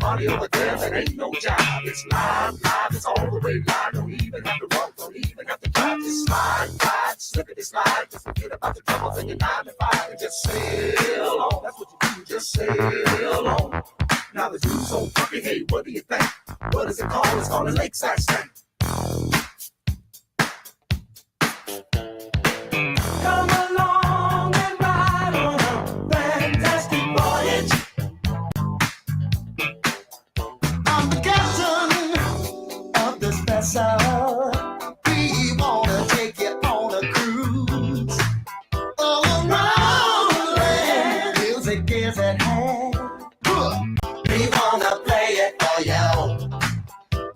party over there that ain't no job. It's live, it's all the way live. Don't even have to walk, don't even have to drive. Just slide, slip it, slide. Just forget about the troubles in your 9 to 5 and just sail on. That's what you do, just sail on. Now the dude's so funky, hey, what do you think? What is it called? It's called a lakeside stank. Come along and ride on a fantastic voyage. I'm the captain of this vessel. We wanna take you on a cruise all around the land. Music is at hand. We wanna play it for you.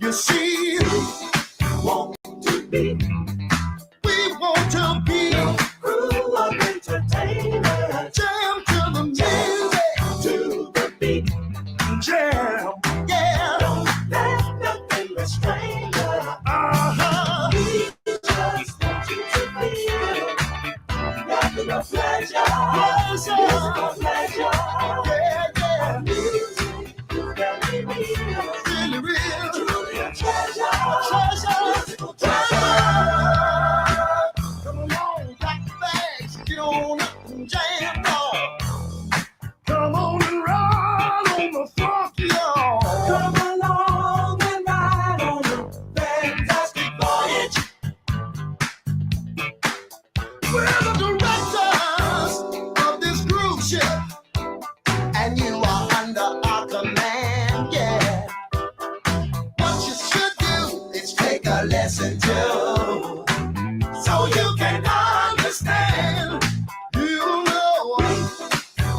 You see, want to be. We want to be a crew of entertainers. Jam to the music, to the beat. Jam, yeah. Don't let nothing restrain you. We just want you to feel nothing but pleasure. Musical pleasure. Yeah, yeah. Music is very real. Really real. Truly a treasure. Treasure. Musical treasure. Come along, pack your bags, get on up and jam, y'all. Come on and ride on the funk, y'all. Come along and ride on a fantastic voyage. We're the directors of this cruise ship, and you are under our command, yeah. What you should do is take a lesson too, so you can understand. You know,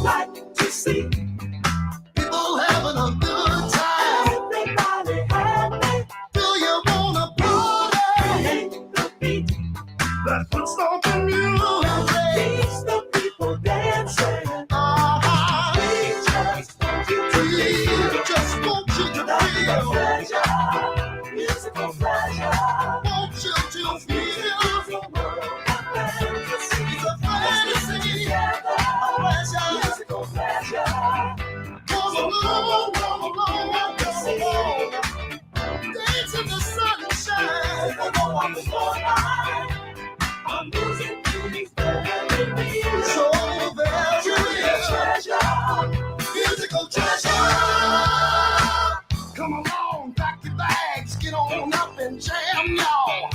like to see people having a good time. Everybody happy. Do you wanna party? The beat that puts on the music keeps the people dancing. We just want you to feel. Just want you to feel pleasure, musical pleasure. Want you to feel. It's a fantasy, a pleasure, musical pleasure. Come along, dance in the sunshine. Go on before night. I'm losing these very real. So very real treasure, musical treasure. Come along, pack your bags, get on up and jam, y'all.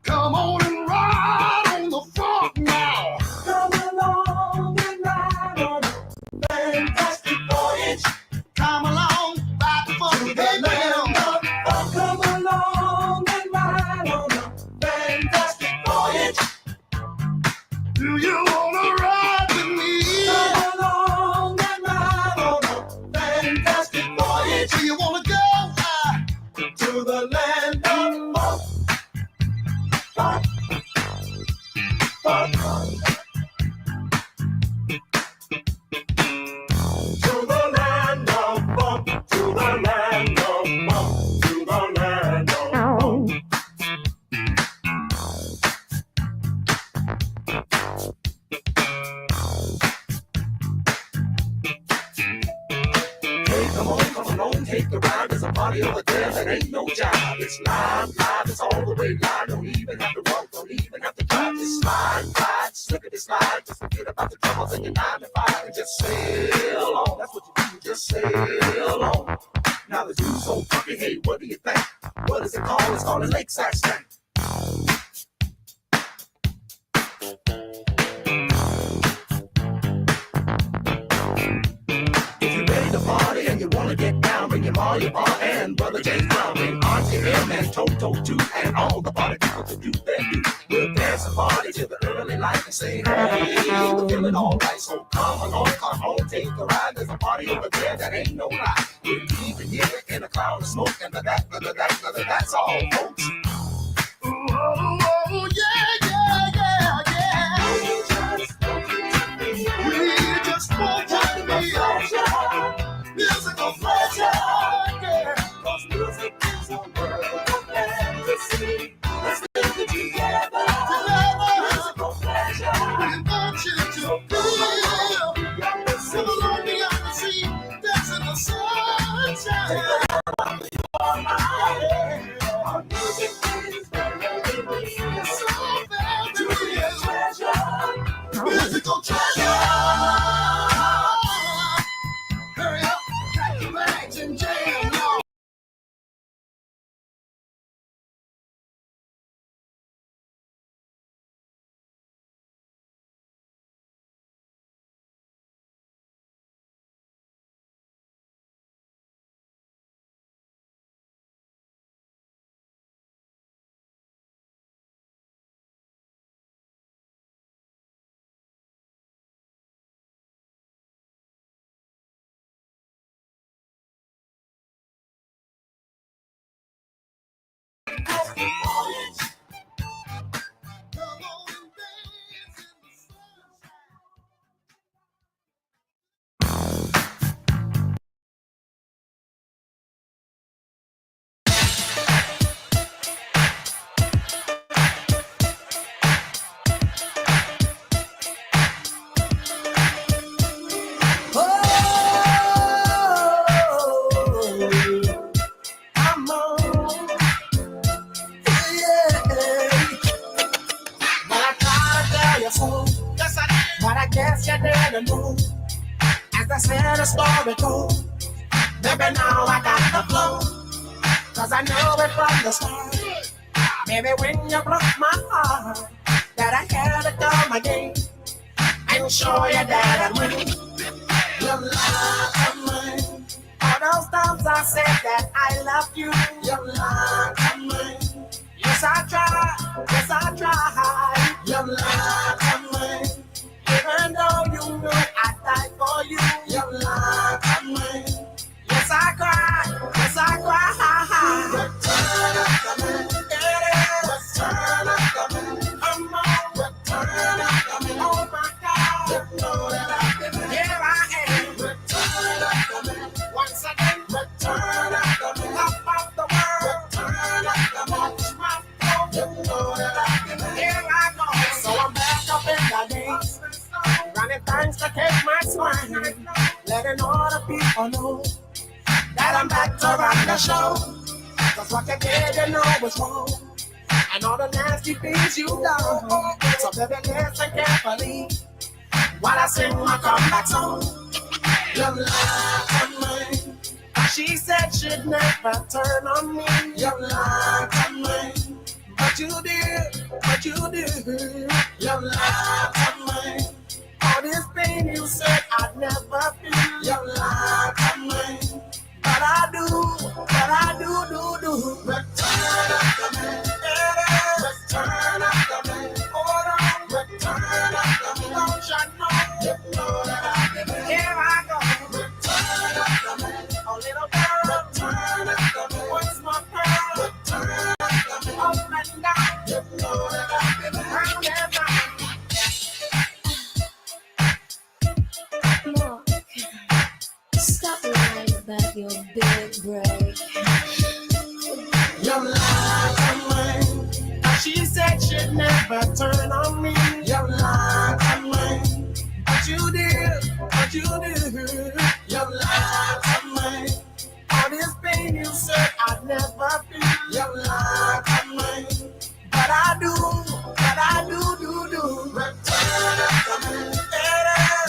Come on and ride on the funk now. Come along and ride on a fantastic voyage. Come along, ride the funk, hey, come along and ride on a fantastic voyage. Do you wanna ride with me? Come along and ride on a fantastic voyage. Do you wanna go to the land of funk? Funk, funk, to the land of funk, to the land of funk, to the land of funk. Hey, come on, take the ride. There's a party over there that ain't no job. It's live, it's all the way live. Don't even have to walk, don't even have to drive. Just slide, slip it, slide. Just forget about the troubles in your 9 to 5 and just sail on. That's what you do, just sail on. Now the dude's so funky, hey, what do you think? What is it called? It's called a lakeside stank. If you're ready to party and you wanna get down, bring your Ma, your Pa, and Brother James Brown, bring Auntie M and Toto too, and all the party people to do their do. We'll dance and party till the early light and say, hey, we're feeling alright. So come on, take a ride. There's a party over there that ain't no lie. We're leaving here in a cloud of smoke, and that's all, folks. Oh, yeah, yeah, yeah, yeah. We just want to be musical pleasure, yeah. 'Cause music is a world of fantasy. Let's live it together. Musical pleasure. We want you to feel. Come along beyond the sea, dance in the sunshine. But I guess you didn't know. As I said, the story goes. Maybe now I got the flow. Cause I know it from the start. Maybe when you broke my heart, that I had to come again and show you that I win. Your love of mine. All those times I said that I love you. Your love of mine. Yes, I tried. Yes, I tried. Your love of mine. Even though you know I died for you. Your love of mine. Yes, I cried. Yes, I cried. Return of the man. Return of the man. Come on. Return of the man. Oh my God. You know that I've been there. Here I am. Return of the man. Once again. Return of the man. Top of the world. Return of the man. Watch my flow. You know that I've been there. Here I go. So I'm back up in the days. Running things to take my swing. Letting all the people know that I'm back to rock the show. Cause what you did, you know was wrong. And all the nasty things you done. So baby, listen carefully while I sing my comeback song. Your love of mine. She said she'd never turn on me. Your love of mine. But you did, but you did. Your love of mine. All this pain you said I'd never feel. Your love of mine. But I do. Return of the man. Return of the man. Hold on. Return of the man. Don't you know? You know that I've been there. Here I go. Return of the man. Oh little girl. Return of the man. What's my pearl? Return of the man. Up and down. You know that I've been there. Round and round. Look, stop lying about your big break. Your love of mine. She said she'd never turn on me. Your love of mine. But you did. Your love of mine. All this pain you said I'd never feel. Your love of mine. But I do. Return of the man.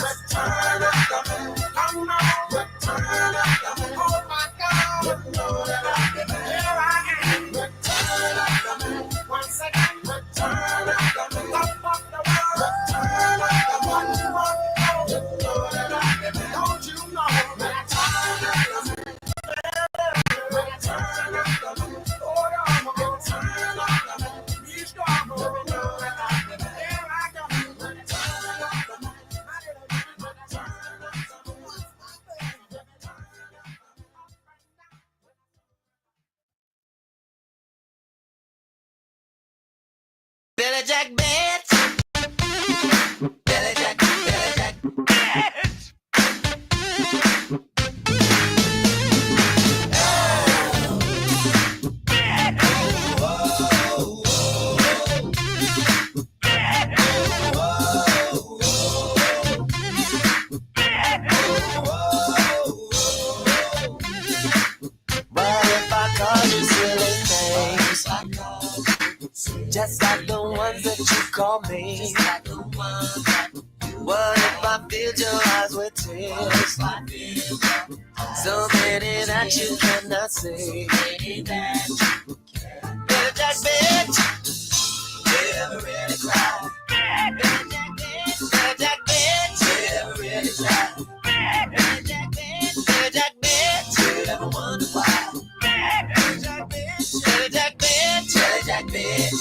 Return of the man. Come on. Return of the man. Oh my God. You know that I've been there. Here I am. Return of the man. Once again. Return of the man. Top of the world. Return of the man. You know that I've been there. Don't you know? Return of the man. Return of the man. Hold on. Return of the man. Be strong. You know that I've been there. Here I go. Return of the man. My little man. Return of the man. Billy Jack bitch. Billy Jack bitch. But if I call you silly names, just like the ones that you call me. What if I filled your eyes with tears? So many that you cannot see. Billy Jack bitch, you ever really cry? Billy Jack bitch, you ever really cry? Billy Jack bitch, you ever wonder why? Billy Jack bitch, Billy Jack bitch, Billy Jack bitch.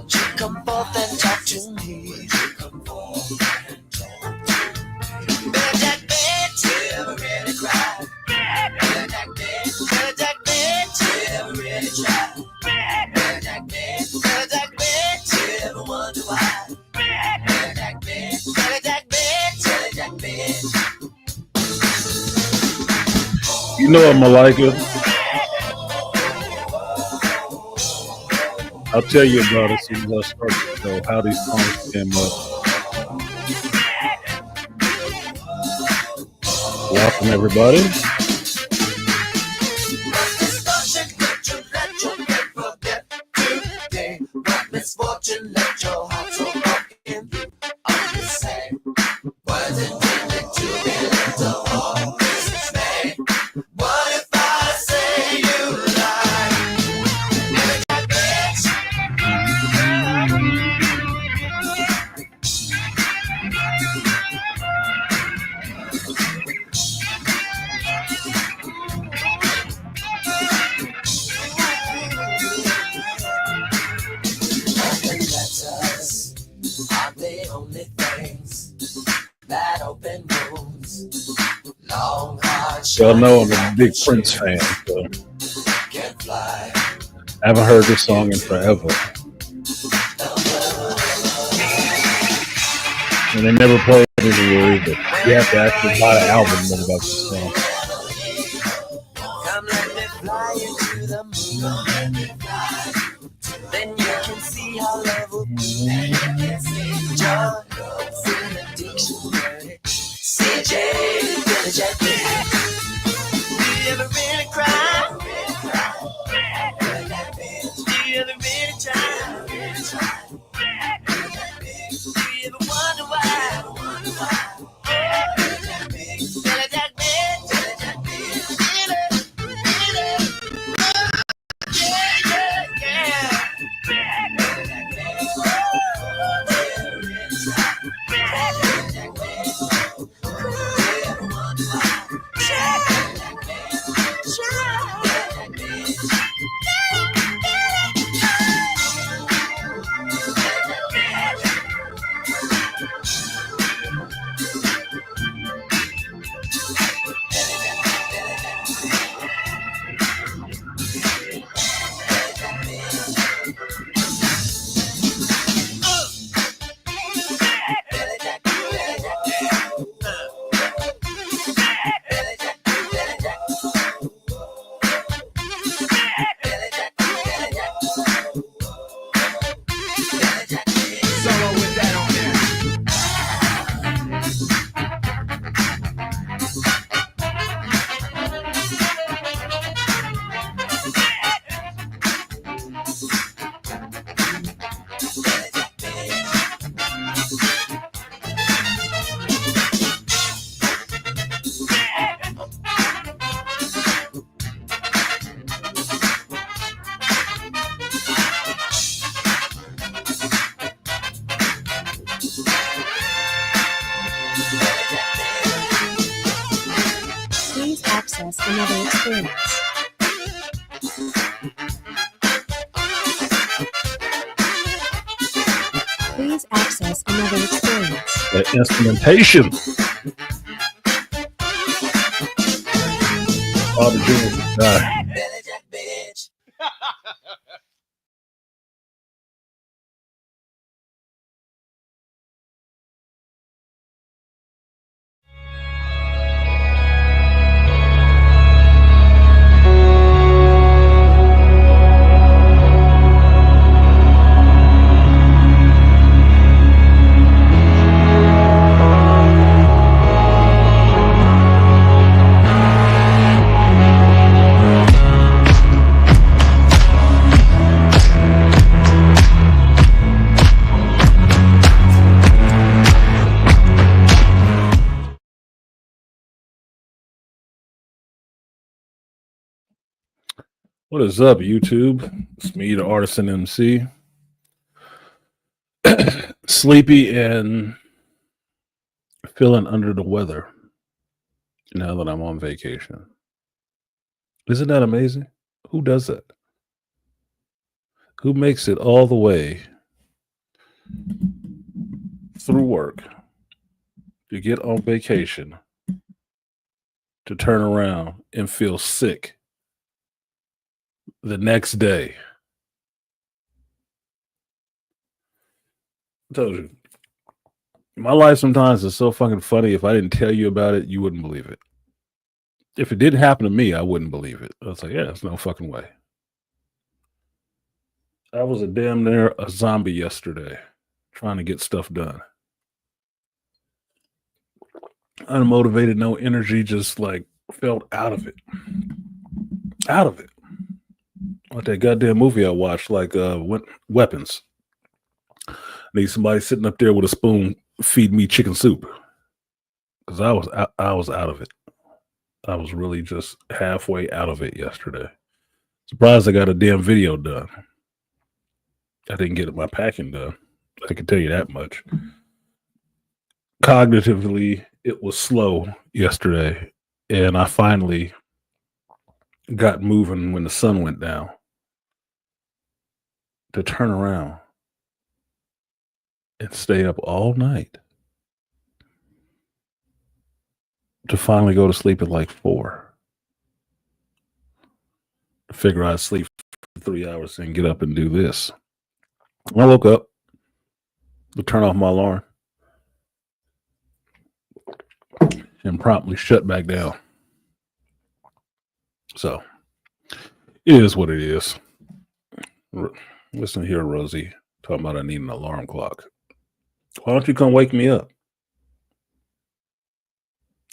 Won't you come forth and talk to me? Billy Jack bitch, never really cried. Billy Jack bitch, Billy Jack bitch, never really tried. Billy Jack bitch, Billy Jack bitch, never wonder why. Billy Jack bitch, Billy Jack bitch, Billy Jack bitch. You know I'm like it. I'll tell you about it as soon as I start the show, how these songs came up. Welcome, everybody. Misfortune, let your head forget today. Misfortune, let your heart so broken. I'm just saying, was intended to be little more. This is me. What if I say you lie? Billy Jack bitch. Letters are the only things that open wounds. Long, hard, Y'all know I'm a big Prince fan, so can fly. I haven't heard this song in forever. And they never play it anywhere either. You have to actually buy the album to know about this song. Come let me fly you to the moon. Then you can see how love will be. Joy, love's in the dictionary. CJ, Billy Jack bitch. Do you ever really cry? Do you ever really try? Do you ever wonder why? Billy Jack bitch, Billy Jack bitch. Please access another experience. Please access another experience. The instrumentation. Bobby Jr. died. Billy Jack bitch. What is up, YouTube? It's me, the Artisan MC. Sleepy and feeling under the weather now that I'm on vacation. Isn't that amazing? Who does that? Who makes it all the way through work to get on vacation to turn around and feel sick the next day. I told you, my life sometimes is so fucking funny. If I didn't tell you about it, you wouldn't believe it. If it didn't happen to me, I wouldn't believe it. I was like, yeah, there's no fucking way. I was a damn near a zombie yesterday trying to get stuff done. Unmotivated, no energy, just like felt out of it. Out of it. Like that goddamn movie I watched, like Weapons. Need somebody sitting up there with a spoon feed me chicken soup. Because I was out of it. I was really just halfway out of it yesterday. Surprised I got a damn video done. I didn't get my packing done. I can tell you that much. Cognitively, it was slow yesterday, and I finally got moving when the sun went down to turn around and stay up all night to finally go to sleep at like 4. Figure I'd sleep for 3 hours and get up and do this. I woke up to turn off my alarm and promptly shut back down. So it is what it is. Listen here, Rosie, talking about I need an alarm clock. Why don't you come wake me up?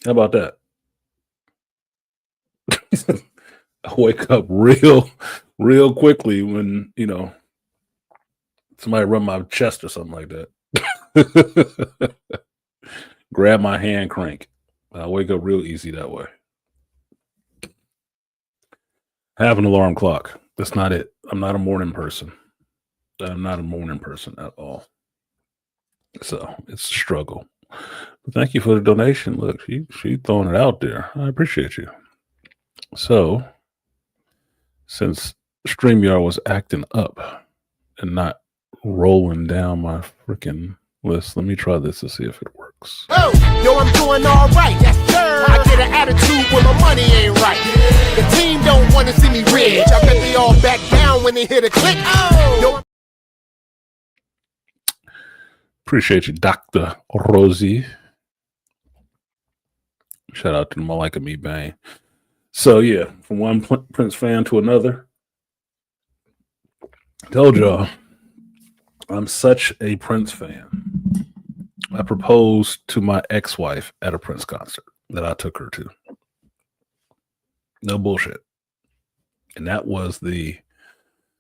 How about that? I wake up real quickly when, somebody run my chest or something like that. Grab my hand crank. I wake up real easy that way. Have an alarm clock. That's not it. I'm not a morning person. I'm not a morning person at all. So it's a struggle. But thank you for the donation. Look, she throwing it out there. I appreciate you. So since StreamYard was acting up and not rolling down my freaking list, let me try this to see if it works. Oh, yo, I'm doing all right. Yes, sir. I get an attitude when my money ain't right. The team don't want to see me rich. I bet they all back down when they hear the click. Oh, yo, appreciate you, Dr. Rosie. Shout out to Malika Me Bang. So yeah, from one Prince fan to another. Told y'all, I'm such a Prince fan. I proposed to my ex-wife at a Prince concert that I took her to. No bullshit. And that was the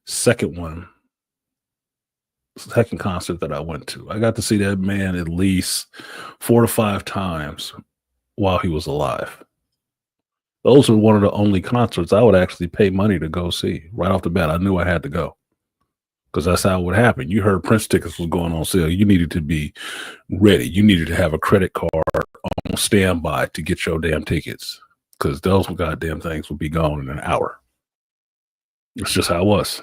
second concert that I went to. I got to see that man at least 4 to 5 times while he was alive. Those were one of the only concerts I would actually pay money to go see. Right off the bat, I knew I had to go. Because that's how it would happen. You heard Prince tickets was going on sale. You needed to be ready. You needed to have a credit card on standby to get your damn tickets. Because those goddamn things would be gone in an hour. It's just how it was.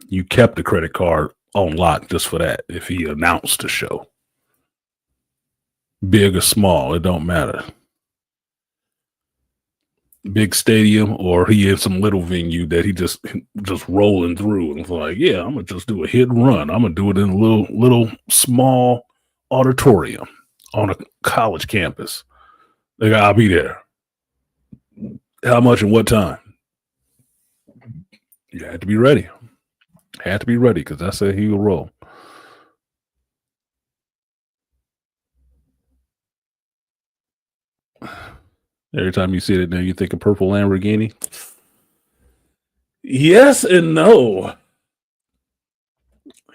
You kept the credit card on lock just for that. If he announced the show. Big or small, it don't matter. Big stadium or he in some little venue that he just rolling through and it's like, yeah, I'm gonna just do a hit and run. I'm gonna do it in a little small auditorium on a college campus. Like, I'll be there. How much and what time? You had to be ready. Had to be ready because that's how he will roll. Every time you see it now, you think of purple Lamborghini. Yes and no.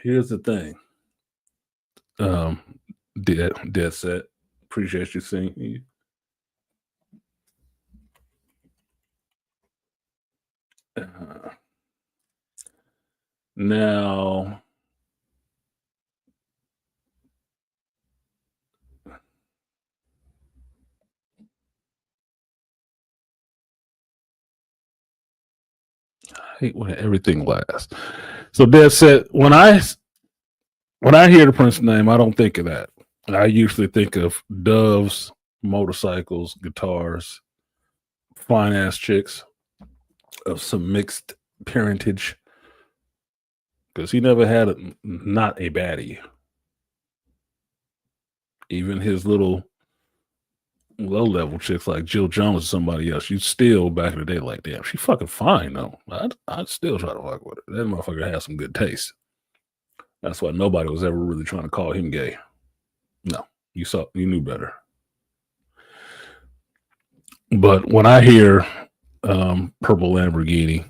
Here's the thing. Dead set. Appreciate you singing. Now, I hate when everything lasts. So Dead said, when I When I hear the Prince name, I don't think of that. I usually think of doves, motorcycles, guitars, fine ass chicks of some mixed parentage. Because he never had not a baddie. Even his little low level chicks like Jill Jones or somebody else, you still back in the day like, damn, she fucking fine though. I'd still try to fuck with her. That motherfucker has some good taste. That's why nobody was ever really trying to call him gay. No, you knew better. But when I hear Purple Lamborghini,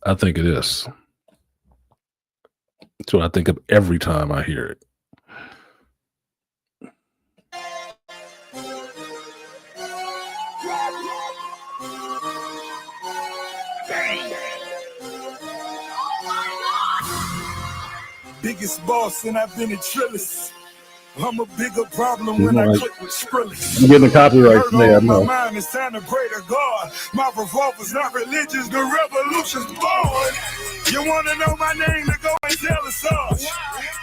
I think of this. That's what I think of every time I hear it. Biggest boss, and I've been a Trillis. I'm a bigger problem when I click with Skrillex. I'm getting the copyright today, I know. My mind is time to pray to God. My revolver's not religious, the revolution's born. You wanna know my name, to go and tell us all.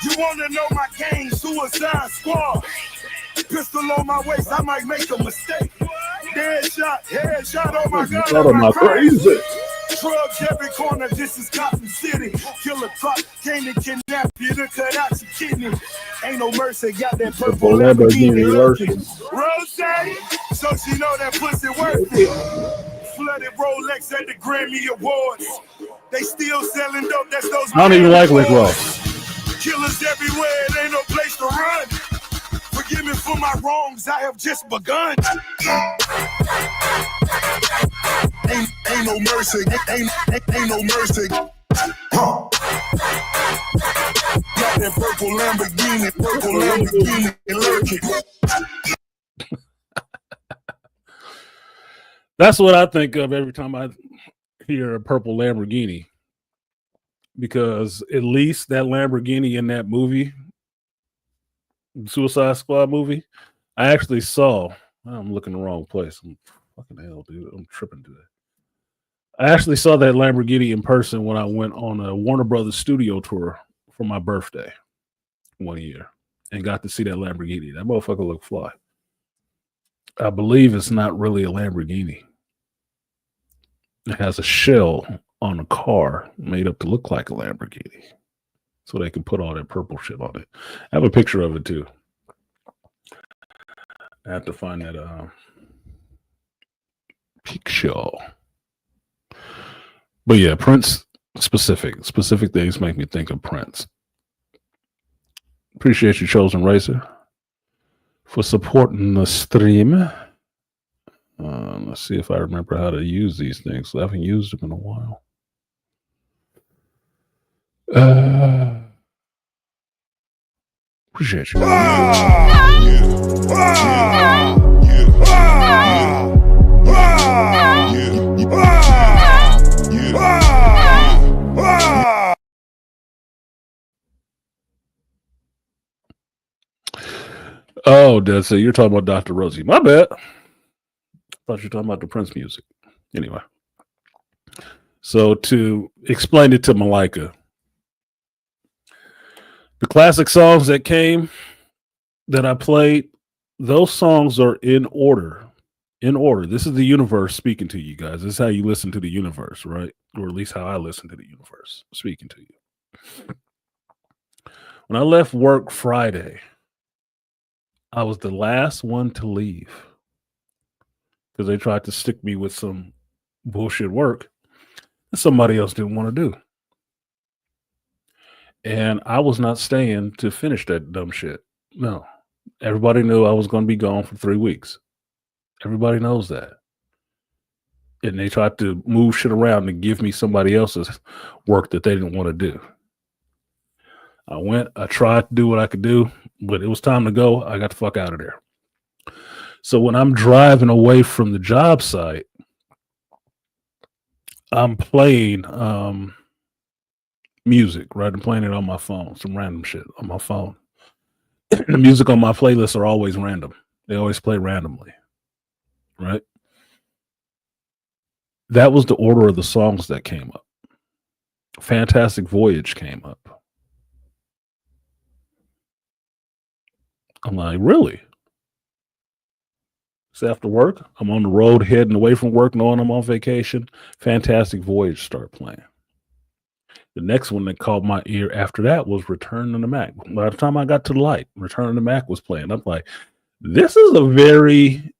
You wanna know my gang, Suicide Squad. Pistol on my waist, I might make a mistake. Headshot on my gun. Out of my crazy. Drugs every corner, this is Cotton City. Killer clock, came to kidnap you to cut out your kidney. Ain't no mercy, got that purple Lamborghini lurking. Rose, so she know that pussy worth it. Flooded Rolex at the Grammy Awards. They still selling dope, that's those. I don't even like Rick Ross. Killers everywhere, it ain't no place to run. Forgive me for my wrongs, I have just begun. Ain't no mercy, ain't no mercy. Huh. Got that purple Lamborghini lurking. That's what I think of every time I hear a purple Lamborghini. Because at least that Lamborghini in that movie, Suicide Squad movie, I actually saw. I'm looking in the wrong place. I'm fucking hell, dude. I'm tripping today. I actually saw that Lamborghini in person when I went on a Warner Brothers studio tour for my birthday one year and got to see that Lamborghini. That motherfucker looked fly. I believe it's not really a Lamborghini. It has a shell on a car made up to look like a Lamborghini. So they can put all that purple shit on it. I have a picture of it too. I have to find that picture. But yeah, Prince specific things make me think of Prince. Appreciate you, Chosen Racer, for supporting the stream. Let's see if I remember how to use these things. I haven't used them in a while. Appreciate you. Oh, so you're talking about Dr. Rosie. My bad. Thought you were talking about the Prince music. Anyway. So to explain it to Malika, the classic songs that came that I played, those songs are in order. In order. This is the universe speaking to you guys. This is how you listen to the universe, right? Or at least how I listen to the universe speaking to you. When I left work Friday, I was the last one to leave because they tried to stick me with some bullshit work that somebody else didn't want to do. And I was not staying to finish that dumb shit. No. Everybody knew I was going to be gone for 3 weeks. Everybody knows that. And they tried to move shit around and give me somebody else's work that they didn't want to do. I tried to do what I could do, but it was time to go. I got the fuck out of there. So when I'm driving away from the job site, I'm playing music, right? I'm playing it on my phone, some random shit on my phone. The music on my playlists are always random. They always play randomly, right? That was the order of the songs that came up. Fantastic Voyage came up. I'm like, really? It's after work. I'm on the road heading away from work, knowing I'm on vacation. Fantastic Voyage start playing. The next one that caught my ear after that was Return to the Mac. By the time I got to the light, Return to the Mac was playing. I'm like, this is a very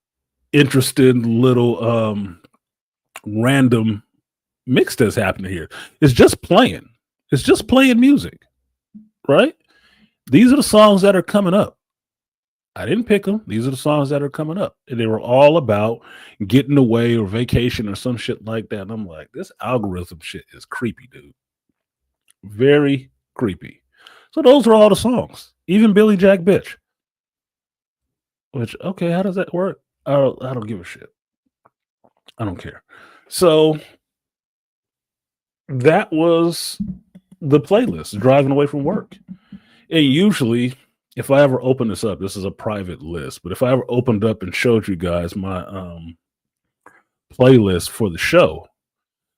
interesting little random mix that's happening here. It's just playing. It's just playing music, right? These are the songs that are coming up. I didn't pick them. These are the songs that are coming up. And they were all about getting away or vacation or some shit like that. And I'm like, this algorithm shit is creepy, dude. Very creepy. So those are all the songs. Even Billy Jack Bitch. Which, okay, how does that work? I don't give a shit. I don't care. So that was the playlist, driving away from work. And usually, if I ever open this up, this is a private list, but if I ever opened up and showed you guys my playlist for the show,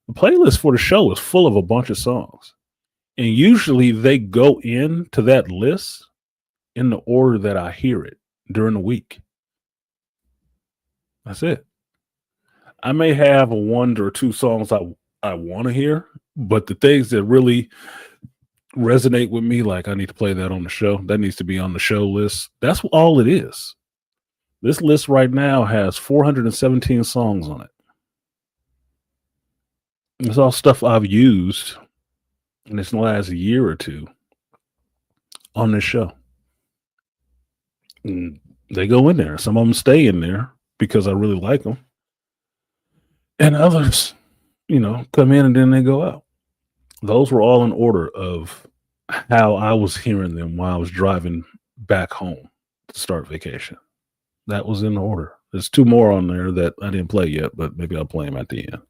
the playlist for the show is full of a bunch of songs. And usually they go into that list in the order that I hear it during the week. That's it. I may have a one or two songs I want to hear, but the things that really resonate with me, like I need to play that on the show, that needs to be on the show list. That's all it is. This list right now has 417 songs on it. It's all stuff I've used in this last year or two on this show. And they go in there. Some of them stay in there because I really like them. And others, come in and then they go out. Those were all in order of how I was hearing them while I was driving back home to start vacation. That was in order. There's two more on there that I didn't play yet, but maybe I'll play them at the end.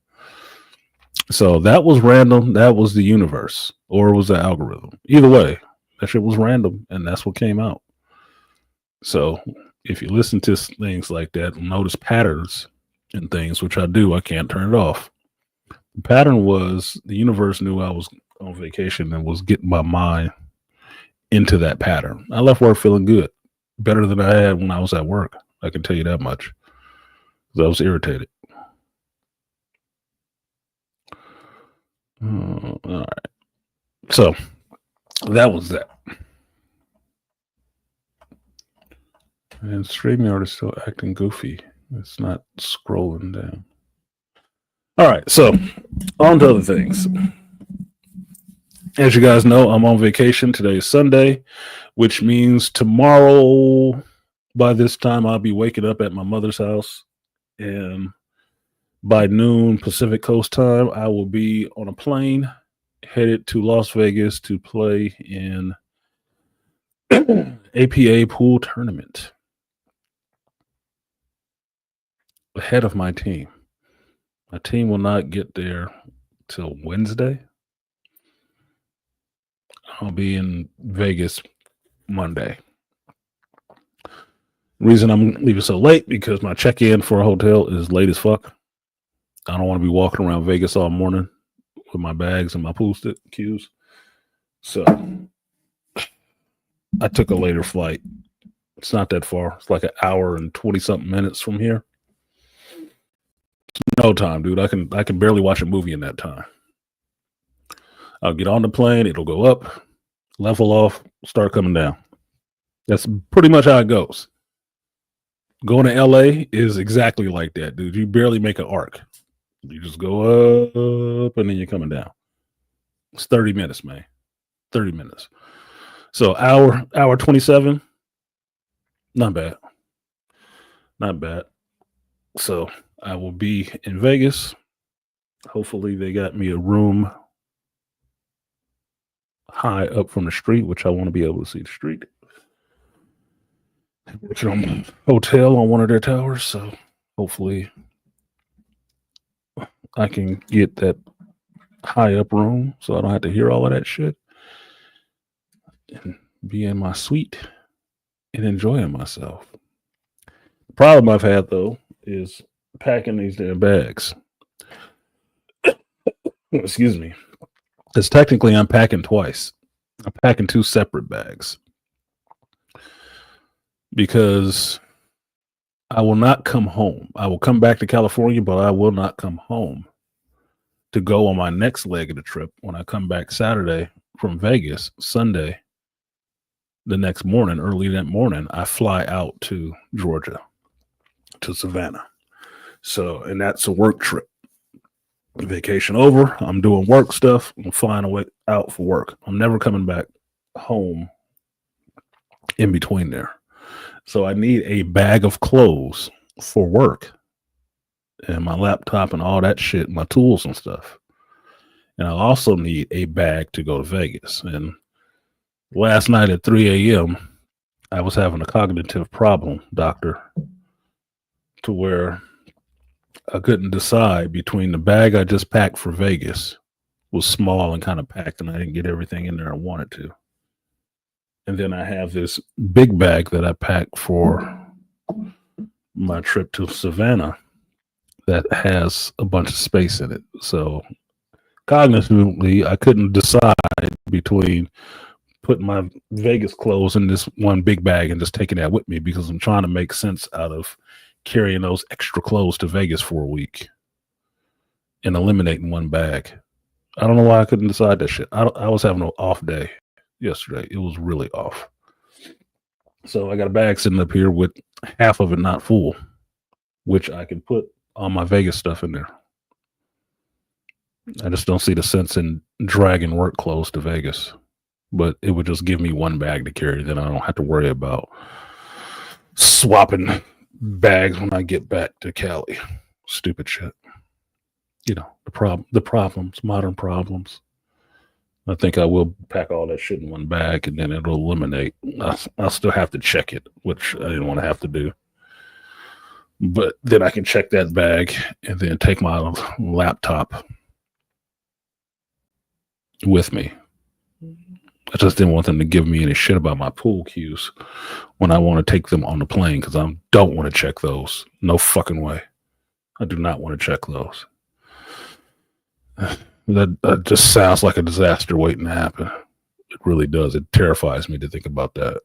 So that was random. That was the universe, or it was the algorithm. Either way, that shit was random, and that's what came out. So if you listen to things like that, notice patterns and things, which I do. I can't turn it off. The pattern was the universe knew I was on vacation and was getting my mind into that pattern. I left work feeling good, better than I had when I was at work. I can tell you that much. I was irritated. All right. So that was that. And StreamYard is still acting goofy. It's not scrolling down. All right. So on to other things. As you guys know, I'm on vacation. Today is Sunday, which means tomorrow by this time I'll be waking up at my mother's house, and by noon Pacific Coast time, I will be on a plane headed to Las Vegas to play in APA pool tournament ahead of my team. My team will not get there till Wednesday. I'll be in Vegas Monday. Reason I'm leaving so late because my check-in for a hotel is late as fuck. I don't want to be walking around Vegas all morning with my bags and my pool cues. So I took a later flight. It's not that far. It's like an hour and 20-something minutes from here. No time, dude. I can barely watch a movie in that time. I'll get on the plane. It'll go up, level off, start coming down. That's pretty much how it goes. Going to LA is exactly like that, dude. You barely make an arc. You just go up and then you're coming down. It's 30 minutes, man. 30 minutes. So hour 27. Not bad. Not bad. So I will be in Vegas. Hopefully they got me a room high up from the street, which I want to be able to see the street. Which I'm a hotel on one of their towers, so hopefully I can get that high up room so I don't have to hear all of that shit and be in my suite and enjoying myself. The problem I've had though is packing these damn bags. Excuse me. Because technically I'm packing twice. I'm packing two separate bags. because I will not come home. I will come back to California, but I will not come home to go on my next leg of the trip. When I come back Saturday from Vegas, Sunday, the next morning, early that morning, I fly out to Georgia, to Savannah. So, and that's a work trip. Vacation over. I'm doing work stuff. I'm flying away out for work. I'm never coming back home in between there. So I need a bag of clothes for work and my laptop and all that shit, my tools and stuff. And I also need a bag to go to Vegas. And last night at 3 a.m., I was having a cognitive problem, doctor, to where I couldn't decide between the bag I just packed for Vegas was small and kind of packed, and I didn't get everything in there I wanted to. And then I have this big bag that I packed for my trip to Savannah that has a bunch of space in it. So cognitively, I couldn't decide between putting my Vegas clothes in this one big bag and just taking that with me, because I'm trying to make sense out of carrying those extra clothes to Vegas for a week and eliminating one bag. I don't know why I couldn't decide that shit. I was having an off day yesterday. It was really off. So I got a bag sitting up here with half of it not full, which I can put all my Vegas stuff in there. I just don't see the sense in dragging work clothes to Vegas, but it would just give me one bag to carry. Then I don't have to worry about swapping bags when I get back to Cali. Stupid shit. You know, the problems, modern problems. I think I will pack all that shit in one bag, and then it'll eliminate. I'll still have to check it, which I didn't want to have to do. But then I can check that bag and then take my laptop with me. I just didn't want them to give me any shit about my pool cues when I want to take them on the plane, because I don't want to check those. No fucking way. I do not want to check those. That just sounds like a disaster waiting to happen. It really does. It terrifies me to think about that.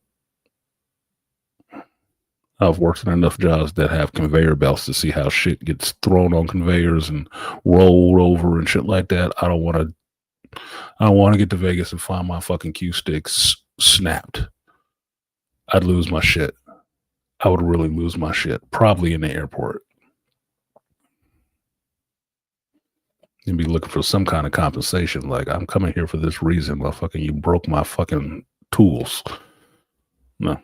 I've worked in enough jobs that have conveyor belts to see how shit gets thrown on conveyors and rolled over and shit like that. I don't want to get to Vegas and find my fucking cue sticks snapped. I'd lose my shit. I would really lose my shit. Probably in the airport. And be looking for some kind of compensation. Like, I'm coming here for this reason. Motherfucking, you broke my fucking tools. No.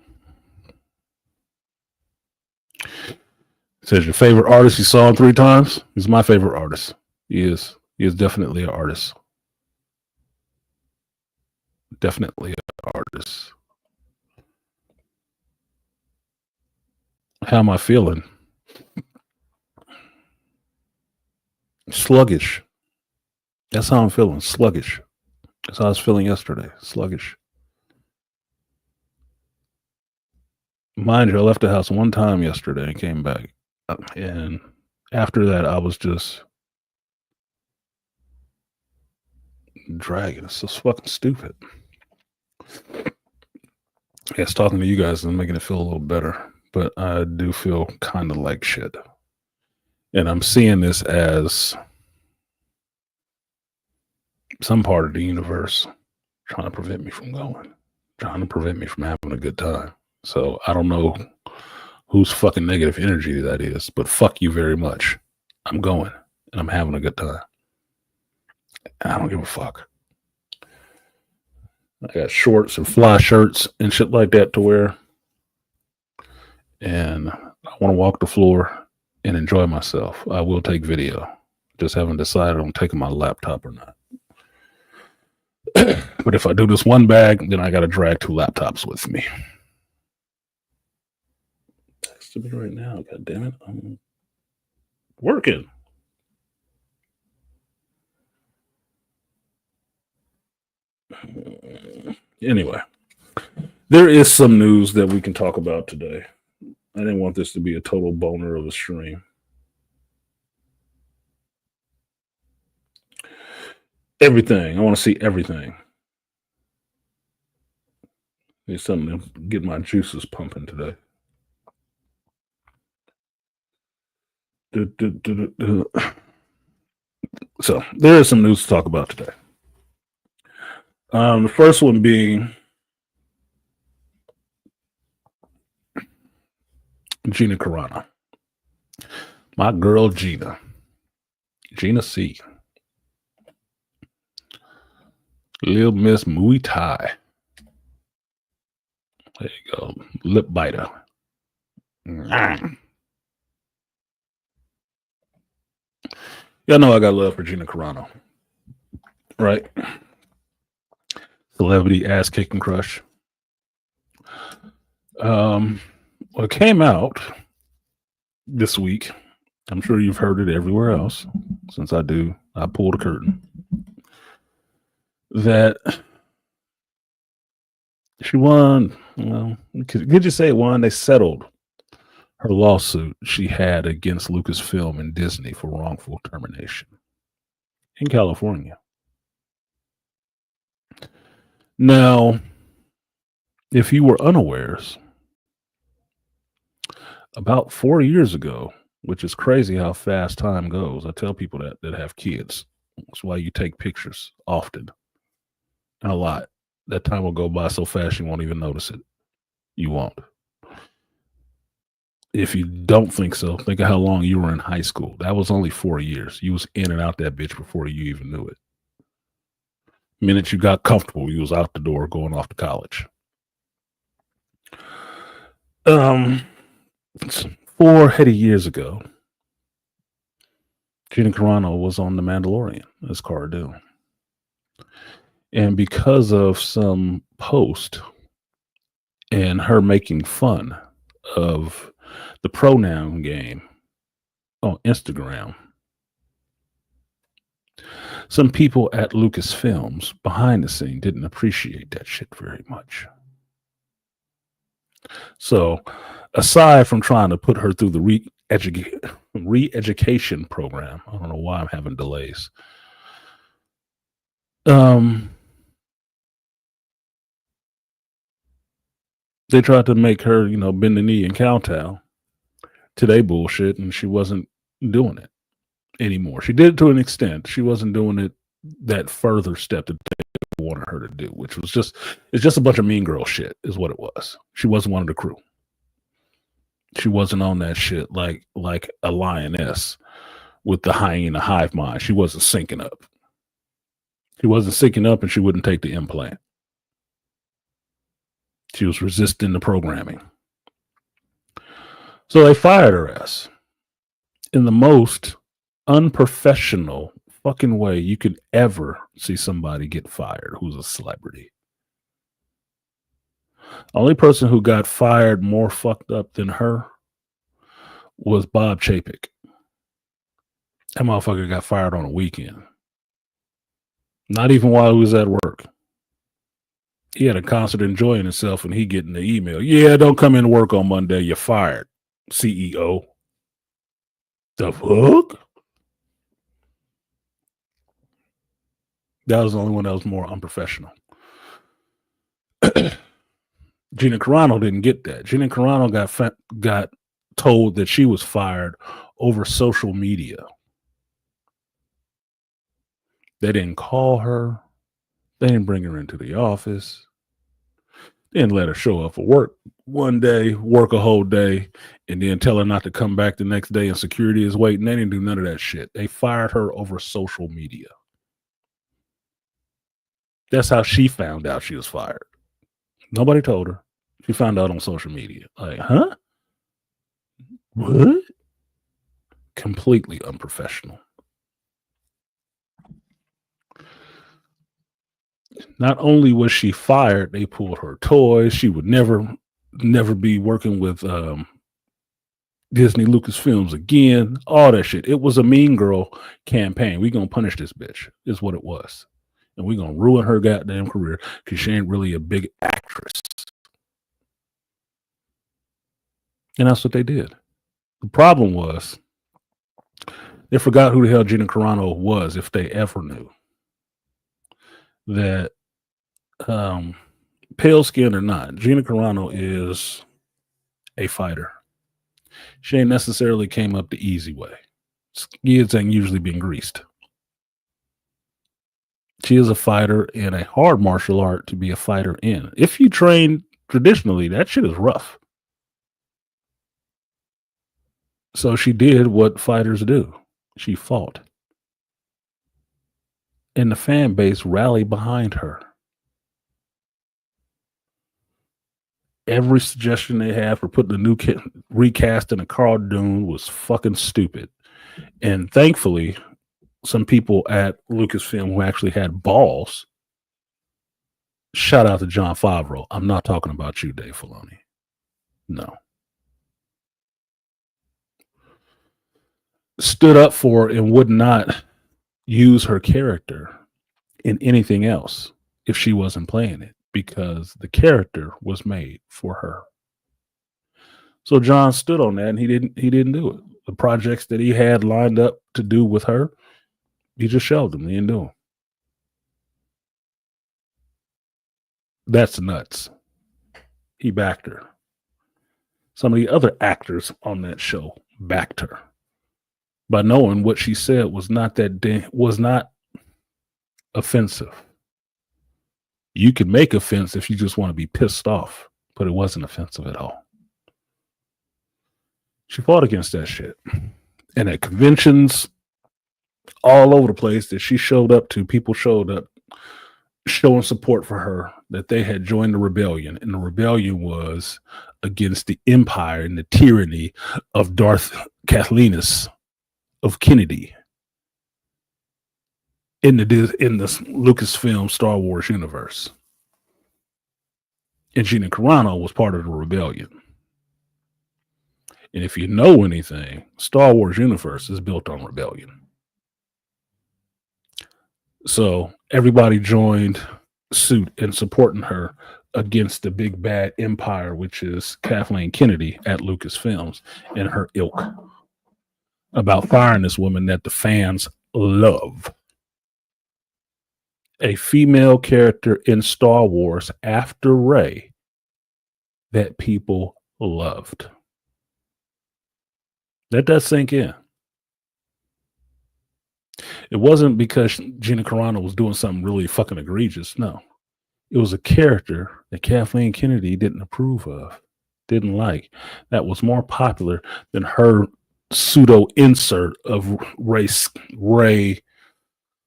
It says your favorite artist, you saw him 3 times. He's my favorite artist. He is definitely an artist. Definitely an artist. How am I feeling? Sluggish. That's how I'm feeling. Sluggish. That's how I was feeling yesterday. Sluggish. Mind you, I left the house one time yesterday and came back. And after that, I was just dragging. It's so fucking stupid. Yes, talking to you guys is making it feel a little better, but I do feel kind of like shit. And I'm seeing this as some part of the universe trying to prevent me from going, trying to prevent me from having a good time. So I don't know whose fucking negative energy that is, but fuck you very much. I'm going and I'm having a good time. And I don't give a fuck. I got shorts and fly shirts and shit like that to wear. And I want to walk the floor and enjoy myself. I will take video. Just haven't decided on taking my laptop or not. But if I do this one bag, then I got to drag 2 laptops with me. Text to me right now. God damn it. I'm working. Anyway, there is some news that we can talk about today. I didn't want this to be a total boner of a stream. Everything. I want to see everything. Need something to get my juices pumping today. So there is some news to talk about today. The first one being Gina Carano. My girl Gina C. Little Miss Muay Thai. There you go. Lip biter. Y'all know I got love for Gina Carano. Right? Celebrity ass kicking crush. Well, it came out this week. I'm sure you've heard it everywhere else. Since I pulled a curtain. That she won. Well, could you say won? They settled her lawsuit she had against Lucasfilm and Disney for wrongful termination in California. Now, if you were unawares, about 4 years ago, which is crazy how fast time goes. I tell people that have kids. That's why you take pictures often and a lot. That time will go by so fast you won't even notice it. You won't. If you don't think so, think of how long you were in high school. That was only 4 years. You was in and out that bitch before you even knew it. The minute you got comfortable, you was out the door going off to college. 4 heady years ago, Gina Carano was on The Mandalorian as Cara Dune. And because of some post and her making fun of the pronoun game on Instagram, some people at Lucasfilms behind the scene didn't appreciate that shit very much. So aside from trying to put her through the re-education program, I don't know why I'm having delays. They tried to make her, bend the knee and kowtow to their bullshit, and she wasn't doing it anymore. She did it to an extent. She wasn't doing it that further step that they wanted her to do, which was it's just a bunch of mean girl shit is what it was. She wasn't one of the crew. She wasn't on that shit like a lioness with the hyena hive mind. She wasn't syncing up. She wasn't syncing up, and she wouldn't take the implant. She was resisting the programming. So they fired her ass in the most unprofessional fucking way you could ever see somebody get fired who's a celebrity. Only person who got fired more fucked up than her was Bob Chapek. That motherfucker got fired on a weekend. Not even while he was at work. He had a concert enjoying himself, and he getting the email. Yeah, don't come in to work on Monday. You're fired, CEO. The fuck? That was the only one that was more unprofessional. Gina Carano didn't get that. Gina Carano got told that she was fired over social media. They didn't call her. They didn't bring her into the office. They didn't let her show up for work one day, work a whole day, and then tell her not to come back the next day and security is waiting. They didn't do none of that shit. They fired her over social media. That's how she found out she was fired. Nobody told her. She found out on social media. Like, huh? What? Completely unprofessional. Not only was she fired, they pulled her toys. She would never be working with Disney Lucasfilms again. All that shit. It was a mean girl campaign. We gonna punish this bitch, is what it was. And we gonna ruin her goddamn career because she ain't really a big actress. And that's what they did. The problem was they forgot who the hell Gina Carano was, if they ever knew. That pale skin or not, Gina Carano is a fighter. She ain't necessarily came up the easy way. Skids ain't usually been greased. She is a fighter in a hard martial art to be a fighter in. If you train traditionally, that shit is rough. So she did what fighters do. She fought. And the fan base rallied behind her. Every suggestion they had for putting a new recast in a Carl Dune was fucking stupid. And thankfully, some people at Lucasfilm who actually had balls. Shout out to Jon Favreau. I'm not talking about you, Dave Filoni. No. Stood up for and would not use her character in anything else if she wasn't playing it, because the character was made for her. So John stood on that, and he didn't do it. The projects that he had lined up to do with her, he just shelved them. He didn't do them. That's nuts. He backed her. Some of the other actors on that show backed her by knowing what she said was not offensive. You can make offense if you just want to be pissed off, but it wasn't offensive at all. She fought against that shit. And at conventions all over the place that she showed up to, people showed up showing support for her, that they had joined the rebellion. And the rebellion was against the empire and the tyranny of Darth Catholinis of Kennedy in the Lucasfilm Star Wars universe. And Gina Carano was part of the rebellion. And if you know anything, Star Wars universe is built on rebellion. So everybody joined suit in supporting her against the big bad empire, which is Kathleen Kennedy at Lucasfilms and her ilk, about firing this woman that the fans love. A female character in Star Wars after Rey that people loved. Let that sink in. It wasn't because Gina Carano was doing something really fucking egregious. No. It was a character that Kathleen Kennedy didn't approve of, didn't like, that was more popular than her pseudo insert of Rey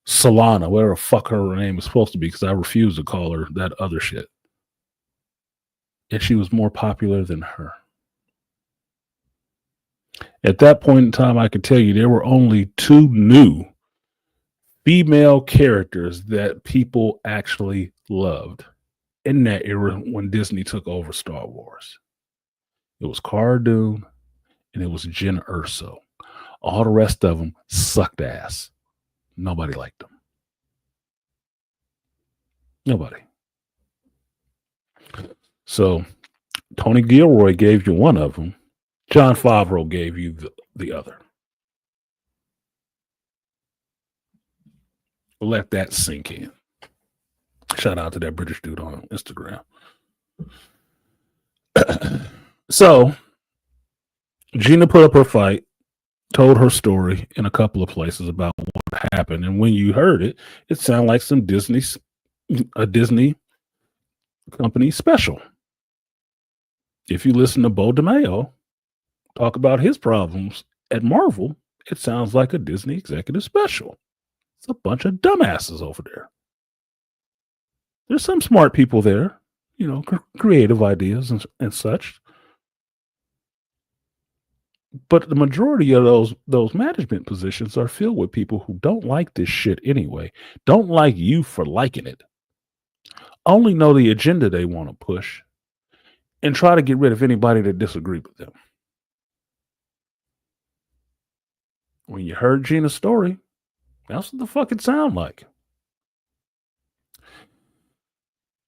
Solana, whatever the fuck her name is supposed to be, because I refuse to call her that other shit. And she was more popular than her. At that point in time, I could tell you there were only 2 new female characters that people actually loved in that era when Disney took over Star Wars. It was Cara Dune and it was Jyn Erso. All the rest of them sucked ass. Nobody liked them. Nobody. So Tony Gilroy gave you one of them. Jon Favreau gave you the other. Let that sink in. Shout out to that British dude on Instagram. So Gina put up her fight, told her story in a couple of places about what happened. And when you heard it, it sounded like a Disney company special. If you listen to Bo DeMayo talk about his problems at Marvel, it sounds like a Disney executive special. It's a bunch of dumbasses over there. There's some smart people there, you know, creative ideas and such. But the majority of those management positions are filled with people who don't like this shit anyway. Don't like you for liking it. Only know the agenda they want to push and try to get rid of anybody that disagrees with them. When you heard Gina's story, that's what the fuck it sound like.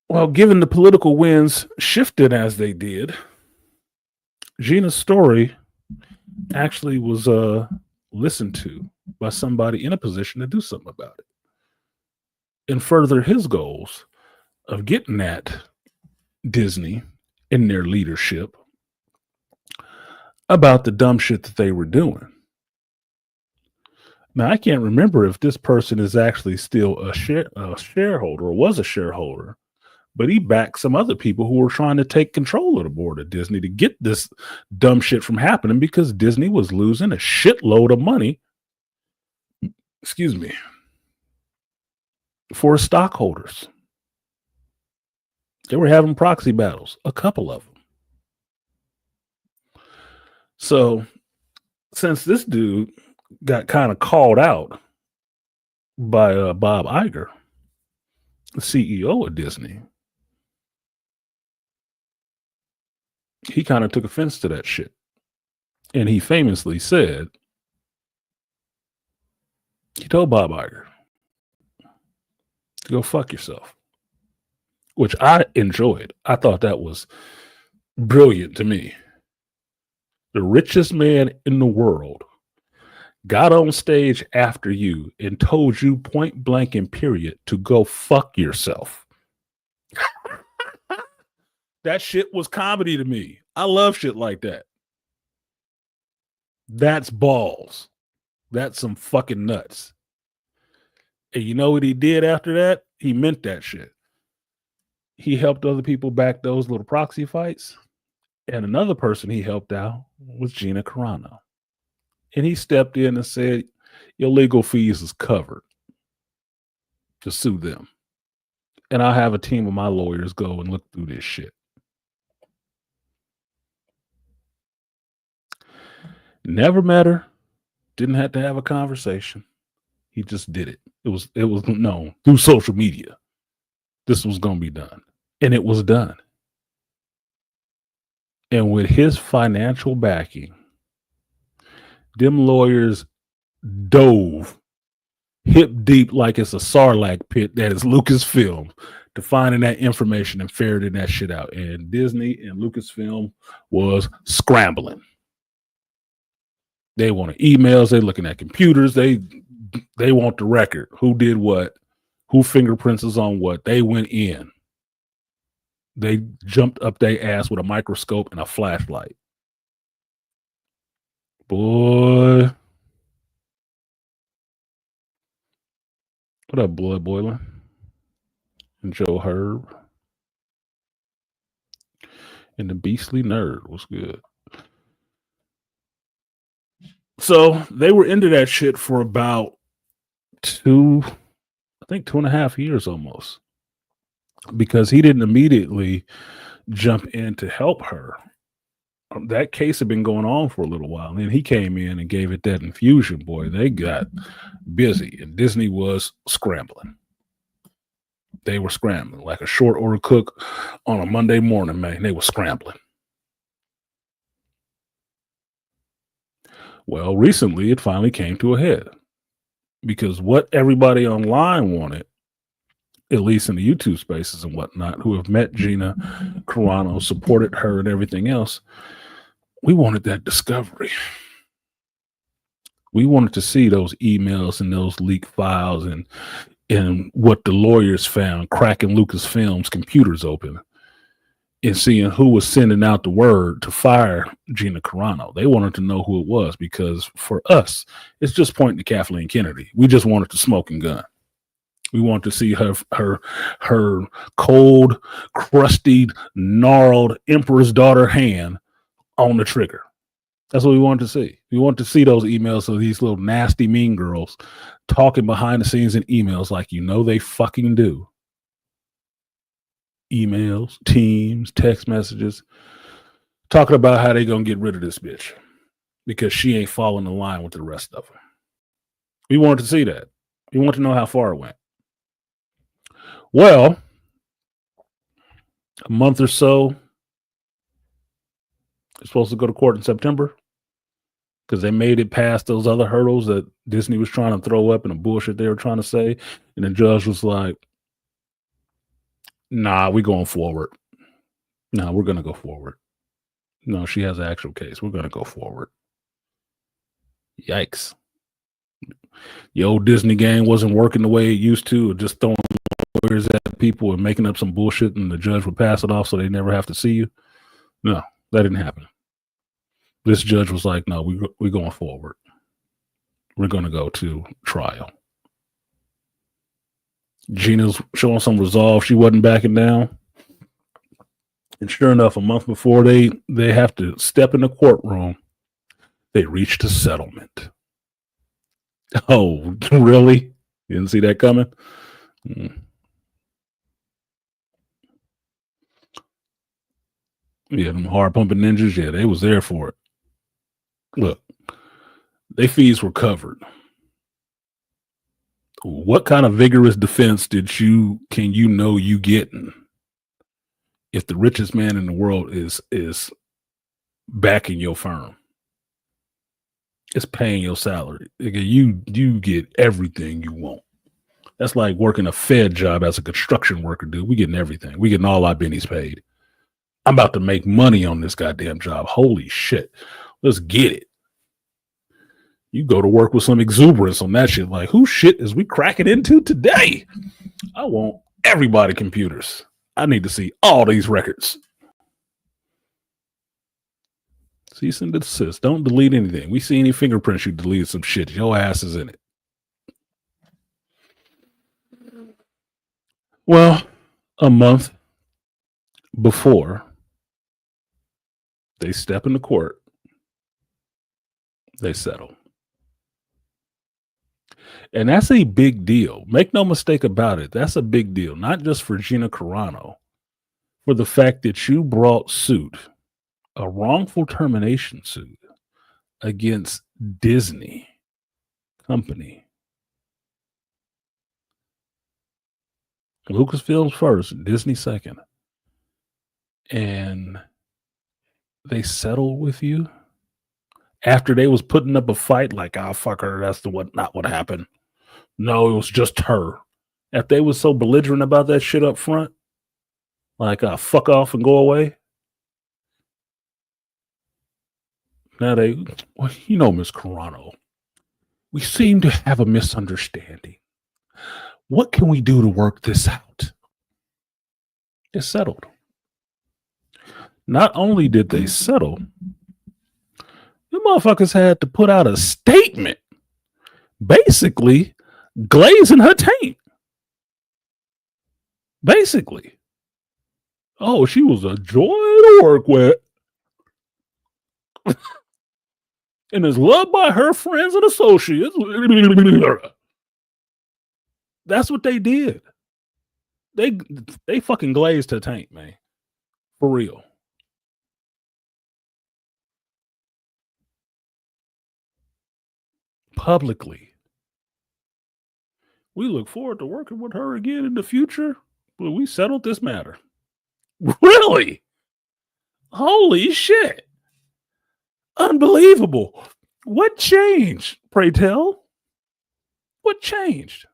Well, given the political winds shifted as they did, Gina's story actually was listened to by somebody in a position to do something about it and further his goals of getting at Disney in their leadership about the dumb shit that they were doing. Now, I can't remember if this person is actually still a shareholder or was a shareholder, but he backed some other people who were trying to take control of the board of Disney to get this dumb shit from happening because Disney was losing a shitload of money, for stockholders. They were having proxy battles, a couple of them. So, since this dude got kind of called out by Bob Iger, the CEO of Disney, he kind of took offense to that shit. And he famously said, he told Bob Iger to go fuck yourself, which I enjoyed. I thought that was brilliant to me. The richest man in the world got on stage after you and told you point blank and period to go fuck yourself. That shit was comedy to me. I love shit like that. That's balls. That's some fucking nuts. And you know what he did after that? He meant that shit. He helped other people back those little proxy fights. And another person he helped out was Gina Carano. And he stepped in and said, your legal fees is covered to sue them. And I'll have a team of my lawyers go and look through this shit. Never met her. Didn't have to have a conversation. He just did it. It was known through social media. This was going to be done. And it was done. And with his financial backing, them lawyers dove hip deep like it's a Sarlacc pit that is Lucasfilm to finding that information and ferreting that shit out. And Disney and Lucasfilm was scrambling. They wanted emails. They looking at computers. They want the record. Who did what? Who fingerprints is on what? They went in. They jumped up their ass with a microscope and a flashlight. Boy. What up, Blood Boiler? And Joe Herb. And the Beastly Nerd was good. So they were into that shit for about 2.5 years almost. Because he didn't immediately jump in to help her. That case had been going on for a little while. And then he came in and gave it that infusion, boy. They got busy. And Disney was scrambling. They were scrambling. Like a short order cook on a Monday morning, man. They were scrambling. Well, recently it finally came to a head. Because what everybody online wanted, at least in the YouTube spaces and whatnot, who have met Gina Carano, supported her and everything else, we wanted that discovery. We wanted to see those emails and those leaked files and what the lawyers found, cracking Lucasfilm's computers open and seeing who was sending out the word to fire Gina Carano. They wanted to know who it was because for us, it's just pointing to Kathleen Kennedy. We just wanted the smoking gun. We want to see her cold, crusty, gnarled Emperor's daughter hand on the trigger. That's what we want to see. We want to see those emails of these little nasty mean girls talking behind the scenes in emails like you know they fucking do. Emails, Teams, text messages, talking about how they gonna get rid of this bitch because she ain't falling in line with the rest of them. We want to see that. We want to know how far it went. Well, a month or so, they're supposed to go to court in September because they made it past those other hurdles that Disney was trying to throw up and the bullshit they were trying to say. And the judge was like, nah, we're going forward. No, we're going to go forward. No, she has an actual case. We're going to go forward. Yikes. The old Disney game wasn't working the way it used to, or just throwing lawyers at people and making up some bullshit and the judge would pass it off so they never have to see you. No, that didn't happen. This judge was like, no, we're going forward. We're going to go to trial. Gina's showing some resolve. She wasn't backing down. And sure enough, a month before they have to step in the courtroom, they reached a settlement. Oh, really? You didn't see that coming? Yeah, them hard pumping ninjas, yeah, they was there for it. Look, their fees were covered. What kind of vigorous defense can you know you getting if the richest man in the world is backing your firm? It's paying your salary. You get everything you want. That's like working a Fed job as a construction worker, dude. We getting everything. We getting all our bennies paid. I'm about to make money on this goddamn job. Holy shit. Let's get it. You go to work with some exuberance on that shit. Like, whose shit is we cracking into today? I want everybody computers. I need to see all these records. Cease and desist. Don't delete anything. We see any fingerprints you deleted some shit. Your ass is in it. Well, a month before they step into court, they settle. And that's a big deal. Make no mistake about it. That's a big deal, not just for Gina Carano, for the fact that you brought suit, a wrongful termination suit against Disney Company. Lucasfilms first, Disney second. And they settled with you after they was putting up a fight like, oh, fuck her, that's not what happened. No, it was just her. If they was so belligerent about that shit up front, like, fuck off and go away. Now well, Miss Carano, we seem to have a misunderstanding. What can we do to work this out? It's settled. Not only did they settle, the motherfuckers had to put out a statement basically glazing her taint. Basically. Oh, she was a joy to work with. And is loved by her friends and associates. That's what they did. They fucking glazed her taint, man. For real. Publicly. We look forward to working with her again in the future, but we settled this matter. Really? Holy shit. Unbelievable. What changed, pray tell? What changed?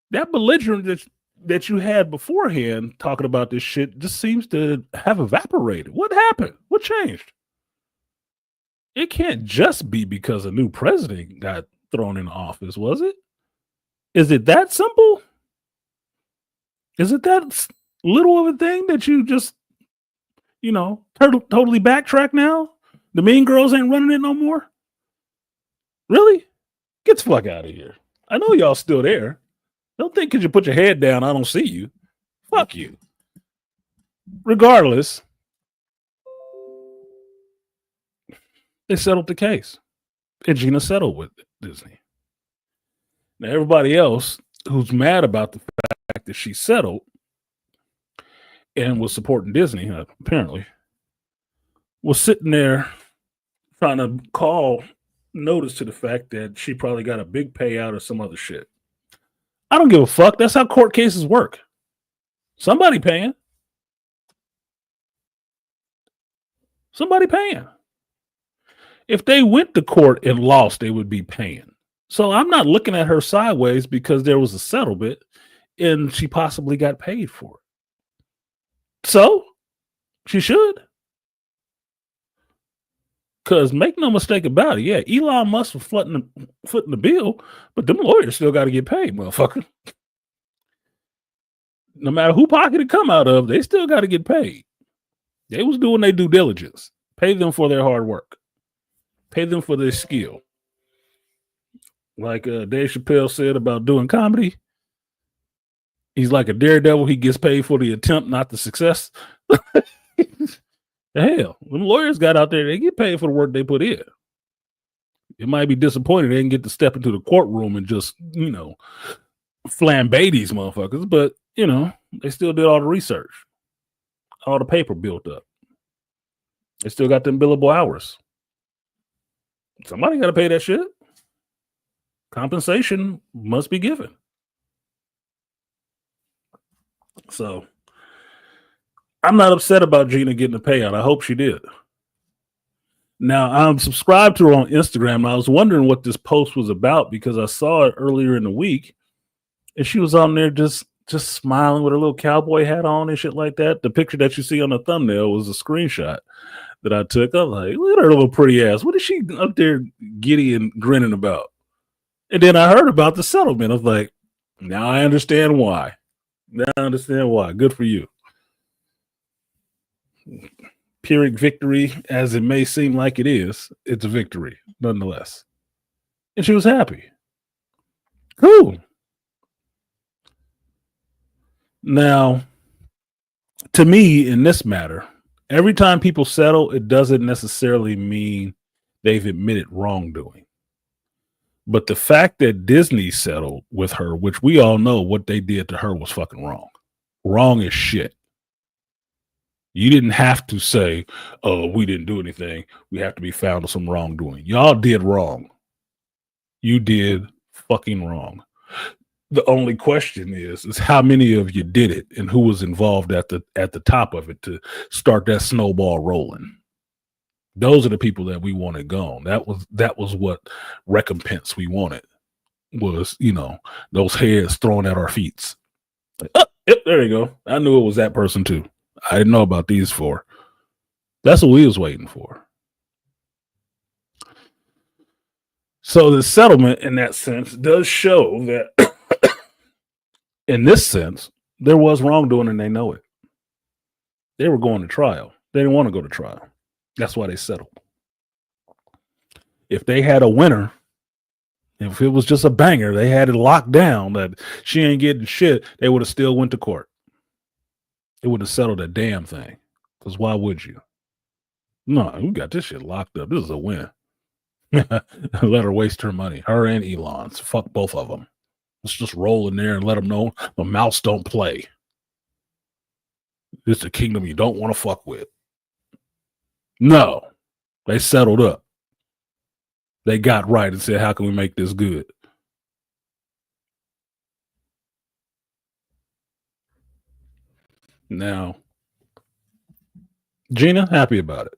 That belligerent that you had beforehand talking about this shit just seems to have evaporated. What happened? What changed? It can't just be because a new president got thrown in office, was it? Is it that simple? Is it that little of a thing that you just, totally backtrack now? The Mean Girls ain't running it no more? Really? Get the fuck out of here. I know y'all still there. Don't think because you put your head down, I don't see you. Fuck you. Regardless, they settled the case. And Gina settled with Disney. Now, everybody else who's mad about the fact that she settled and was supporting Disney, apparently, was sitting there trying to call notice to the fact that she probably got a big payout or some other shit. I don't give a fuck. That's how court cases work. Somebody paying. Somebody paying. If they went to court and lost, they would be paying. So I'm not looking at her sideways because there was a settlement and she possibly got paid for it. So she should. Because make no mistake about it, yeah, Elon Musk was footing the bill, but them lawyers still got to get paid, motherfucker. No matter who pocket it come out of, they still got to get paid. They was doing their due diligence. Pay them for their hard work. Pay them for their skill. Like Dave Chappelle said about doing comedy, he's like a daredevil. He gets paid for the attempt, not the success. Hell, when lawyers got out there, they get paid for the work they put in. It might be disappointing they didn't get to step into the courtroom and just, flambe these motherfuckers, but, they still did all the research. All the paper built up. They still got them billable hours. Somebody got to pay that shit. Compensation must be given. So I'm not upset about Gina getting a payout. I hope she did. Now, I'm subscribed to her on Instagram, and I was wondering what this post was about because I saw it earlier in the week, and she was on there just smiling with her little cowboy hat on and shit like that. The picture that you see on the thumbnail was a screenshot that I took. I'm like, look at her little pretty ass. What is she up there giddy and grinning about? And then I heard about the settlement. I was like, now I understand why. Good for you. Pyrrhic victory, as it may seem like it is, it's a victory nonetheless. And she was happy. Cool. Now, to me, in this matter, every time people settle, it doesn't necessarily mean they've admitted wrongdoing. But the fact that Disney settled with her, which we all know what they did to her was fucking wrong. Wrong as shit. You didn't have to say, oh, we didn't do anything. We have to be found with some wrongdoing. Y'all did wrong. You did fucking wrong. The only question is how many of you did it and who was involved at the top of it to start that snowball rolling. Those are the people that we wanted gone. That was what recompense we wanted was, those heads thrown at our feet. Like, oh, yep, there you go. I knew it was that person too. I didn't know about these four. That's what we was waiting for. So the settlement in that sense does show that in this sense, there was wrongdoing and they know it. They were going to trial. They didn't want to go to trial. That's why they settled. If they had a winner, if it was just a banger, they had it locked down that she ain't getting shit, they would have still went to court. It would have settled a damn thing. Because why would you? No, we got this shit locked up. This is a win. Let her waste her money. Her and Elon's. Fuck both of them. Let's just roll in there and let them know the mouse don't play. It's a kingdom you don't want to fuck with. No. They settled up. They got right and said, how can we make this good? Now, Gina, happy about it.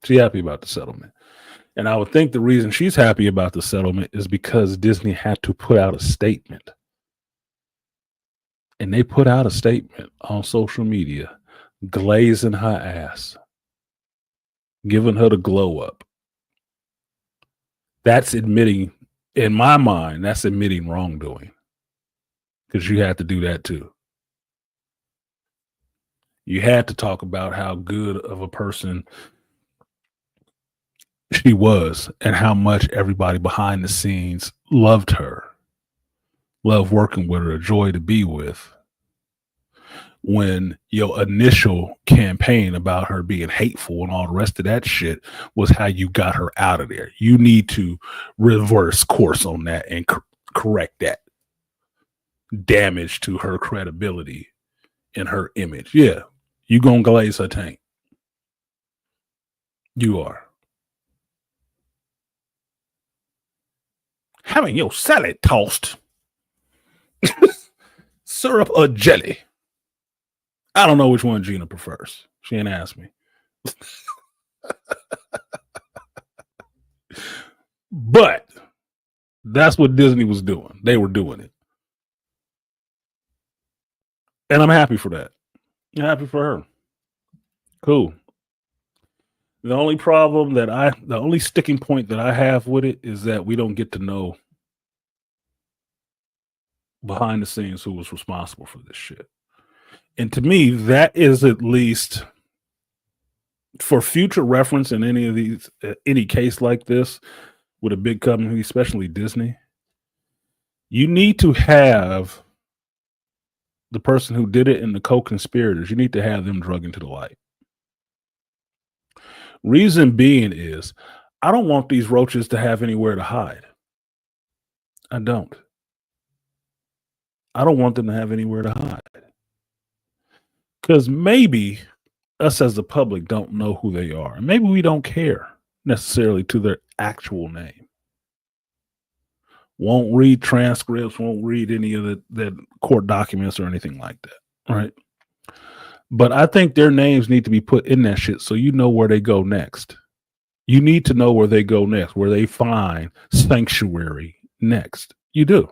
She's happy about the settlement. And I would think the reason she's happy about the settlement is because Disney had to put out a statement. And they put out a statement on social media, glazing her ass, giving her the glow up. That's admitting, in my mind, that's admitting wrongdoing. Because you had to do that too. You had to talk about how good of a person she was and how much everybody behind the scenes loved her, loved working with her, a joy to be with. When your initial campaign about her being hateful and all the rest of that shit was how you got her out of there. You need to reverse course on that and correct that damage to her credibility and her image. Yeah, you gonna glaze her tank. You are. Having your salad tossed. Syrup or jelly? I don't know which one Gina prefers. She ain't asked me. But that's what Disney was doing. They were doing it. And I'm happy for that. I'm happy for her. Cool. The only sticking point that I have with it is that we don't get to know behind the scenes who was responsible for this shit. And to me, that is at least for future reference in any of these, any case like this with a big company, especially Disney, you need to have the person who did it and the co-conspirators, you need to have them drug into the light. Reason being is, I don't want these roaches to have anywhere to hide. I don't. I don't want them to have anywhere to hide. Because maybe us as the public don't know who they are. And maybe we don't care necessarily to their actual name. Won't read transcripts, won't read any of the court documents or anything like that. Right? But I think their names need to be put in that shit so you know where they go next. You need to know where they go next, where they find sanctuary next. You do.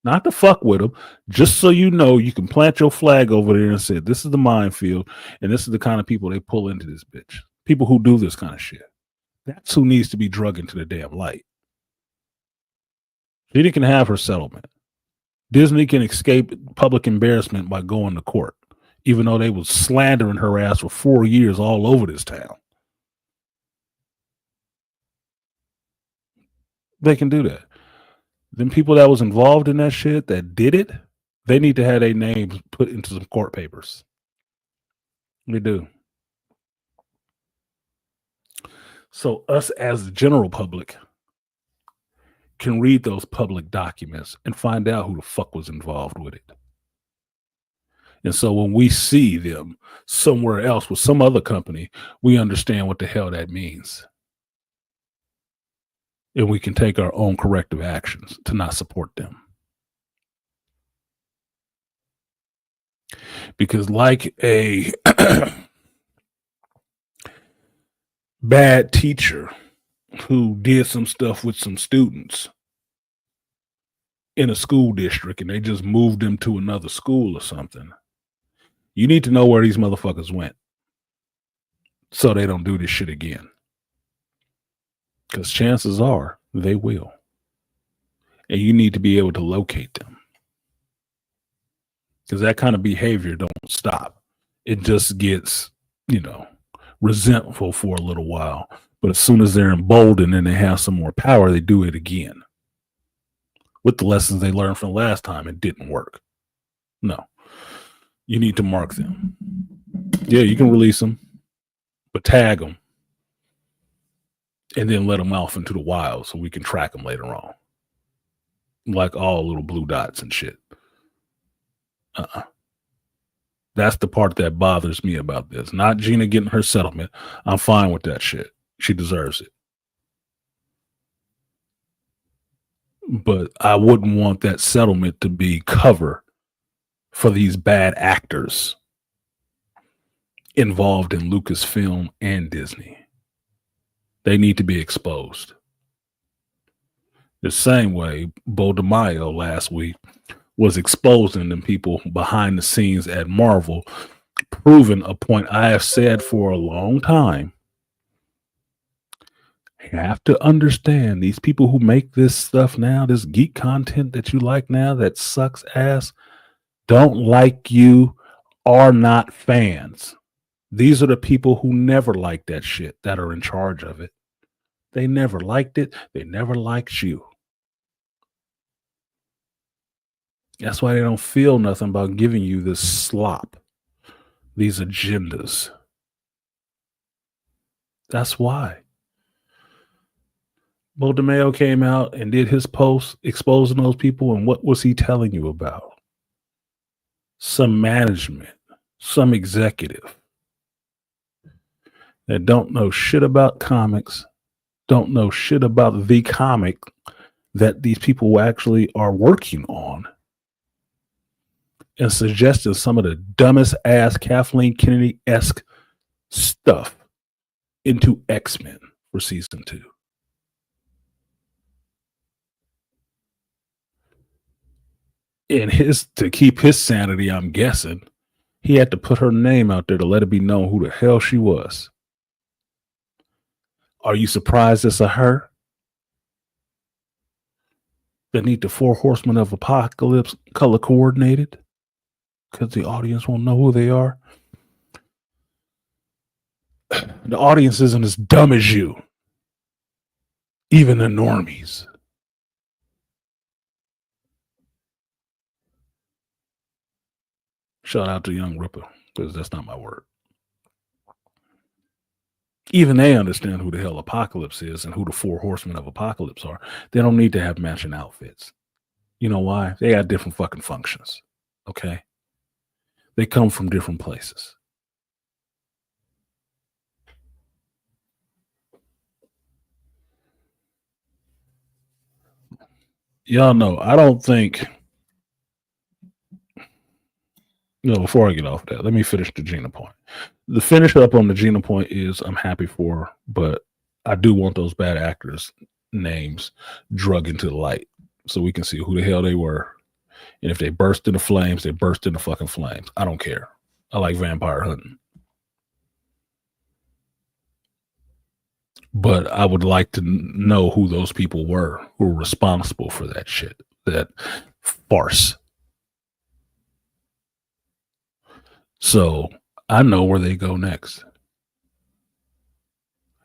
Not to fuck with them, just so you know you can plant your flag over there and say, this is the minefield, and this is the kind of people they pull into this bitch. People who do this kind of shit. That's who needs to be drug into the damn light. Disney can have her settlement. Disney can escape public embarrassment by going to court, even though they was slandering her ass for 4 years all over this town. They can do that. Them people that was involved in that shit, that did it, they need to have their names put into some court papers. They do. So us as the general public can read those public documents and find out who the fuck was involved with it. And so when we see them somewhere else with some other company, we understand what the hell that means. And we can take our own corrective actions to not support them. Because like a bad teacher who did some stuff with some students in a school district and they just moved them to another school or something, you need to know where these motherfuckers went so they don't do this shit again. Because chances are they will. And you need to be able to locate them. Because that kind of behavior don't stop. It just gets, resentful for a little while. But as soon as they're emboldened and they have some more power, they do it again. With the lessons they learned from last time, it didn't work. No. You need to mark them. Yeah, you can release them, but tag them. And then let them off into the wild so we can track them later on. Like all little blue dots and shit. That's the part that bothers me about this. Not Gina getting her settlement. I'm fine with that shit. She deserves it. But I wouldn't want that settlement to be cover for these bad actors involved in Lucasfilm and Disney. They need to be exposed. The same way Bo DeMaio last week was exposing them people behind the scenes at Marvel, proving a point I have said for a long time. You have to understand these people who make this stuff now, this geek content that you like now that sucks ass, don't like you, are not fans. These are the people who never liked that shit that are in charge of it. They never liked it. They never liked you. That's why they don't feel nothing about giving you this slop, these agendas. That's why. Bo DeMaio came out and did his post exposing those people, and what was he telling you about? Some management, some executive that don't know shit about comics, don't know shit about the comic that these people actually are working on, and suggesting some of the dumbest ass Kathleen Kennedy-esque stuff into X-Men for season 2. And to keep his sanity, I'm guessing, he had to put her name out there to let it be known who the hell she was. Are you surprised it's a her? That need the 4 Horsemen of Apocalypse color coordinated? Because the audience won't know who they are? The audience isn't as dumb as you. Even the normies. Shout out to Young Ripper, because that's not my word. Even they understand who the hell Apocalypse is and who the 4 horsemen of Apocalypse are. They don't need to have matching outfits. You know why? They got different fucking functions. Okay? They come from different places. Y'all know, I don't think. No, before I get off that, let me finish the Gina point. The finish up on the Gina point is I'm happy for her, but I do want those bad actors' names drug into the light so we can see who the hell they were. And if they burst into flames, they burst into fucking flames. I don't care. I like vampire hunting. But I would like to know who those people were who were responsible for that shit, that farce. So I know where they go next.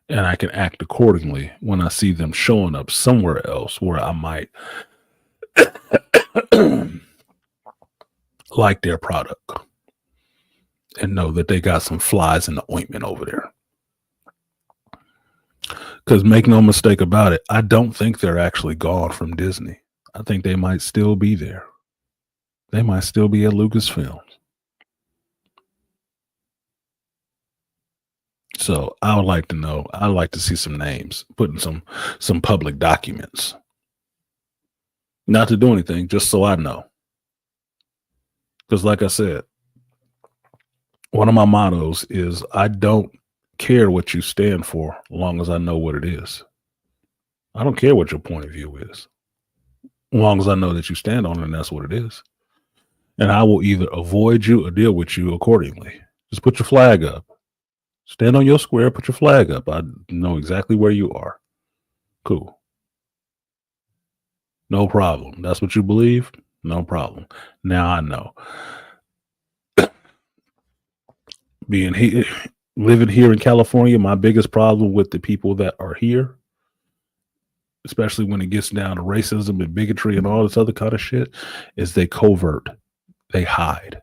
And I can act accordingly when I see them showing up somewhere else where I might like their product and know that they got some flies in the ointment over there. Because make no mistake about it, I don't think they're actually gone from Disney. I think they might still be there. They might still be at Lucasfilm. So I would like to know. I'd like to see some names put in some public documents. Not to do anything, just so I know. Because like I said, one of my mottos is I don't care what you stand for as long as I know what it is. I don't care what your point of view is. As long as I know that you stand on it and that's what it is. And I will either avoid you or deal with you accordingly. Just put your flag up. Stand on your square, put your flag up. I know exactly where you are. Cool. No problem. That's what you believe? No problem. Now I know. Living here in California, my biggest problem with the people that are here, especially when it gets down to racism and bigotry and all this other kind of shit, is they covert. They hide.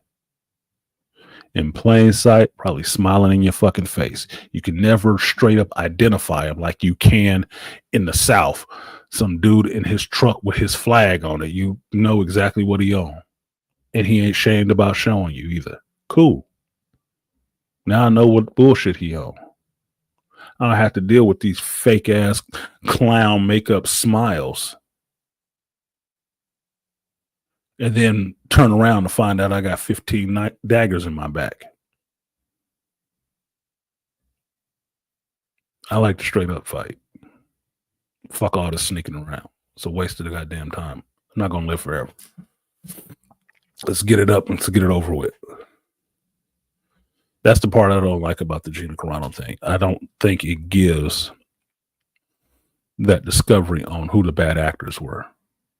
In plain sight, probably smiling in your fucking face. You can never straight up identify them like you can in the South. Some dude in his truck with his flag on it. You know exactly what he on. And he ain't shamed about showing you either. Cool. Now I know what bullshit he on. I don't have to deal with these fake ass clown makeup smiles. And then turn around to find out I got 15 daggers in my back. I like to straight up fight. Fuck all this sneaking around. It's a waste of the goddamn time. I'm not going to live forever. Let's get it up and let's get it over with. That's the part I don't like about the Gina Carano thing. I don't think it gives that discovery on who the bad actors were.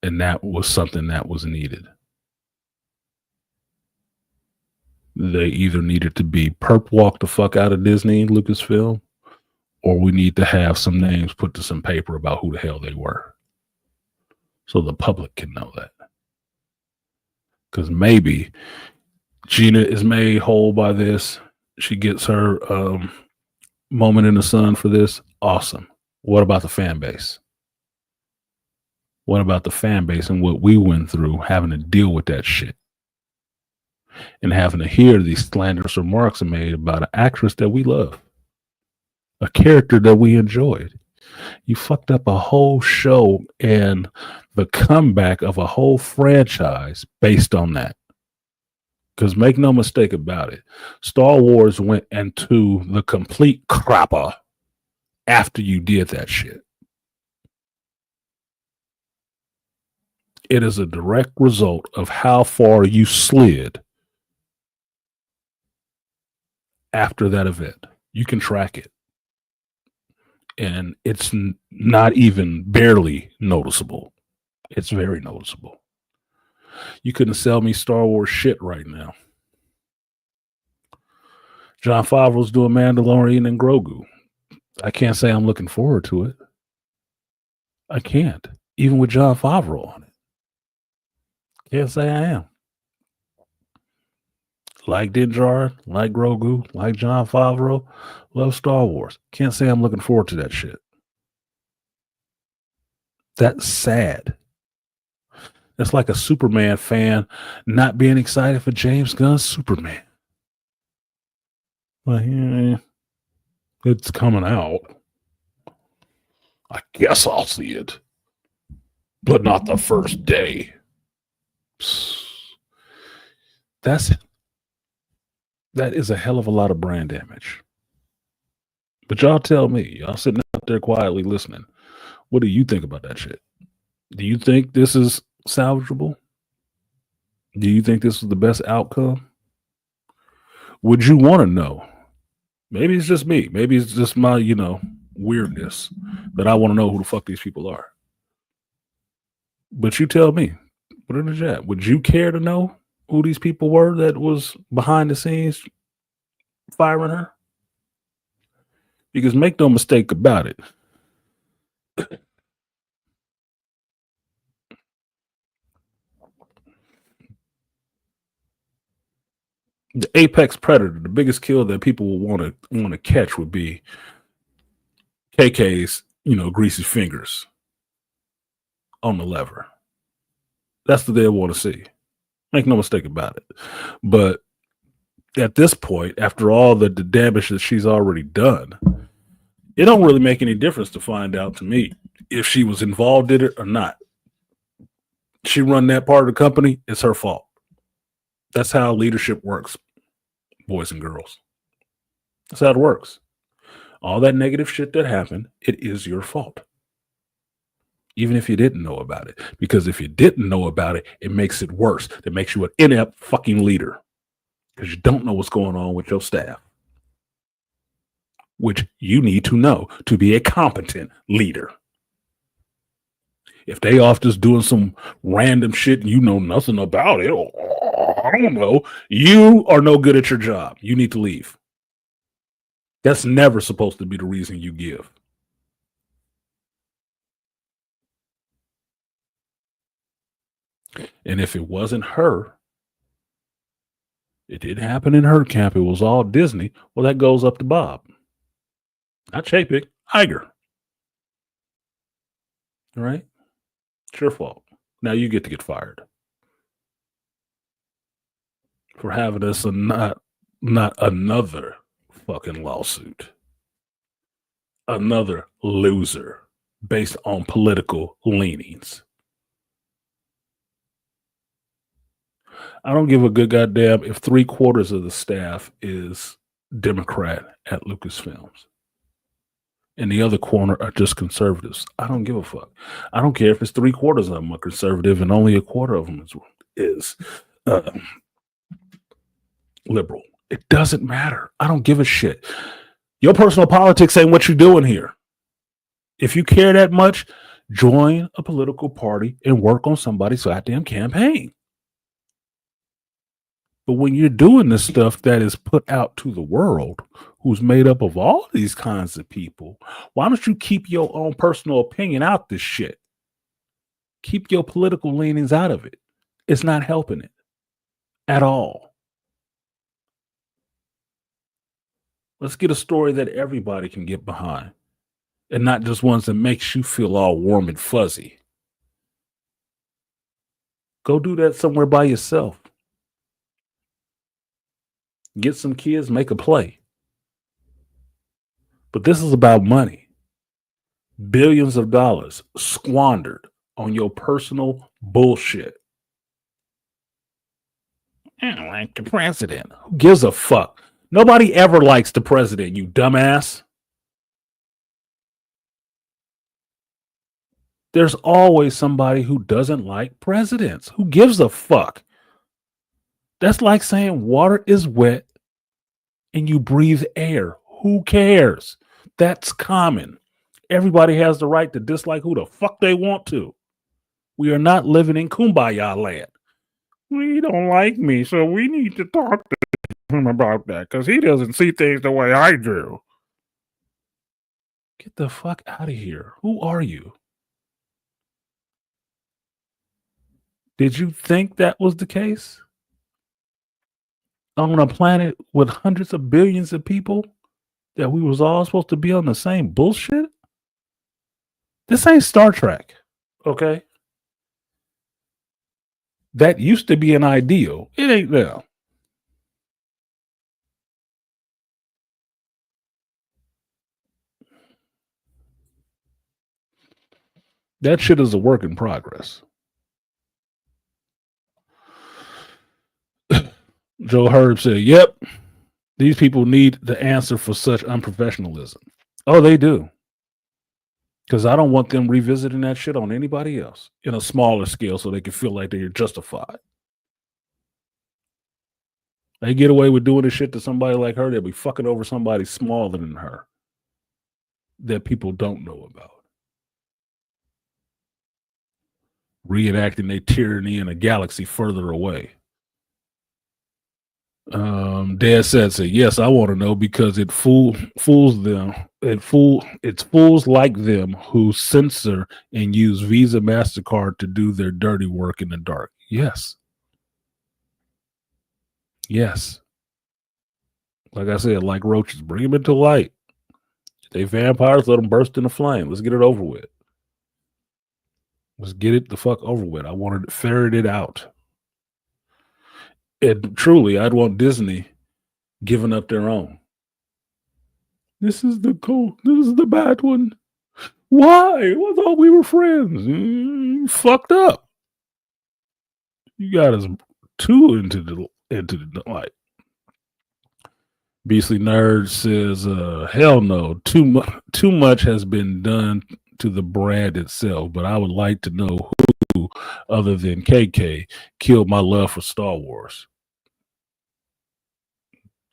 And that was something that was needed. They either needed to be perp walked the fuck out of Disney, Lucasfilm, or we need to have some names put to some paper about who the hell they were. So the public can know that. Because maybe Gina is made whole by this. She gets her moment in the sun for this. Awesome. What about the fan base? What about the fan base and what we went through having to deal with that shit? And having to hear these slanderous remarks made about an actress that we love. A character that we enjoyed. You fucked up a whole show and the comeback of a whole franchise based on that. Because make no mistake about it, Star Wars went into the complete crapper after you did that shit. It is a direct result of how far you slid after that event. You can track it. And it's not even barely noticeable. It's very noticeable. You couldn't sell me Star Wars shit right now. John Favreau's doing Mandalorian and Grogu. I can't say I'm looking forward to it. I can't, even with John Favreau on it. Can't say I am. Like Din Djarin, like Grogu, like John Favreau, love Star Wars. Can't say I'm looking forward to that shit. That's sad. It's like a Superman fan not being excited for James Gunn's Superman. Well, yeah, it's coming out. I guess I'll see it, but not the first day. That is a hell of a lot of brand damage. But y'all tell me, y'all sitting out there quietly listening, what do you think about that shit? Do you think this is salvageable? Do you think this is the best outcome? Would you want to know? Maybe it's just me. Maybe it's just my, weirdness that I want to know who the fuck these people are. But you tell me. Put it in the chat. Would you care to know who these people were that was behind the scenes firing her? Because make no mistake about it. The apex predator, the biggest kill that people would want to catch would be KK's, greasy fingers on the lever. That's what they want to see. Make no mistake about it. But at this point, after all the damage that she's already done, it don't really make any difference to find out to me if she was involved in it or not. She run that part of the company, it's her fault. That's how leadership works, boys and girls. That's how it works. All that negative shit that happened, it is your fault. Even if you didn't know about it. Because if you didn't know about it, it makes it worse. It makes you an inept fucking leader. Because you don't know what's going on with your staff. Which you need to know to be a competent leader. If they off just doing some random shit and you know nothing about it, I don't know, you are no good at your job. You need to leave. That's never supposed to be the reason you give. And if it wasn't her, it didn't happen in her camp, it was all Disney, well, that goes up to Bob. Not Chapek, Iger. All right? It's your fault. Now you get to get fired. For having us not another fucking lawsuit. Another loser based on political leanings. I don't give a good goddamn if 3/4 of the staff is Democrat at Lucasfilms. And the other corner are just conservatives. I don't give a fuck. I don't care if it's 3/4 of them are conservative and only 1/4 of them is liberal. It doesn't matter. I don't give a shit. Your personal politics ain't what you're doing here. If you care that much, join a political party and work on somebody's goddamn campaign. But when you're doing this stuff that is put out to the world, who's made up of all these kinds of people, why don't you keep your own personal opinion out this shit? Keep your political leanings out of it. It's not helping it at all. Let's get a story that everybody can get behind and not just ones that makes you feel all warm and fuzzy. Go do that somewhere by yourself. Get some kids, make a play. But this is about money. Billions of dollars squandered on your personal bullshit. I don't like the president. Who gives a fuck? Nobody ever likes the president, you dumbass. There's always somebody who doesn't like presidents. Who gives a fuck? That's like saying water is wet and you breathe air. Who cares? That's common. Everybody has the right to dislike who the fuck they want to. We are not living in Kumbaya land. We don't like me, so we need to talk to him about that because he doesn't see things the way I do. Get the fuck out of here. Who are you? Did you think that was the case? On a planet with hundreds of billions of people, that we was all supposed to be on the same bullshit? This ain't Star Trek, okay? That used to be an ideal. It ain't now. That shit is a work in progress. Joe Herb said, yep, these people need the answer for such unprofessionalism. Oh, they do. Because I don't want them revisiting that shit on anybody else in a smaller scale so they can feel like they're justified. They get away with doing this shit to somebody like her, they'll be fucking over somebody smaller than her that people don't know about. Reenacting their tyranny in a galaxy further away. Dad said, yes, I want to know because it fools them. It's fools like them who censor and use Visa, MasterCard to do their dirty work in the dark. Yes. Yes. Like I said, like roaches, bring them into light. They vampires, let them burst into flame. Let's get it over with. Let's get it the fuck over with. I wanted to ferret it out. And truly, I'd want Disney giving up their own. This is the bad one. Why? I thought we were friends. Fucked up. You got us too into the light. Beastly Nerd says, hell no. Too much has been done to the brand itself, but I would like to know who, other than KK, killed my love for Star Wars.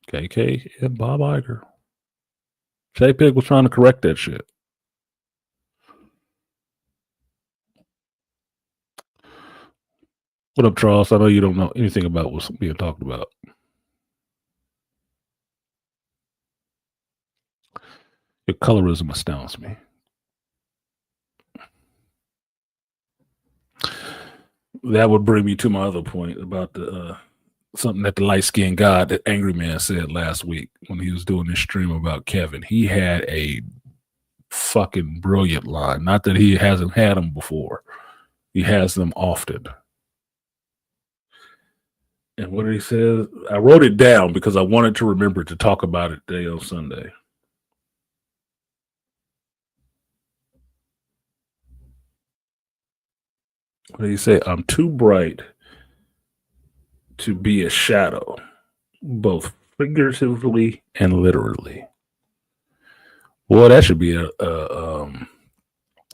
KK and Bob Iger. J-Pig was trying to correct that shit. What up, Charles? I know you don't know anything about what's being talked about. Your colorism astounds me. That would bring me to my other point about the something that the light-skinned god, that Angry Man, said last week when he was doing this stream about Kevin. He had a fucking brilliant line. Not that he hasn't had them before. He has them often. And what did he say? I wrote it down because I wanted to remember to talk about it today on Sunday. What did he say? I'm too bright to be a shadow, both figuratively and literally. Boy, that should be a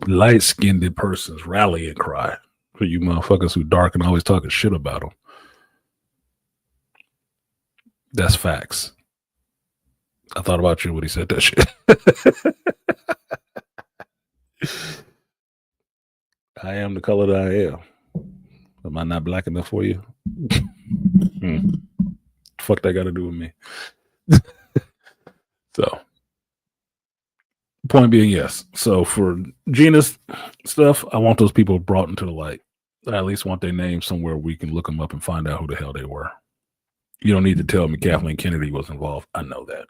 light-skinned person's rallying cry for you motherfuckers who dark and always talking shit about them. That's facts. I thought about you when he said that shit. I am the color that I am. Am I not black enough for you? Fuck that got to do with me. So, point being, yes. So for Gina's stuff, I want those people brought into the light. I at least want their names somewhere we can look them up and find out who the hell they were. You don't need to tell me Kathleen Kennedy was involved. I know that.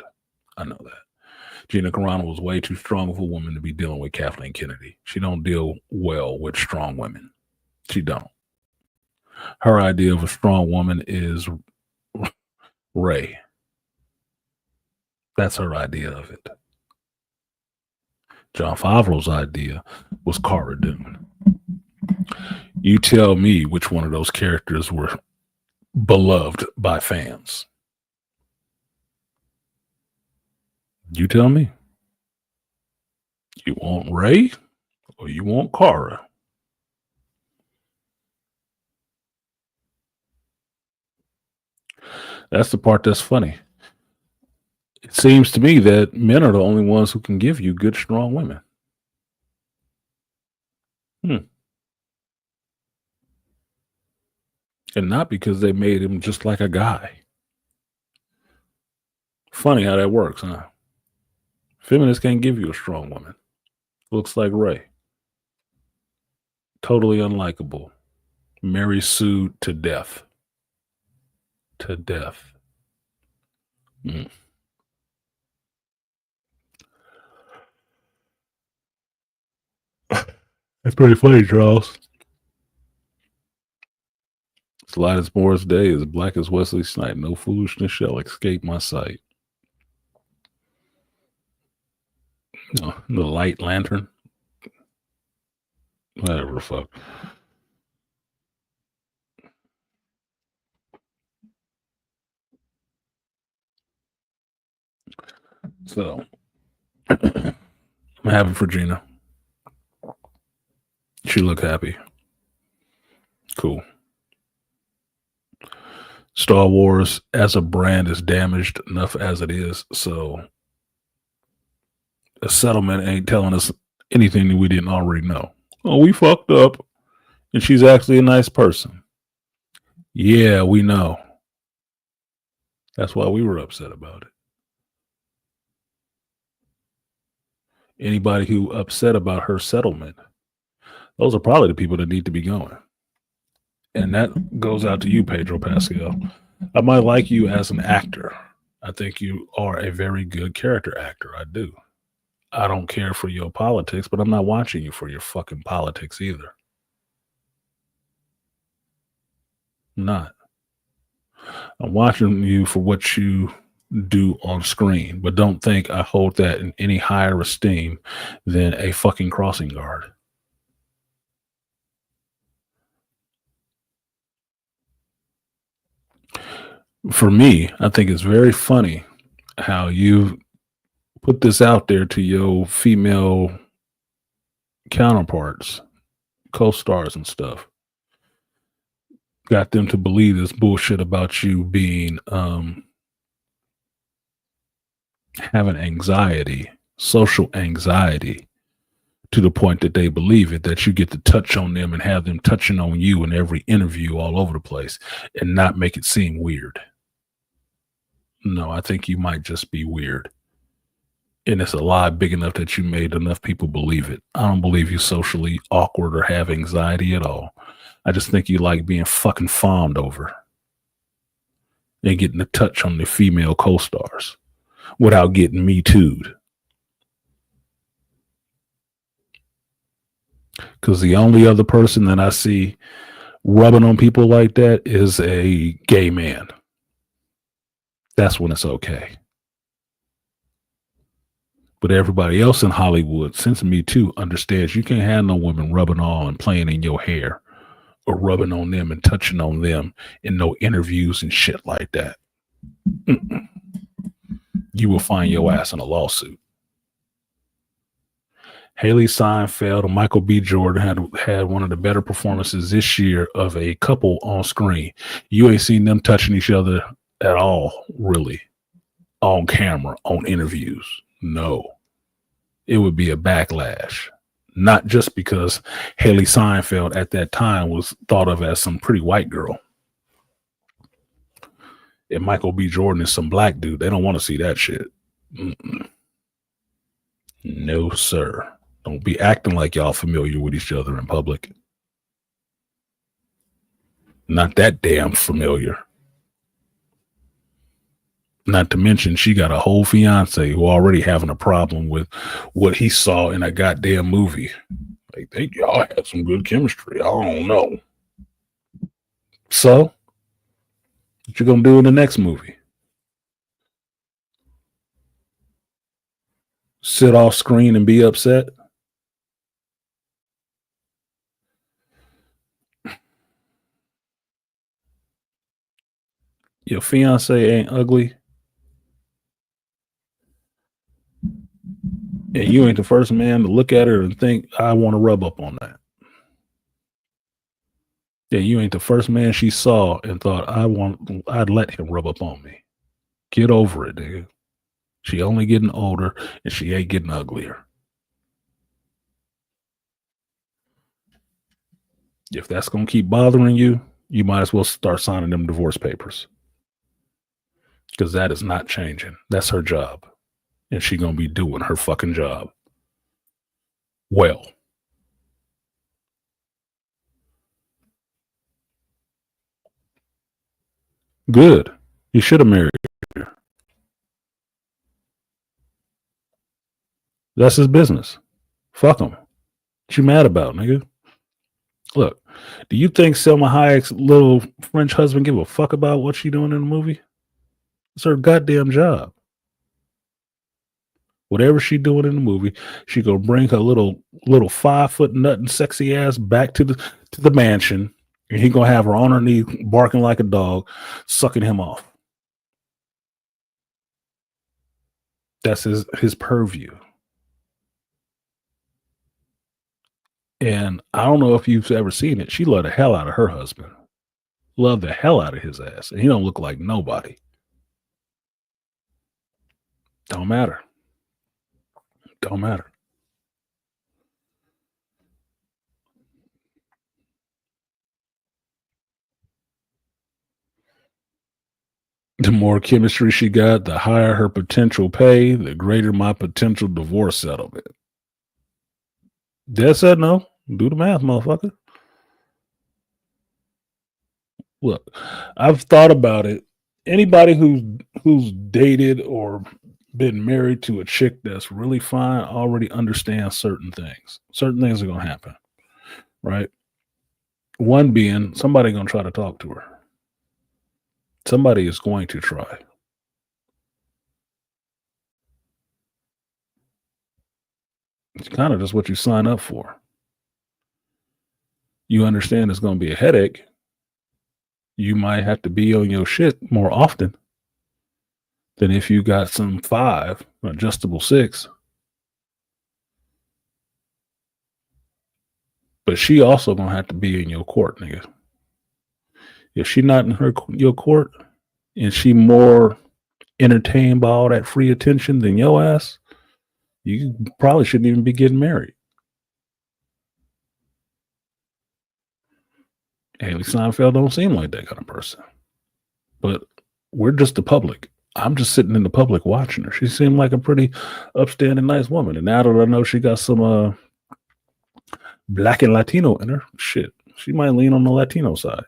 Gina Carano was way too strong of a woman to be dealing with Kathleen Kennedy. She don't deal well with strong women. She don't. Her idea of a strong woman is Ray. That's her idea of it. Jon Favreau's idea was Cara Dune. You tell me which one of those characters were beloved by fans. You tell me. You want Ray or you want Cara? That's the part that's funny. It seems to me that men are the only ones who can give you good, strong women. And not because they made him just like a guy. Funny how that works, huh? Feminists can't give you a strong woman. Looks like Ray. Totally unlikable. Mary Sue to death. To death. Mm. That's pretty funny, Charles. As light as Morris Day, as black as Wesley Snipes, no foolishness shall escape my sight. Oh, the light lantern. Whatever the fuck. So I'm happy for Gina. She look happy. Cool. Star Wars as a brand is damaged enough as it is, so a settlement ain't telling us anything that we didn't already know. Oh, we fucked up, and she's actually a nice person. Yeah, we know. That's why we were upset about it. Anybody who upset about her settlement, those are probably the people that need to be going. And that goes out to you, Pedro Pascal. I might like you as an actor. I think you are a very good character actor. I do. I don't care for your politics, but I'm not watching you for your fucking politics either. I'm not. I'm watching you for what you do on screen, but don't think I hold that in any higher esteem than a fucking crossing guard. For me, I think it's very funny how you put this out there to your female counterparts, co-stars and stuff. Got them to believe this bullshit about you being having anxiety, social anxiety, to the point that they believe it, that you get to touch on them and have them touching on you in every interview all over the place and not make it seem weird. No, I think you might just be weird. And it's a lie big enough that you made enough people believe it. I don't believe you socially awkward or have anxiety at all. I just think you like being fucking fawned over and getting a touch on the female co-stars without getting me too'd. Because the only other person that I see rubbing on people like that is a gay man. That's when it's okay. But everybody else in Hollywood, since Me Too, understands you can't have no women rubbing on and playing in your hair or rubbing on them and touching on them in no interviews and shit like that. Mm-mm. You will find your ass in a lawsuit. Haley Seinfeld and Michael B. Jordan had one of the better performances this year of a couple on screen. You ain't seen them touching each other at all, really, on camera, on interviews. No. It would be a backlash. Not just because Haley Seinfeld at that time was thought of as some pretty white girl. And Michael B. Jordan is some black dude. They don't want to see that shit. Mm-mm. No, sir. Don't be acting like y'all familiar with each other in public. Not that damn familiar. Not to mention, she got a whole fiance who already having a problem with what he saw in a goddamn movie. They think y'all had some good chemistry. I don't know. So, what you gonna do in the next movie? Sit off screen and be upset? Your fiance ain't ugly? And you ain't the first man to look at her and think, I want to rub up on that. Yeah, you ain't the first man she saw and thought, I'd let him rub up on me. Get over it, nigga. She only getting older and she ain't getting uglier. If that's going to keep bothering you, you might as well start signing them divorce papers. because that is not changing. That's her job. And she going to be doing her fucking job well. Good. You should have married her. That's his business. Fuck him. What you mad about, nigga? Look, do you think Selma Hayek's little French husband give a fuck about what she doing in the movie? It's her goddamn job. Whatever she doing in the movie, she gonna bring her little 5 foot nut and sexy ass back to the mansion, and he gonna have her on her knee, barking like a dog, sucking him off. That's his purview. And I don't know if you've ever seen it. She loved the hell out of her husband. Loved the hell out of his ass. And he don't look like nobody. Don't matter. Don't matter. The more chemistry she got, the higher her potential pay, the greater my potential divorce settlement. Dad said no. Do the math, motherfucker. Look, I've thought about it. Anybody who's dated or been married to a chick that's really fine already understands certain things. Certain things are going to happen, right? One being somebody going to try to talk to her. Somebody is going to try. It's kind of just what you sign up for. You understand it's going to be a headache. You might have to be on your shit more often than if you got some 5 adjustable 6. But she also going to have to be in your court, nigga. If she not in your court and she more entertained by all that free attention than your ass, you probably shouldn't even be getting married. Haley Steinfeld don't seem like that kind of person. But we're just the public. I'm just sitting in the public watching her. She seemed like a pretty upstanding, nice woman. And now that I know she got some Black and Latino in her, shit, she might lean on the Latino side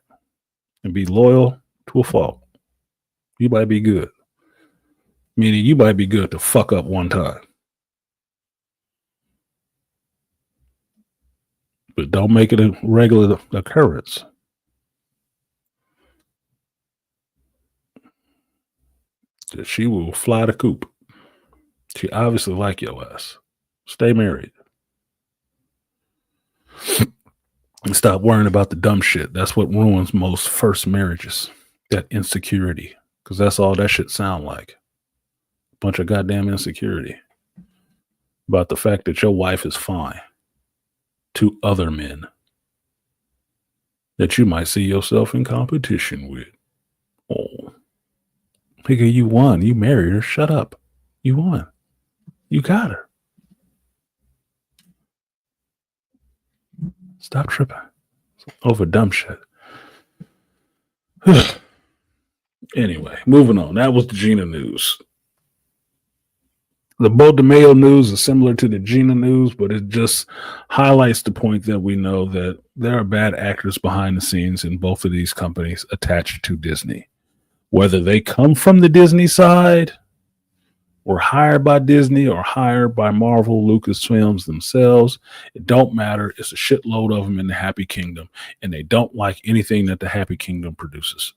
and be loyal to a fault. You might be good. Meaning you might be good to fuck up one time. But don't make it a regular occurrence. She will fly the coop. She obviously like your ass. Stay married. And stop worrying about the dumb shit. That's what ruins most first marriages. That insecurity. Because that's all that shit sound like. Bunch of goddamn insecurity. About the fact that your wife is fine to other men that you might see yourself in competition with. Oh. Nigga, you won. You married her. Shut up. You won. You got her. Stop tripping over dumb shit. Anyway, moving on. That was the Gina news. The Bo DeMayo news is similar to the Gina news, but it just highlights the point that we know that there are bad actors behind the scenes in both of these companies attached to Disney. Whether they come from the Disney side or hired by Disney or hired by Marvel, Lucasfilms themselves, it don't matter. It's a shitload of them in the Happy Kingdom, and they don't like anything that the Happy Kingdom produces.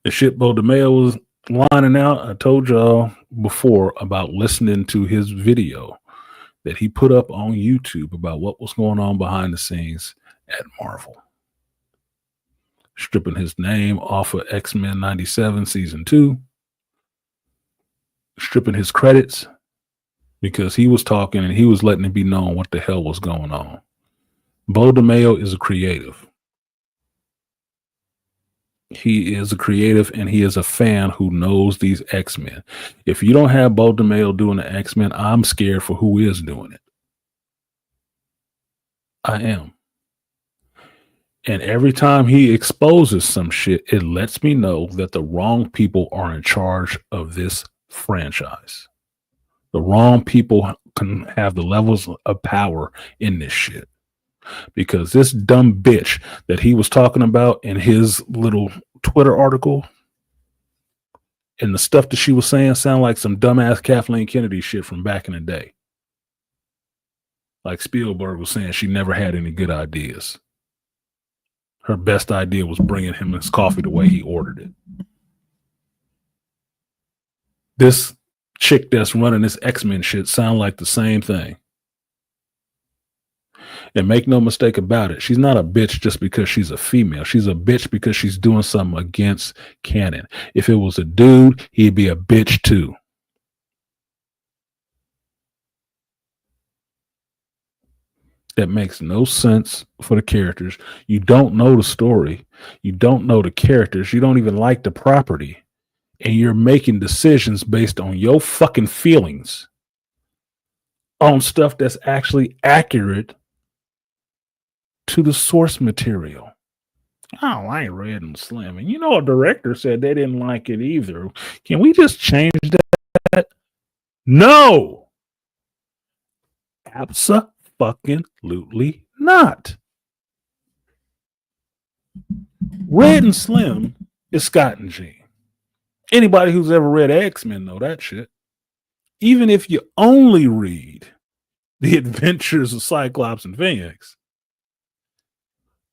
The shit Bo DeMayo was lining out, I told y'all before about listening to his video that he put up on YouTube about what was going on behind the scenes at Marvel. Stripping his name off of X-Men 97 season 2. Stripping his credits because he was talking and he was letting it be known what the hell was going on. Bo DeMayo is a creative. He is a creative and he is a fan who knows these X-Men. If you don't have Bo DeMayo doing the X-Men, I'm scared for who is doing it. I am. And every time he exposes some shit, it lets me know that the wrong people are in charge of this franchise. The wrong people can have the levels of power in this shit. Because this dumb bitch that he was talking about in his little Twitter article and the stuff that she was saying sound like some dumbass Kathleen Kennedy shit from back in the day. Like Spielberg was saying, she never had any good ideas. Her best idea was bringing him his coffee the way he ordered it. This chick that's running this X-Men shit sound like the same thing. And make no mistake about it, she's not a bitch just because she's a female. She's a bitch because she's doing something against canon. If it was a dude, he'd be a bitch too. That makes no sense for the characters. You don't know the story. You don't know the characters. You don't even like the property. And you're making decisions based on your fucking feelings on stuff that's actually accurate to the source material. Oh, I ain't Red and Slim. And you know, a director said they didn't like it either. Can we just change that? No. Abso-fucking-lutely not. Red and Slim is Scott and Jean. Anybody who's ever read X-Men know that shit. Even if you only read The Adventures of Cyclops and Phoenix,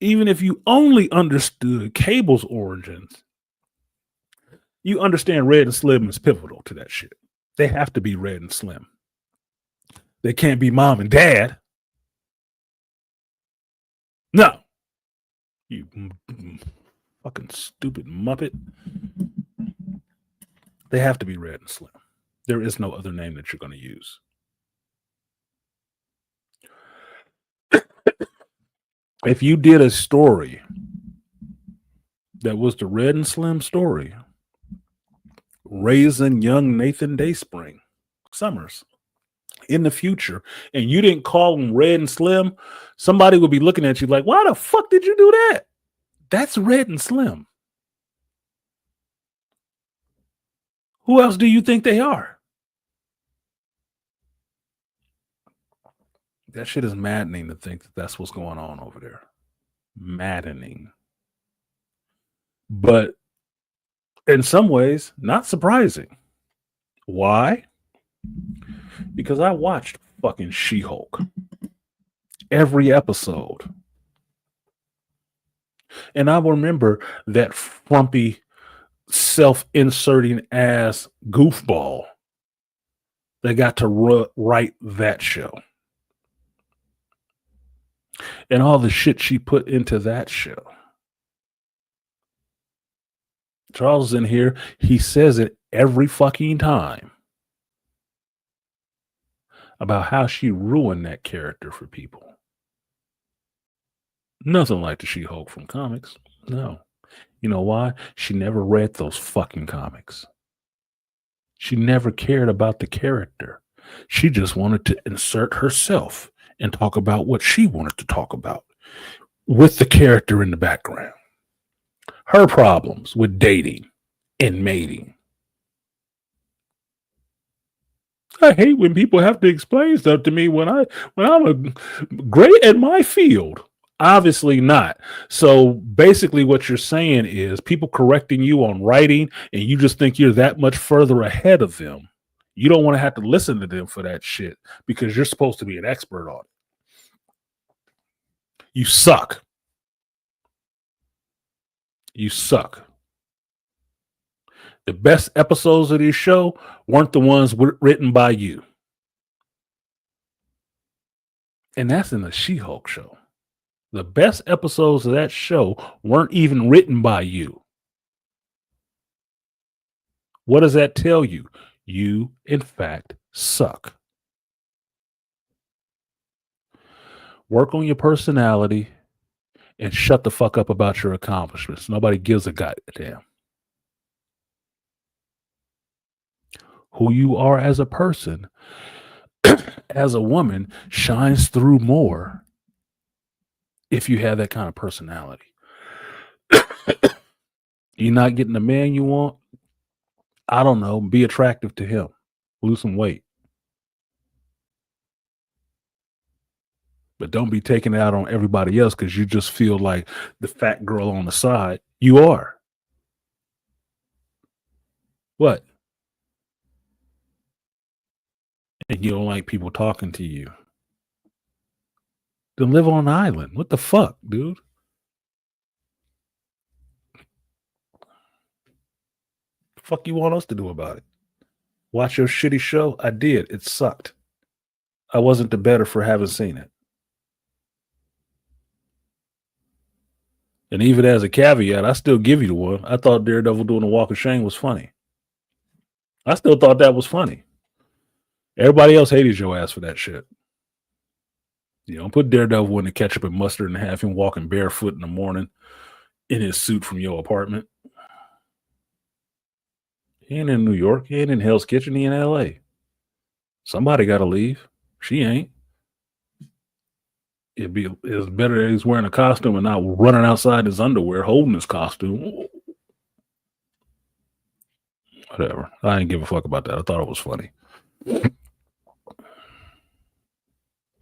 even if you only understood Cable's origins, you understand Red and Slim is pivotal to that shit. They have to be Red and Slim. They can't be Mom and Dad. No. You fucking stupid muppet. They have to be Red and Slim. There is no other name that you're going to use. If you did a story that was the Red and Slim story, raising young Nathan Dayspring Summers in the future, and you didn't call him Red and Slim, somebody would be looking at you like, why the fuck did you do that? That's Red and Slim. Who else do you think they are? That shit is maddening to think that that's what's going on over there. Maddening. But in some ways, not surprising. Why? Because I watched fucking She-Hulk. Every episode. And I remember that frumpy, self-inserting ass goofball that got to write that show. And all the shit she put into that show. Charles is in here. He says it every fucking time about how she ruined that character for people. Nothing like the She-Hulk from comics. No. You know why? She never read those fucking comics. She never cared about the character. She just wanted to insert herself and talk about what she wanted to talk about with the character in the background. Her problems with dating and mating. I hate when people have to explain stuff to me when I'm great at my field. Obviously not. So basically what you're saying is people correcting you on writing and you just think you're that much further ahead of them. You don't want to have to listen to them for that shit because you're supposed to be an expert on it. You suck. You suck. The best episodes of this show weren't the ones written by you. And that's in the She-Hulk show. The best episodes of that show weren't even written by you. What does that tell you? You, in fact, suck. Work on your personality and shut the fuck up about your accomplishments. Nobody gives a goddamn. Who you are as a person, as a woman, shines through more if you have that kind of personality. You're not getting the man you want. I don't know. Be attractive to him. Lose some weight. But don't be taking it out on everybody else because you just feel like the fat girl on the side. You are. What? And you don't like people talking to you. Then live on an island. What the fuck, dude? The fuck you want us to do about it? Watch your shitty show? I did. It sucked. I wasn't the better for having seen it. And even as a caveat, I still give you the one. I thought Daredevil doing the Walk of Shame was funny. I still thought that was funny. Everybody else hated your ass for that shit. You don't put Daredevil in the ketchup and mustard and have him walking barefoot in the morning in his suit from your apartment. He ain't in New York. He ain't in Hell's Kitchen. He in L.A. Somebody got to leave. She ain't. It's better that he's wearing a costume and not running outside his underwear holding his costume. Whatever. I didn't give a fuck about that. I thought it was funny.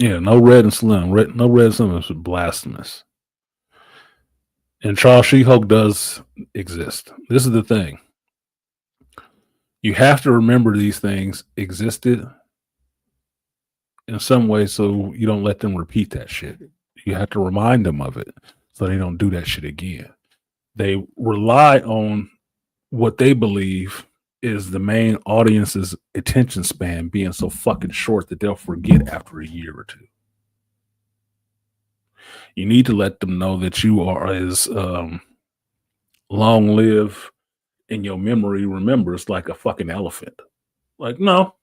Yeah, no Red and Slim. No Red and Slim is blasphemous. And Charles She-Hulk does exist. This is the thing. You have to remember these things existed in some way so you don't let them repeat that shit. You have to remind them of it so they don't do that shit again. They rely on what they believe is the main audience's attention span being so fucking short that they'll forget after a year or two. You need to let them know that you are as long live in your memory remembers like a fucking elephant. Like, no,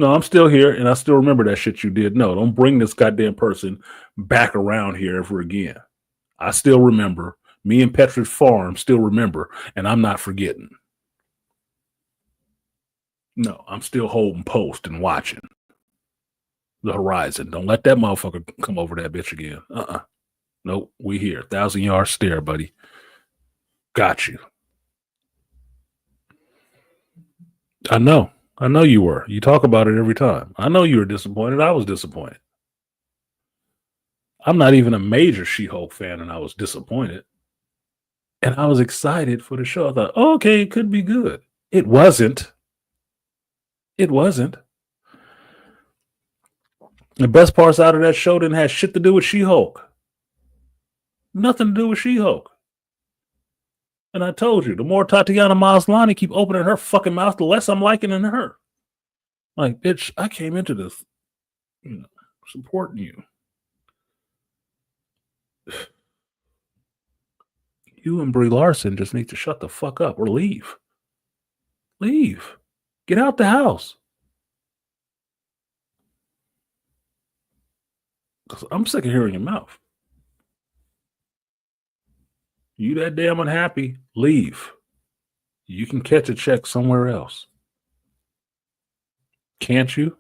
I'm still here and I still remember that shit you did. No, don't bring this goddamn person back around here ever again. I still remember. Me and Petridge Farm still remember, and I'm not forgetting. No, I'm still holding post and watching the horizon. Don't let that motherfucker come over that bitch again. Nope, we here. 1,000-yard stare, buddy. Got you. I know you were. You talk about it every time. I know you were disappointed. I was disappointed. I'm not even a major She-Hulk fan, and I was disappointed. And I was excited for the show. I thought, oh, okay, it could be good. It wasn't. It wasn't. The best parts out of that show didn't have shit to do with She-Hulk. Nothing to do with She-Hulk. And I told you, the more Tatiana Maslany keep opening her fucking mouth, the less I'm liking in her. Like, bitch, I came into this, supporting you. You and Brie Larson just need to shut the fuck up or leave. Leave. Get out the house. Because I'm sick of hearing your mouth. You that damn unhappy, leave. You can catch a check somewhere else. Can't you?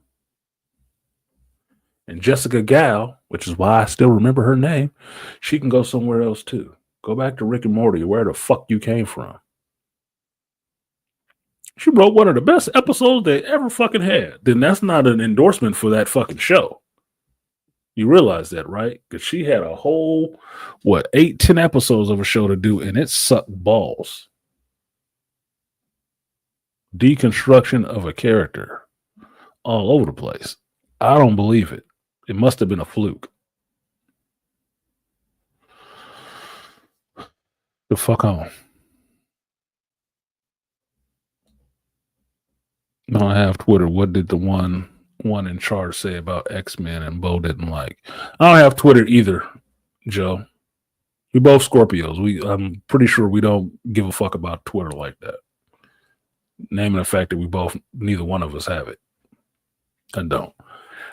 And Jessica Gao, which is why I still remember her name, she can go somewhere else too. Go back to Rick and Morty, where the fuck you came from. She wrote one of the best episodes they ever fucking had. Then that's not an endorsement for that fucking show. You realize that, right? Because she had a whole, 8-10 episodes of a show to do, and it sucked balls. Deconstruction of a character all over the place. I don't believe it. It must have been a fluke. The fuck on. I don't have Twitter. What did the one in charge say about X-Men and Bo didn't like? I don't have Twitter either, Joe. We both Scorpios. I'm pretty sure we don't give a fuck about Twitter like that. Naming the fact that neither one of us have it. I don't.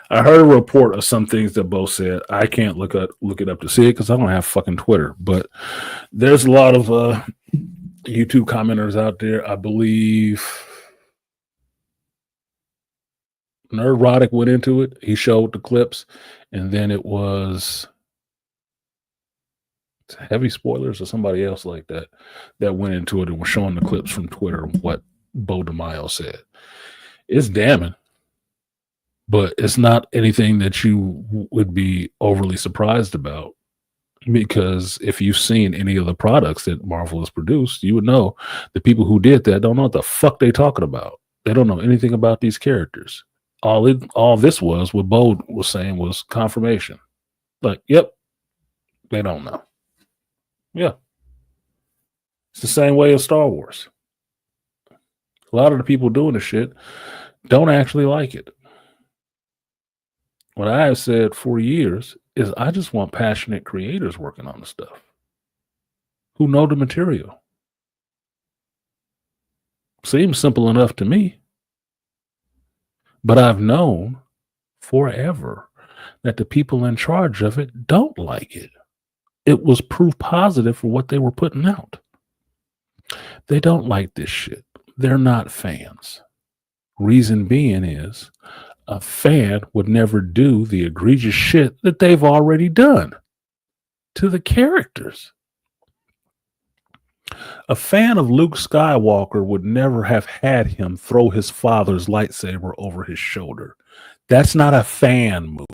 I heard a report of some things that Bo said. I can't look it up to see it because I don't have fucking Twitter. But there's a lot of YouTube commenters out there. I believe Nerdrotic went into it. He showed the clips, and then it was Heavy spoilers or somebody else like that went into it and was showing the clips from Twitter of what Bo DeMaio said. It's damning, but it's not anything that you would be overly surprised about, because if you've seen any of the products that Marvel has produced, you would know the people who did that don't know what the fuck they talking about. They don't know anything about these characters. All this was what Bo was saying was confirmation. Like, yep, they don't know. Yeah. It's the same way as Star Wars. A lot of the people doing the shit don't actually like it. What I have said for years is I just want passionate creators working on the stuff who know the material. Seems simple enough to me. But I've known forever that the people in charge of it don't like it. It was proof positive for what they were putting out. They don't like this shit. They're not fans. Reason being is a fan would never do the egregious shit that they've already done to the characters. A fan of Luke Skywalker would never have had him throw his father's lightsaber over his shoulder. That's not a fan move.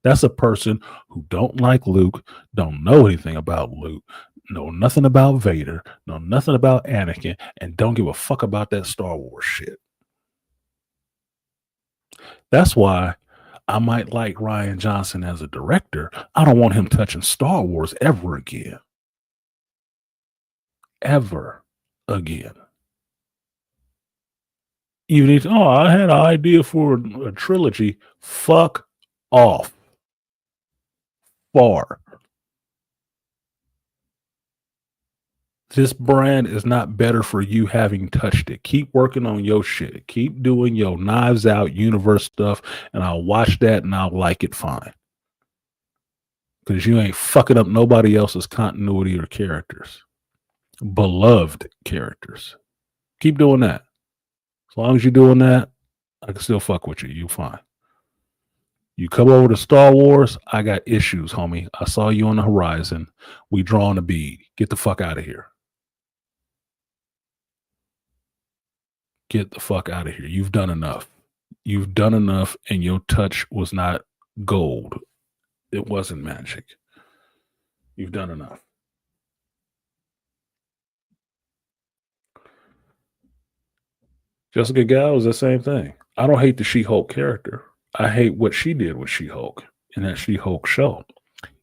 That's a person who don't like Luke, don't know anything about Luke, know nothing about Vader, know nothing about Anakin, and don't give a fuck about that Star Wars shit. That's why I might like Rian Johnson as a director. I don't want him touching Star Wars ever again. Ever again. Even if, I had an idea for a trilogy. Fuck off. Far. This brand is not better for you having touched it. Keep working on your shit. Keep doing your Knives Out universe stuff, and I'll watch that and I'll like it fine. Because you ain't fucking up nobody else's continuity or characters. Beloved characters. Keep doing that. As long as you're doing that, I can still fuck with you. You fine. You come over to Star Wars, I got issues, homie. I saw you on the horizon. We drawing a bead. Get the fuck out of here. Get the fuck out of here. You've done enough. You've done enough, and your touch was not gold. It wasn't magic. You've done enough. Jessica Gal is the same thing. I don't hate the She-Hulk character. I hate what she did with She-Hulk in that She-Hulk show.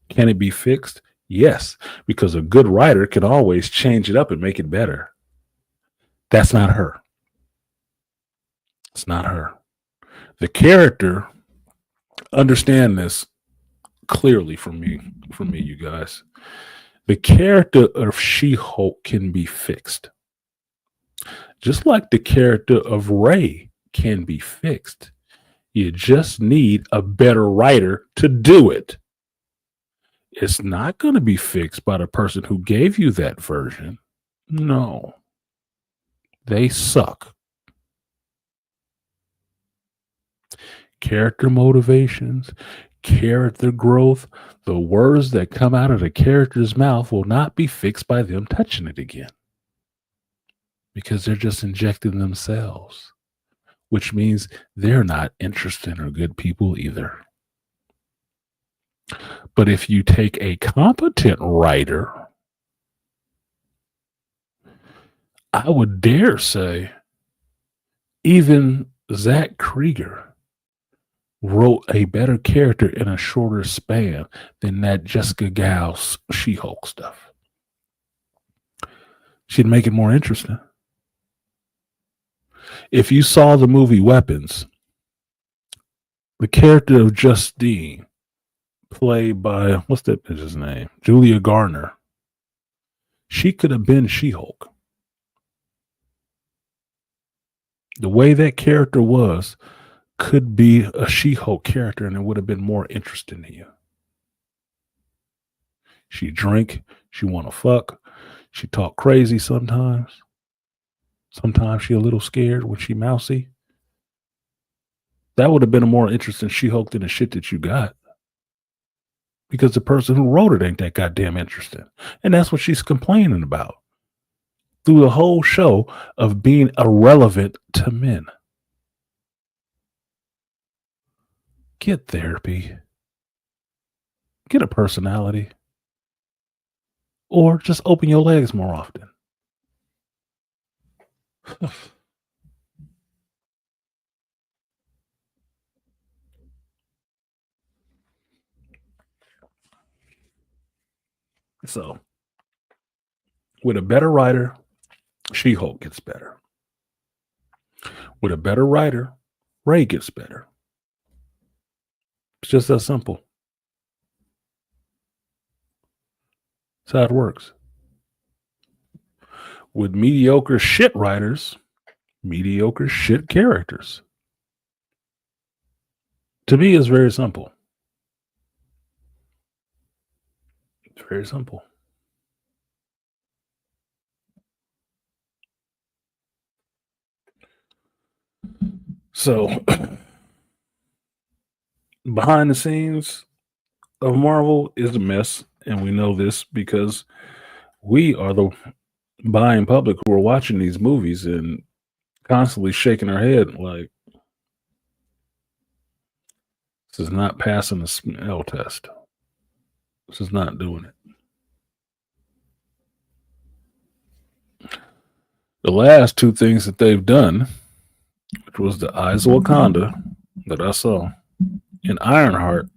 Can it be fixed? Yes, because a good writer can always change it up and make it better. That's not her. It's not her. The character, understand this clearly for me, you guys. The character of She-Hulk can be fixed. Just like the character of Rey can be fixed. You just need a better writer to do it. It's not going to be fixed by the person who gave you that version. No. They suck. Character motivations, character growth, the words that come out of the character's mouth will not be fixed by them touching it again. Because they're just injecting themselves, which means they're not interesting or good people either. But if you take a competent writer, I would dare say even Zach Krieger wrote a better character in a shorter span than that Jessica Gal's She-Hulk stuff. She'd make it more interesting. If you saw the movie Weapons, the character of Justine, played by, what's that bitch's name? Julia Garner. She could have been She-Hulk. The way that character was could be a She-Hulk character, and it would have been more interesting to you. She drink, she want to fuck, she talk crazy sometimes. Sometimes she a little scared when she mousy. That would have been a more interesting She-Hulk than the shit that you got. because the person who wrote it ain't that goddamn interesting. And that's what she's complaining about through the whole show of being irrelevant to men. Get therapy. Get a personality. Or just open your legs more often. So, with a better writer, She-Hulk gets better. With a better writer, Ray gets better. It's just that simple. That's how it works. With mediocre shit writers, mediocre shit characters. To me, it's very simple. It's very simple. So, behind the scenes of Marvel is a mess, and we know this because we are the buying public who are watching these movies and constantly shaking our head like, this is not passing the smell test. This is not doing it. The last two things that they've done, which was the Eyes of Wakanda that I saw, and Ironheart,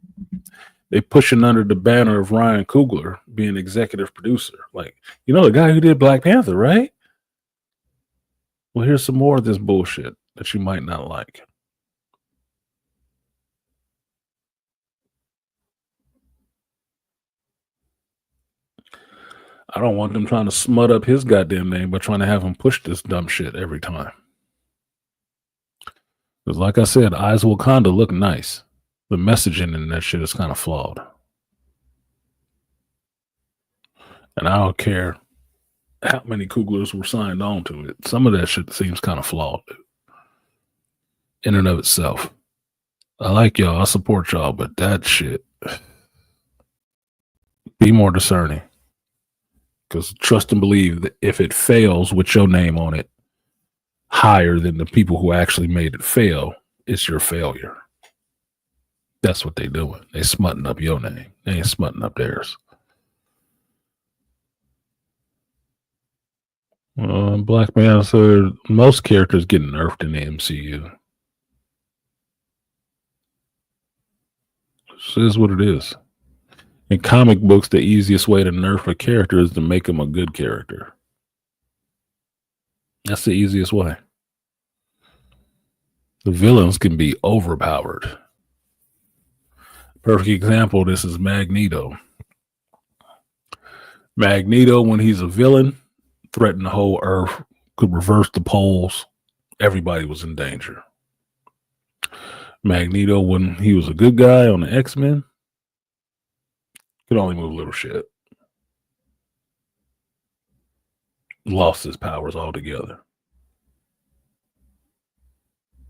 they pushing under the banner of Ryan Coogler being executive producer. Like, you know the guy who did Black Panther, right? Well, here's some more of this bullshit that you might not like. I don't want them trying to smut up his goddamn name by trying to have him push this dumb shit every time. Because like I said, Eyes of Wakanda look nice. The messaging in that shit is kind of flawed. And I don't care how many Cooglers were signed on to it. Some of that shit seems kind of flawed in and of itself. I like y'all. I support y'all. But that shit, be more discerning. Because trust and believe that if it fails with your name on it higher than the people who actually made it fail, it's your failure. That's what they doing. They smutting up your name. They ain't smutting up theirs. Black Panther, most characters get nerfed in the MCU. This is what it is. In comic books, the easiest way to nerf a character is to make him a good character. That's the easiest way. The villains can be overpowered. Perfect example, this is Magneto. Magneto, when he's a villain, threatened the whole earth, could reverse the poles. Everybody was in danger. Magneto, when he was a good guy on the X-Men, could only move little shit. Lost his powers altogether.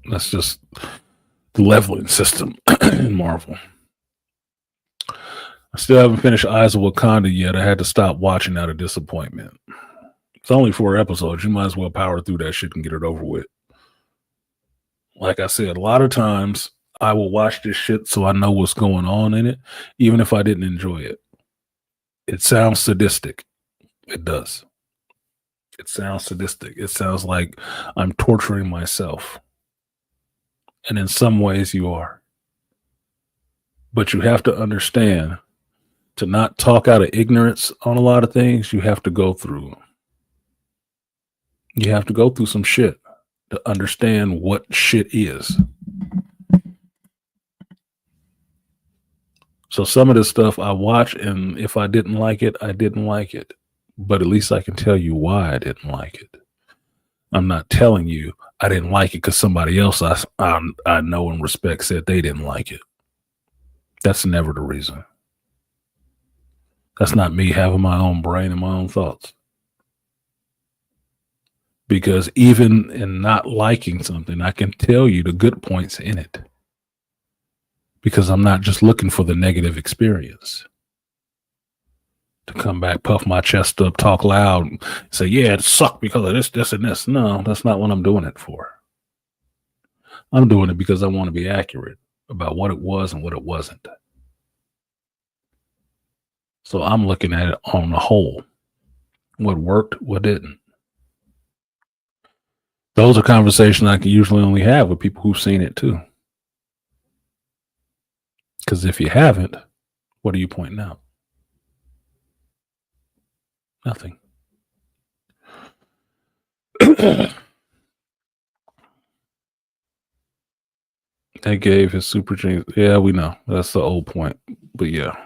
That's just the leveling system in Marvel. I still haven't finished Eyes of Wakanda yet. I had to stop watching out of disappointment. It's only 4 episodes. You might as well power through that shit and get it over with. Like I said, a lot of times I will watch this shit so I know what's going on in it, even if I didn't enjoy it. It sounds sadistic. It does. It sounds sadistic. It sounds like I'm torturing myself. And in some ways you are. But you have to understand, to not talk out of ignorance on a lot of things, you have to go through. You have to go through some shit to understand what shit is. So some of this stuff I watch, and if I didn't like it, I didn't like it. But at least I can tell you why I didn't like it. I'm not telling you I didn't like it because somebody else I know and respect said they didn't like it. That's never the reason. That's not me having my own brain and my own thoughts. Because even in not liking something, I can tell you the good points in it. Because I'm not just looking for the negative experience. to come back, puff my chest up, talk loud, and say, yeah, it sucked because of this, this, and this. No, that's not what I'm doing it for. I'm doing it because I want to be accurate about what it was and what it wasn't. So I'm looking at it on the whole. What worked, what didn't. Those are conversations I can usually only have with people who've seen it too. Because if you haven't, what are you pointing out? Nothing. They gave his super genius. Yeah, we know. That's the old point. But yeah.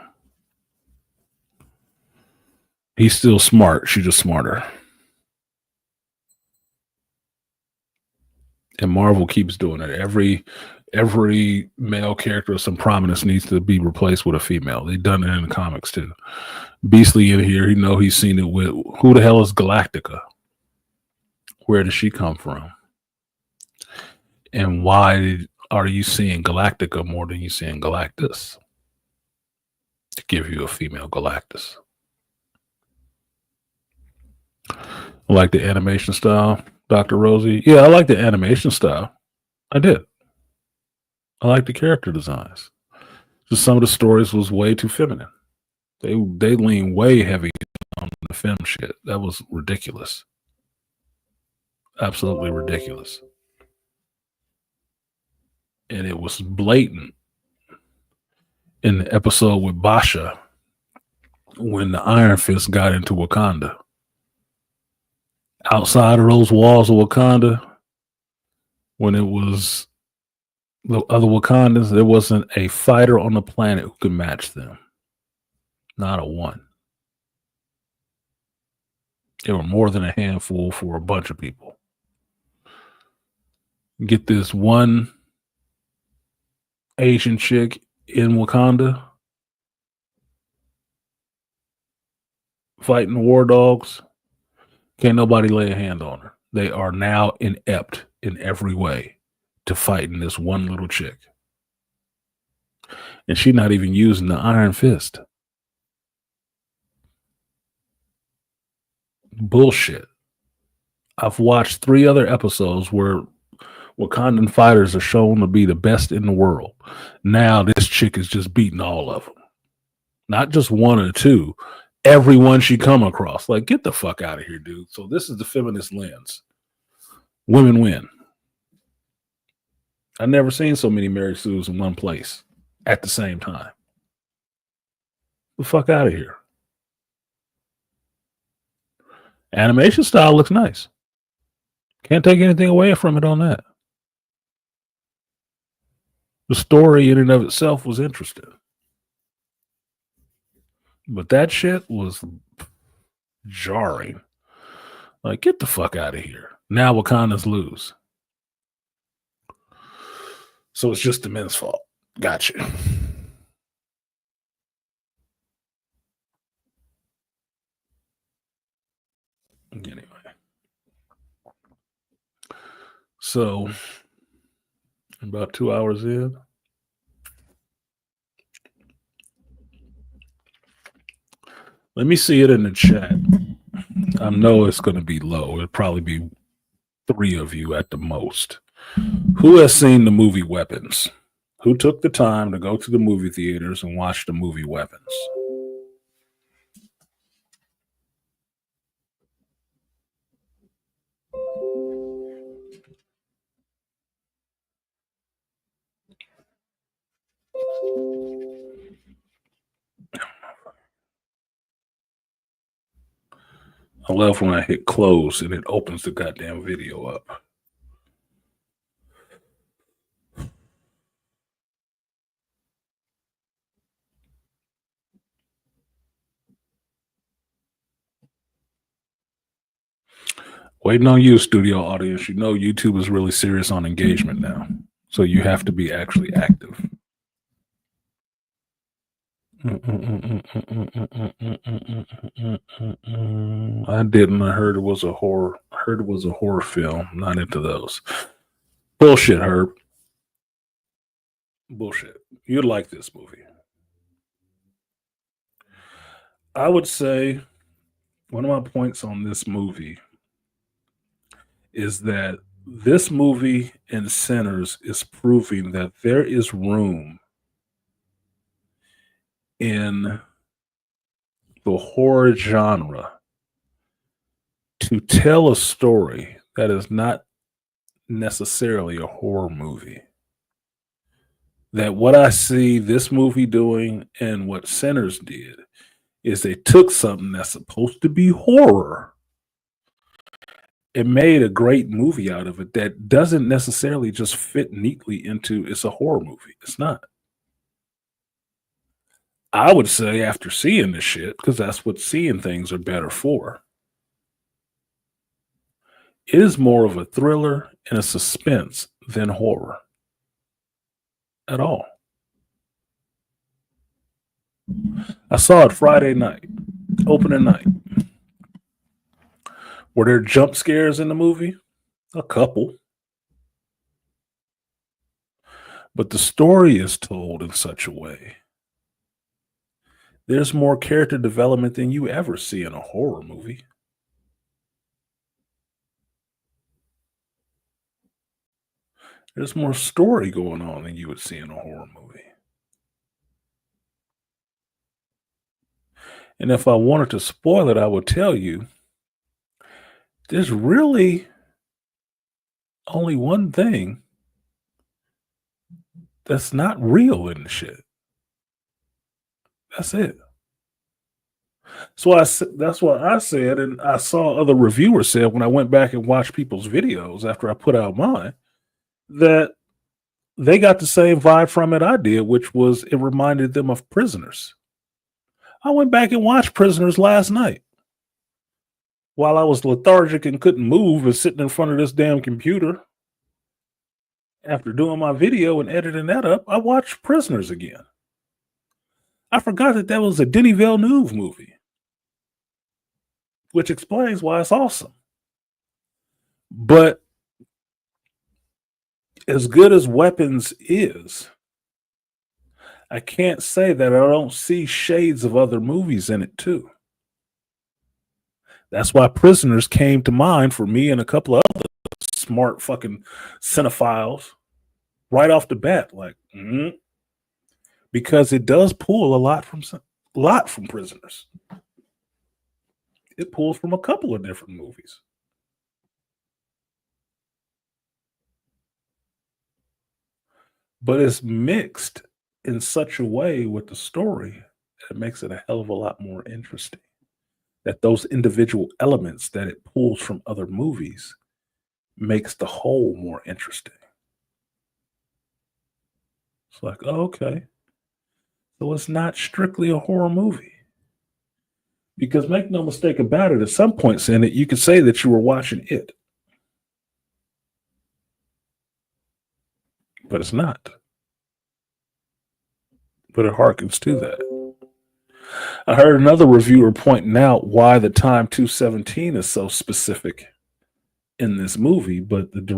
He's still smart. She's just smarter. And Marvel keeps doing it. Every male character of some prominence needs to be replaced with a female. They've done it in the comics too. Beastly in here, he's seen it with who the hell is Galactica? Where does she come from? And why are you seeing Galactica more than you seeing Galactus? To give you a female Galactus. Like the animation style, Dr. Rosie? Yeah, I like the animation style. I did. I like the character designs. Just some of the stories was way too feminine. They lean way heavy on the femme shit. That was ridiculous. Absolutely ridiculous. And it was blatant in the episode with Basha when the Iron Fist got into Wakanda. Outside of those walls of Wakanda, when it was the other Wakandans, there wasn't a fighter on the planet who could match them. Not a one. There were more than a handful for a bunch of people. Get this one Asian chick in Wakanda fighting war dogs. Can't nobody lay a hand on her. They are now inept in every way to fighting this one little chick. And she's not even using the Iron Fist. Bullshit. I've watched 3 other episodes where Wakandan fighters are shown to be the best in the world. Now this chick is just beating all of them. Not just one or two. Everyone she come across. Like, get the fuck out of here, dude. So this is the feminist lens. Women win. I've never seen so many Mary Sues in one place at the same time. The fuck out of here. Animation style looks nice. Can't take anything away from it on that. The story in and of itself was interesting. But that shit was jarring. Like, get the fuck out of here. Now Wakanda's lose. So it's just the men's fault. Gotcha. Anyway. So, about 2 hours in. Let me see it in the chat. I know it's going to be low. It'll probably be 3 of you at the most. Who has seen the movie Weapons? Who took the time to go to the movie theaters and watch the movie Weapons? I love when I hit close and it opens the goddamn video up. Waiting on you, studio audience. You know YouTube is really serious on engagement now. So you have to be actually active. I didn't. I heard it was a horror. I heard it was a horror film. Not into those. Bullshit, Herb. Bullshit. You'd like this movie. I would say one of my points on this movie is that this movie and Sinners is proving that there is room in the horror genre to tell a story that is not necessarily a horror movie. That what I see this movie doing and what Sinners did is they took something that's supposed to be horror and made a great movie out of it that doesn't necessarily just fit neatly into it's a horror movie. It's not. I would say after seeing this shit, because that's what seeing things are better for, it is more of a thriller and a suspense than horror at all. I saw it Friday night, opening night. Were there jump scares in the movie? A couple. But the story is told in such a way. There's more character development than you ever see in a horror movie. There's more story going on than you would see in a horror movie. And if I wanted to spoil it, I would tell you there's really only one thing that's not real in the shit. That's it. So that's what I said, and I saw other reviewers said when I went back and watched people's videos after I put out mine that they got the same vibe from it I did, which was it reminded them of Prisoners. I went back and watched Prisoners last night while I was lethargic and couldn't move and sitting in front of this damn computer. After doing my video and editing that up, I watched Prisoners again. I forgot that was a Denis Villeneuve movie, which explains why it's awesome. But as good as Weapons is, I can't say that I don't see shades of other movies in it too. That's why Prisoners came to mind for me and a couple of other smart fucking cinephiles right off the bat. Like, because it does pull a lot from Prisoners. It pulls from a couple of different movies. But it's mixed in such a way with the story that it makes it a hell of a lot more interesting. That those individual elements that it pulls from other movies makes the whole more interesting. It's like, oh, okay. So it's not strictly a horror movie. Because make no mistake about it, at some points in it, you could say that you were watching it. But it's not. But it harkens to that. I heard another reviewer pointing out why the time 217 is so specific in this movie, but the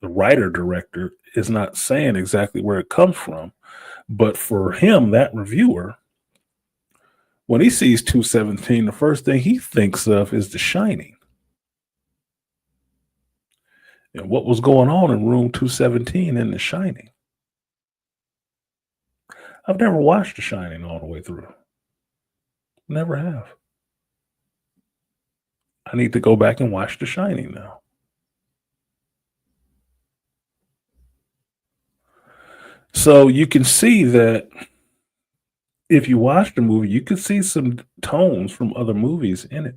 writer-director, is not saying exactly where it comes from. But for him, that reviewer, when he sees 217, the first thing he thinks of is The Shining. And what was going on in room 217 in The Shining. I've never watched The Shining all the way through. Never have. I need to go back and watch The Shining now. So you can see that if you watch the movie, you can see some tones from other movies in it.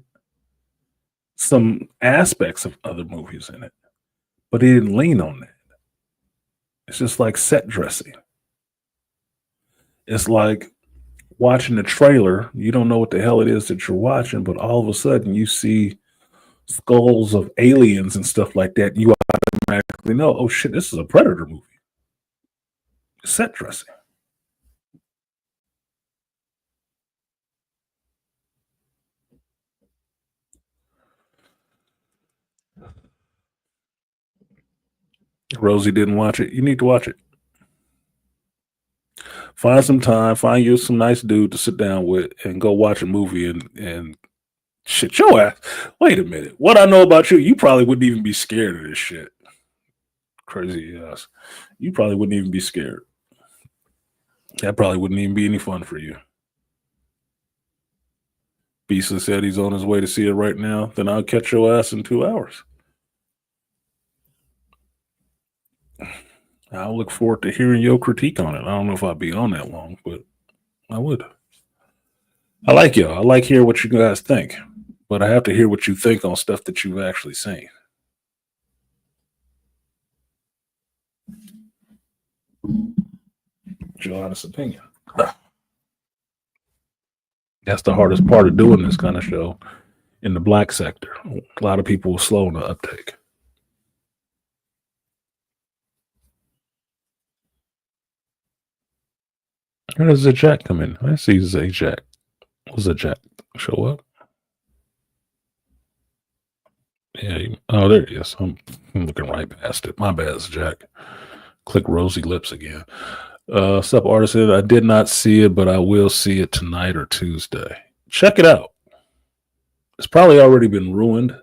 Some aspects of other movies in it. But he didn't lean on that. It's just like set dressing. It's like watching the trailer. You don't know what the hell it is that you're watching, but all of a sudden you see skulls of aliens and stuff like that. And you automatically know, oh shit, this is a Predator movie. Set dressing. Rosie didn't watch it. You need to watch it. Find some time, find you some nice dude to sit down with and go watch a movie and shit your ass. Wait a minute. What I know about you, you probably wouldn't even be scared of this shit. Crazy ass. You probably wouldn't even be scared. That probably wouldn't even be any fun for you. Beasley said he's on his way to see it right now. Then I'll catch your ass in 2 hours. I'll look forward to hearing your critique on it. I don't know if I'll be on that long, but I would. I like y'all. I like hear what you guys think, but I have to hear what you think on stuff that you've actually seen. Your honest opinion. That's the hardest part of doing this kind of show in the black sector. A lot of people are slow in the uptake. Where does the Jack come in? I see Zay Jack. Was the Jack show up? Yeah. Oh, there he is. I'm looking right past it. My bad, Jack. Click rosy lips again. Sup, Artisan. I did not see it, but I will see it tonight or Tuesday. Check it out. It's probably already been ruined.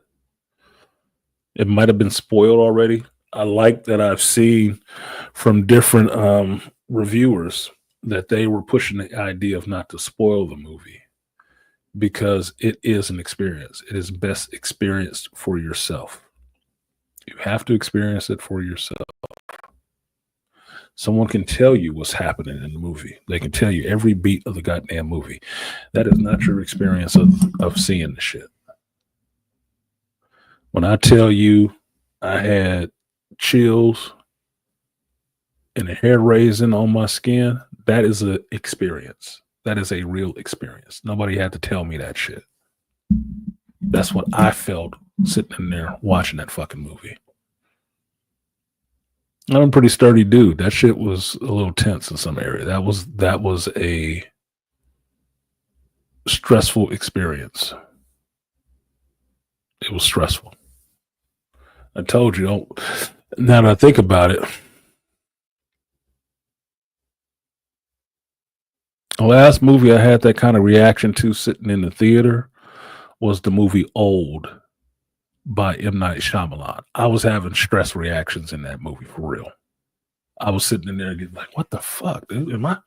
It might have been spoiled already. I like that I've seen from different reviewers that they were pushing the idea of not to spoil the movie because it is an experience. It is best experienced for yourself. You have to experience it for yourself. Someone can tell you what's happening in the movie. They can tell you every beat of the goddamn movie. That is not your experience of seeing the shit. When I tell you I had chills and a hair raising on my skin, that is an experience. That is a real experience. Nobody had to tell me that shit. That's what I felt sitting in there watching that fucking movie. I'm a pretty sturdy dude. That shit was a little tense in some area. That was a stressful experience. It was stressful. I told you, now that I think about it, the last movie I had that kind of reaction to sitting in the theater was the movie Old by M. Night Shyamalan. I was having stress reactions in that movie for real. I was sitting in there and getting like, what the fuck, dude? Am I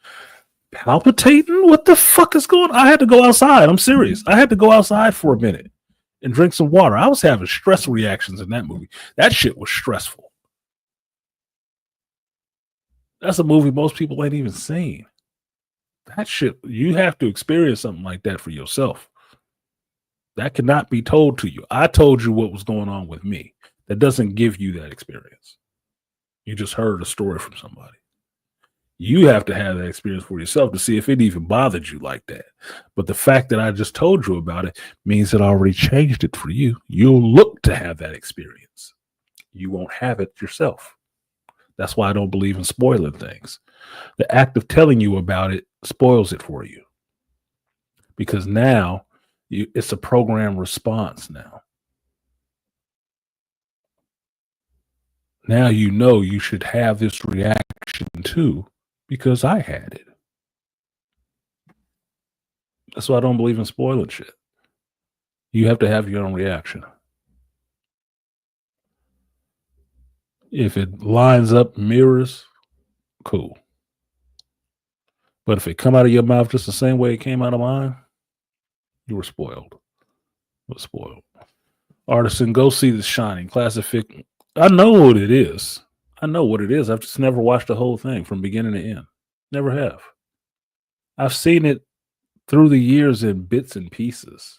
palpitating? What the fuck is going on? I had to go outside. I'm serious. I had to go outside for a minute and drink some water. I was having stress reactions in that movie. That shit was stressful. That's a movie most people ain't even seen. That shit, you have to experience something like that for yourself. That cannot be told to you. I told you what was going on with me. That doesn't give you that experience. You just heard a story from somebody. You have to have that experience for yourself to see if it even bothered you like that. But the fact that I just told you about it means that I already changed it for you. You'll look to have that experience. You won't have it yourself. That's why I don't believe in spoiling things. The act of telling you about it spoils it for you. Because now it's a program response now. Now you know you should have this reaction too because I had it. That's why I don't believe in spoiling shit. You have to have your own reaction. If it lines up, mirrors, cool. But if it come out of your mouth just the same way it came out of mine, you were spoiled. You were spoiled. Artisan, go see The Shining. Classic. I know what it is. I know what it is. I've just never watched the whole thing from beginning to end. Never have. I've seen it through the years in bits and pieces.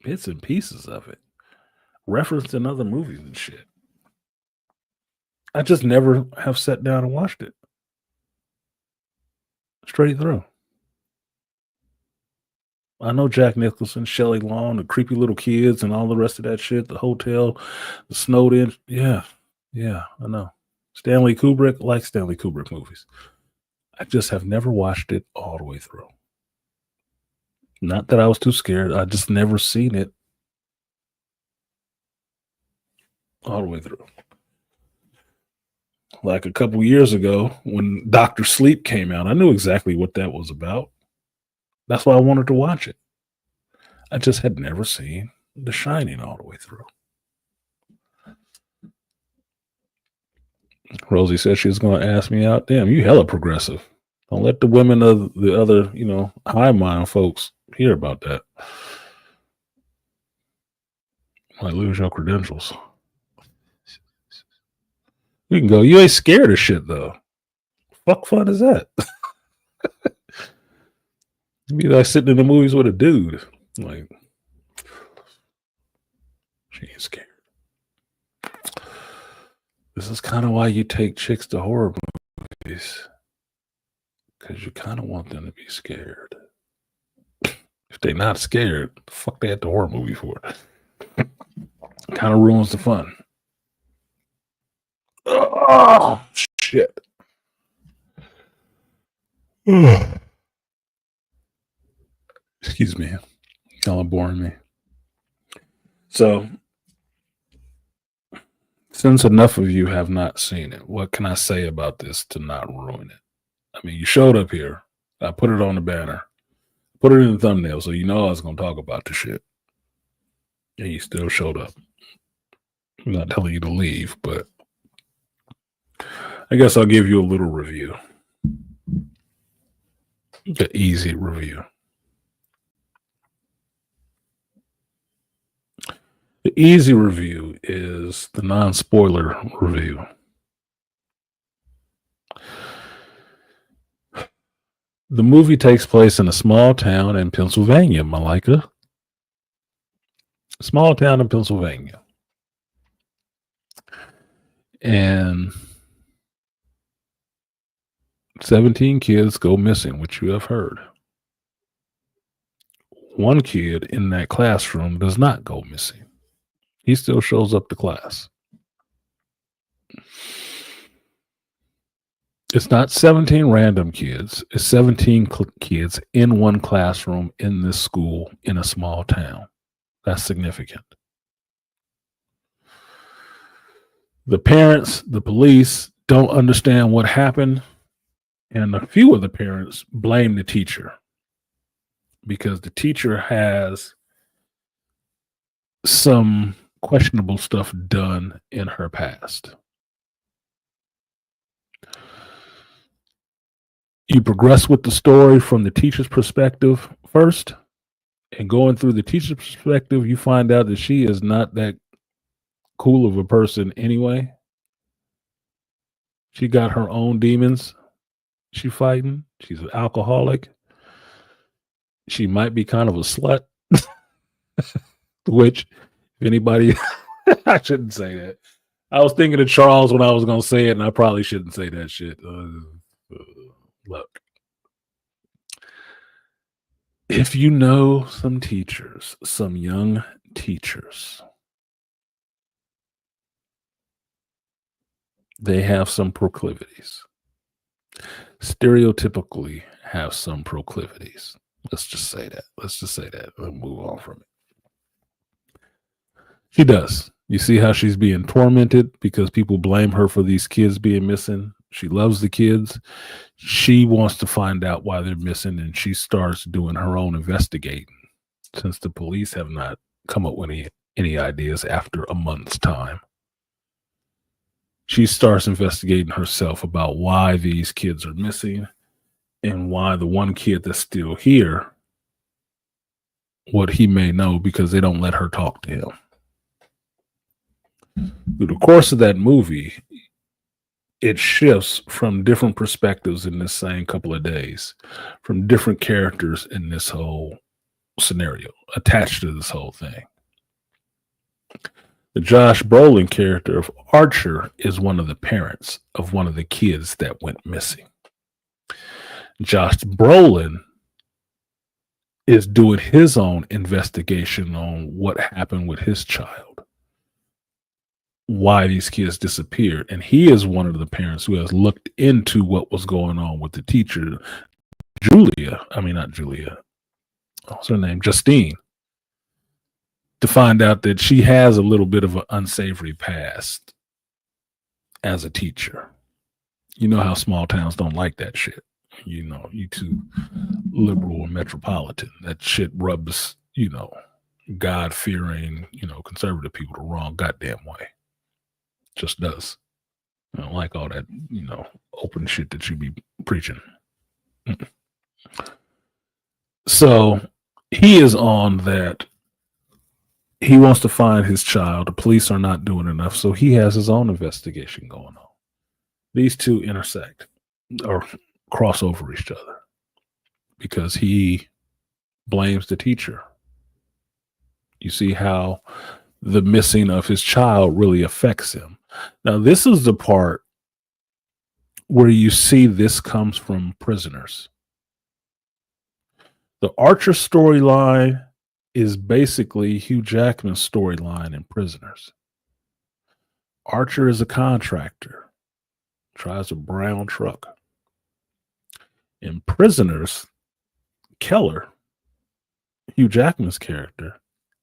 Bits and pieces of it. Referenced in other movies and shit. I just never have sat down and watched it. Straight through. I know Jack Nicholson, Shelley Long, the creepy little kids and all the rest of that shit, the hotel, the snowed in. Yeah, I know. Stanley Kubrick, like Stanley Kubrick movies. I just have never watched it all the way through. Not that I was too scared. I just never seen it all the way through. like a couple years ago when Dr. Sleep came out. I knew exactly what that was about. That's why I wanted to watch it. I just had never seen The Shining all the way through. Rosie said she was going to ask me out. Damn, you hella progressive. Don't let the women of the other, high mind folks hear about that. Might lose your credentials. You can go. You ain't scared of shit though. Fuck fun is that? You be like sitting in the movies with a dude. Like, she ain't scared. This is kind of why you take chicks to horror movies. Because you kind of want them to be scared. If they're not scared, the fuck they at the horror movie for? Kind of ruins the fun. Oh, shit. Excuse me. Y'all are boring me. So, since enough of you have not seen it, what can I say about this to not ruin it? I mean, you showed up here. I put it on the banner. Put it in the thumbnail so you know I was going to talk about the shit. And you still showed up. I'm not telling you to leave, but I guess I'll give you a little review. The easy review. The easy review is the non-spoiler review. The movie takes place in a small town in Pennsylvania, Malika. Small town in Pennsylvania. And 17 kids go missing, which you have heard. One kid in that classroom does not go missing. He still shows up to class. It's not 17 random kids. It's 17 kids in one classroom in this school in a small town. That's significant. The parents, the police don't understand what happened, and a few of the parents blame the teacher because the teacher has some questionable stuff done in her past. You progress with the story from the teacher's perspective first, and going through the teacher's perspective, you find out that she is not that cool of a person anyway. She got her own demons she fighting. She's an alcoholic. She might be kind of a slut, which if anybody, I shouldn't say that. I was thinking of Charles when I was going to say it, and I probably shouldn't say that shit. Look, if you know some teachers, some young teachers, they have some proclivities. Stereotypically have some proclivities. Let's just say that. We'll move on from it. She does. You see how she's being tormented because people blame her for these kids being missing. She loves the kids. She wants to find out why they're missing, and she starts doing her own investigating since the police have not come up with any ideas after a month's time. She starts investigating herself about why these kids are missing and why the one kid that's still here, what he may know, because they don't let her talk to him. Through the course of that movie, it shifts from different perspectives in this same couple of days, from different characters in this whole scenario attached to this whole thing. The Josh Brolin character of Archer is one of the parents of one of the kids that went missing. Josh Brolin is doing his own investigation on what happened with his child, why these kids disappeared. And he is one of the parents who has looked into what was going on with the teacher, what's her name? Justine, to find out that she has a little bit of an unsavory past as a teacher. You know how small towns don't like that shit. You know, you too liberal and metropolitan. That shit rubs, you know, God-fearing, you know, conservative people the wrong goddamn way. Just does. I don't like all that, you know, open shit that you be preaching. So he is on that. He wants to find his child. The police are not doing enough, so he has his own investigation going on. These two intersect or cross over each other because he blames the teacher. You see how the missing of his child really affects him. Now, this is the part where you see this comes from Prisoners. The Archer storyline is basically Hugh Jackman's storyline in Prisoners. Archer is a contractor, drives a brown truck. In Prisoners, Keller, Hugh Jackman's character,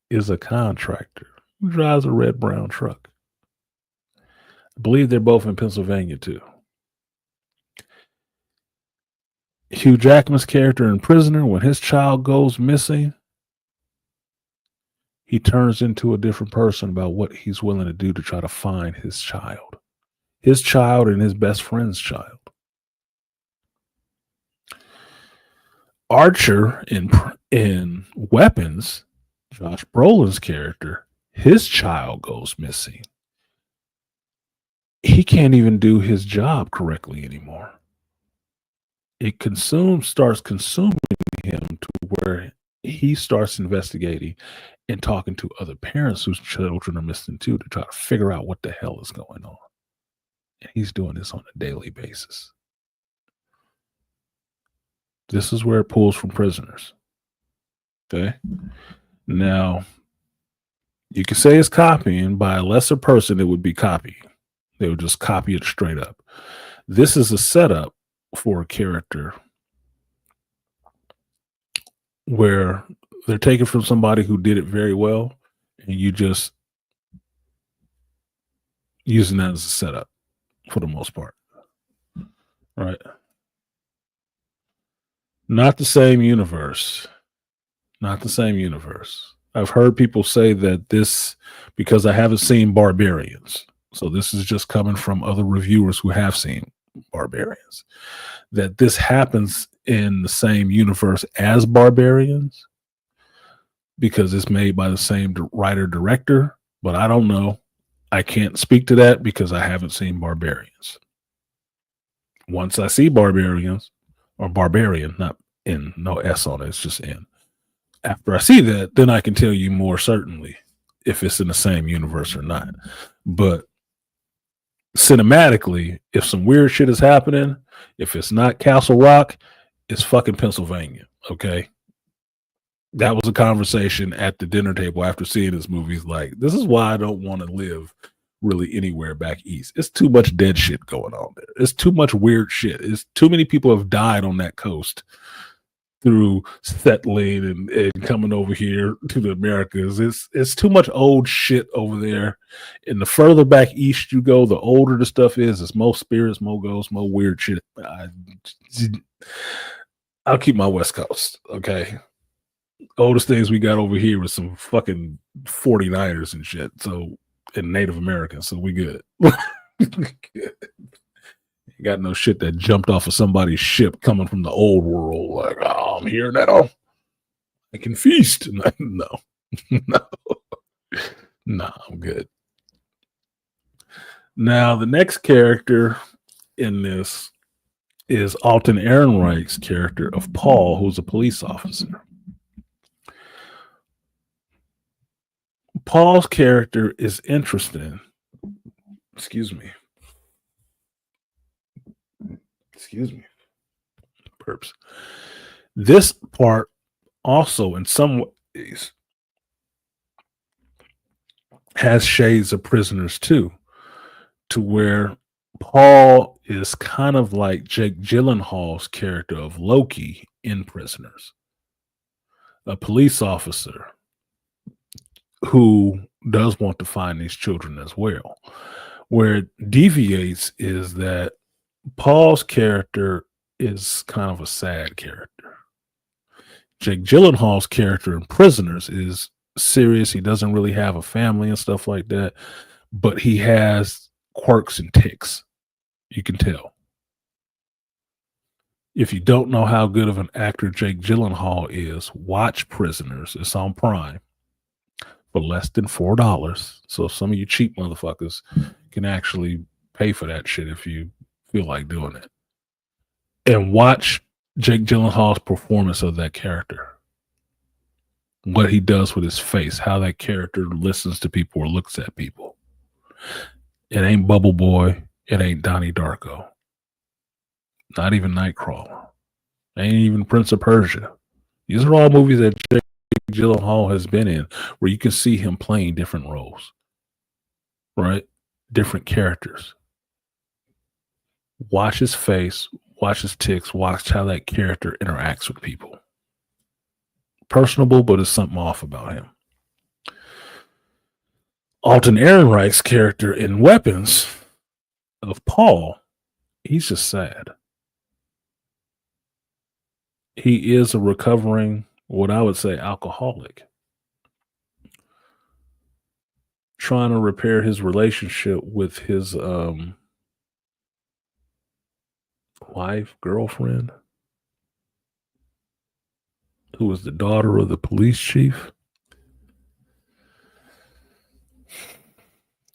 is a contractor who drives a red-brown truck. I believe they're both in Pennsylvania, too. Hugh Jackman's character in Prisoner, when his child goes missing, he turns into a different person about what he's willing to do to try to find his child and his best friend's child. Archer in Weapons, Josh Brolin's character, his child goes missing. He can't even do his job correctly anymore. It starts consuming him to where he starts investigating and talking to other parents whose children are missing too to try to figure out what the hell is going on. And he's doing this on a daily basis. This is where it pulls from Prisoners. Okay. Now, you can say it's copying. By a lesser person, it would be copying. They would just copy it straight up. This is a setup for a character where they're taken from somebody who did it very well, and you just using that as a setup for the most part. Right. Not the same universe. Not the same universe. I've heard people say that this, because I haven't seen Barbarians, so this is just coming from other reviewers who have seen Barbarians, that this happens in the same universe as Barbarians because it's made by the same writer-director, but I don't know. I can't speak to that because I haven't seen Barbarians. Once I see Barbarians, or Barbarian, not in, no S on it, it's just in. After I see that, then I can tell you more certainly if it's in the same universe or not. But cinematically, if some weird shit is happening, if it's not Castle Rock, it's fucking Pennsylvania, okay? That was a conversation at the dinner table after seeing this movie. Like, this is why I don't want to live really anywhere back east. It's too much dead shit going on there. It's too much weird shit. It's too many people have died on that coast through settling and coming over here to the Americas. It's too much old shit over there. And the further back east you go, the older the stuff is. It's more spirits, more ghosts, more weird shit. I'll keep my West Coast, okay? Oldest things we got over here was some fucking 49ers and shit. So, and Native Americans, so we good. Got no shit that jumped off of somebody's ship coming from the old world. Like, oh, I'm here now. I can feast. No, I'm good. Now, the next character in this is Alton Ehrenreich's character of Paul, who's a police officer. Paul's character is interesting. Excuse me. Perps. This part also, in some ways, has shades of Prisoners too, to where Paul is kind of like Jake Gyllenhaal's character of Loki in Prisoners, a police officer who does want to find these children as well. Where it deviates is that Paul's character is kind of a sad character. Jake Gyllenhaal's character in Prisoners is serious. He doesn't really have a family and stuff like that, but he has quirks and tics. You can tell. If you don't know how good of an actor Jake Gyllenhaal is, watch Prisoners. It's on Prime for less than $4. So some of you cheap motherfuckers can actually pay for that shit if you feel like doing it. And watch Jake Gyllenhaal's performance of that character. What he does with his face, how that character listens to people or looks at people. It ain't Bubble Boy. It ain't Donnie Darko. Not even Nightcrawler. Ain't even Prince of Persia. These are all movies that Jake Gyllenhaal has been in where you can see him playing different roles. Right? Different characters. Watch his face, watch his tics, watch how that character interacts with people. Personable, but there's something off about him. Alton Ehrenreich's character in Weapons of Paul, he's just sad. He is a recovering, what I would say, alcoholic. Trying to repair his relationship with his wife, girlfriend, who was the daughter of the police chief.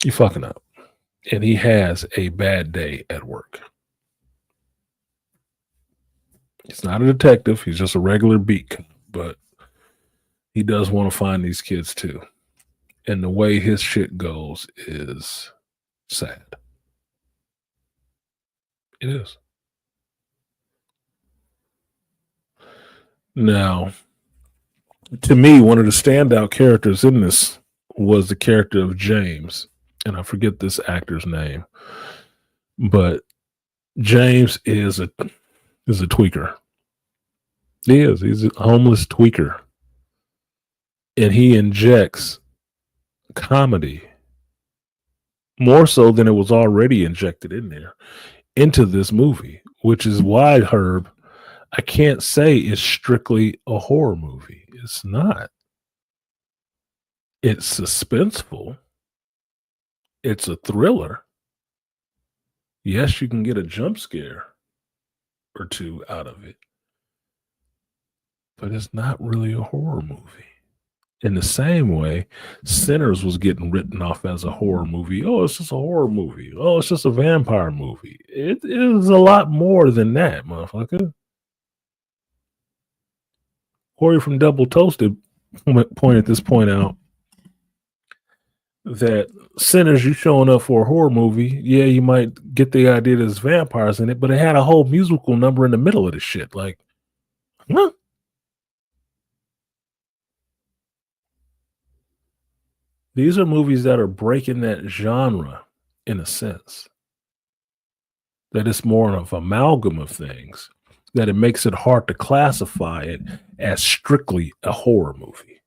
You fucking up. And he has a bad day at work. He's not a detective. He's just a regular beat cop, but he does want to find these kids too. And the way his shit goes is sad. It is. Now, to me, one of the standout characters in this was the character of James. And I forget this actor's name. But James is a tweaker. He is. He's a homeless tweaker. And he injects comedy more so than it was already injected in there into this movie, which is why, Herb, I can't say it's strictly a horror movie. It's not. It's suspenseful. It's a thriller. Yes, you can get a jump scare or two out of it, but it's not really a horror movie. In the same way, Sinners was getting written off as a horror movie. Oh, it's just a horror movie. Oh, it's just a vampire movie. It is a lot more than that, motherfucker. Corey from Double Toasted pointed this point out that Sinners, you showing up for a horror movie, yeah, you might get the idea there's vampires in it, but it had a whole musical number in the middle of the shit. Like, huh? These are movies that are breaking that genre in a sense. That it's more of an amalgam of things, that it makes it hard to classify it as strictly a horror movie.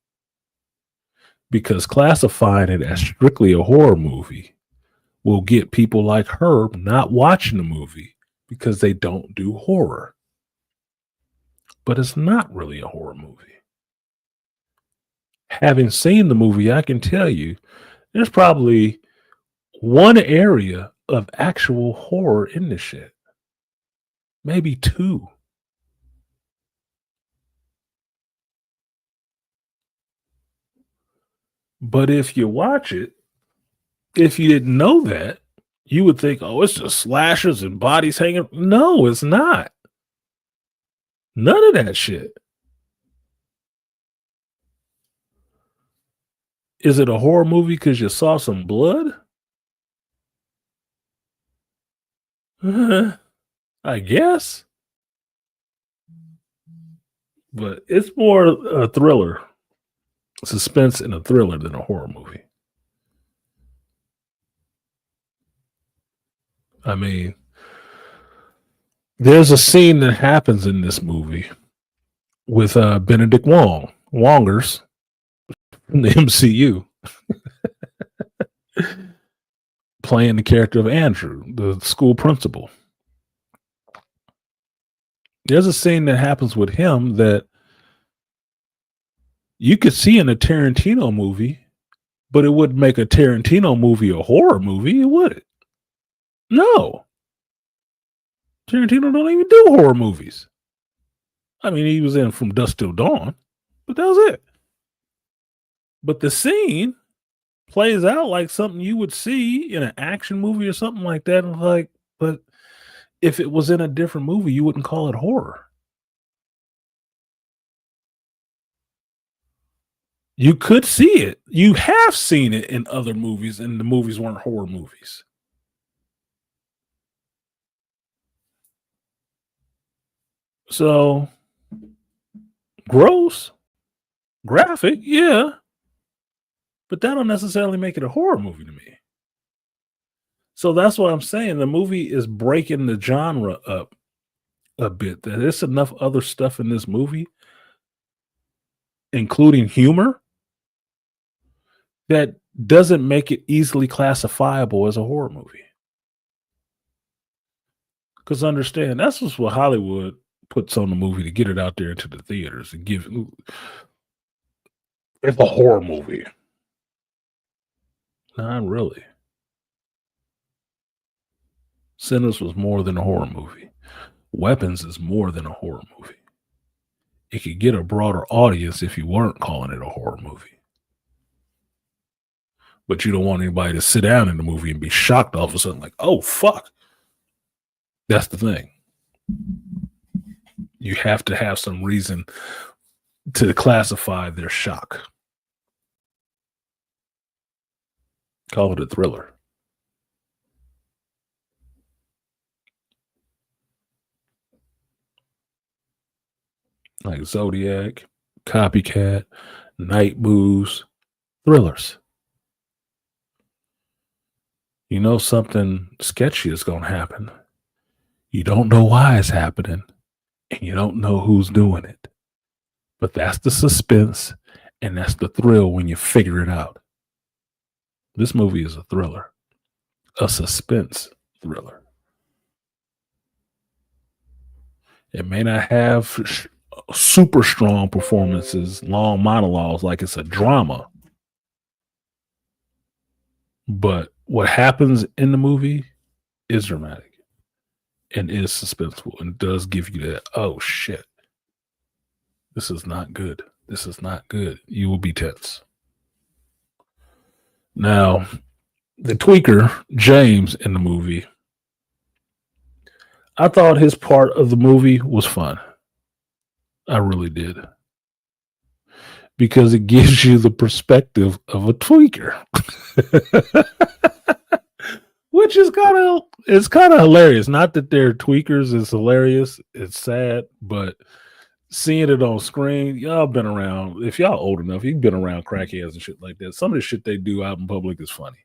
Because classifying it as strictly a horror movie will get people like Herb not watching the movie because they don't do horror. But it's not really a horror movie. Having seen the movie, I can tell you there's probably one area of actual horror in this shit. Maybe two. But if you watch it, if you didn't know that, you would think, oh, it's just slashers and bodies hanging. No, it's not. None of that shit. Is it a horror movie because you saw some blood? I guess. But it's more a thriller. Suspense and a thriller than a horror movie. I mean, there's a scene that happens in this movie with Benedict Wongers from the MCU playing the character of Andrew, the school principal. There's a scene that happens with him that you could see in a Tarantino movie, but it wouldn't make a Tarantino movie a horror movie, would it? No. Tarantino don't even do horror movies. I mean, he was in From Dusk Till Dawn, but that was it. But the scene plays out like something you would see in an action movie or something like that. And like, but if it was in a different movie, you wouldn't call it horror. You could see it. You have seen it in other movies, and the movies weren't horror movies. So, gross, graphic, yeah. But that don't necessarily make it a horror movie to me. So that's what I'm saying. The movie is breaking the genre up a bit. There's enough other stuff in this movie, including humor, that doesn't make it easily classifiable as a horror movie. Because understand, that's just what Hollywood puts on the movie to get it out there into the theaters and give it's a horror movie. Not really. Sinners was more than a horror movie. Weapons is more than a horror movie. It could get a broader audience if you weren't calling it a horror movie. But you don't want anybody to sit down in the movie and be shocked all of a sudden, like, oh, fuck. That's the thing. You have to have some reason to classify their shock. Call it a thriller. Like Zodiac, Copycat, Night Moves, thrillers. You know something sketchy is going to happen. You don't know why it's happening, and you don't know who's doing it. But that's the suspense, and that's the thrill when you figure it out. This movie is a thriller, a suspense thriller. It may not have super strong performances, long monologues like it's a drama, but what happens in the movie is dramatic and is suspenseful and does give you that, oh shit, this is not good. This is not good. You will be tense. Now, the tweaker, James, in the movie, I thought his part of the movie was fun. I really did. Because it gives you the perspective of a tweaker. Which is kind of hilarious. Not that they're tweakers is hilarious. It's sad, but seeing it on screen, y'all been around. If y'all old enough, you've been around crackheads and shit like that. Some of the shit they do out in public is funny.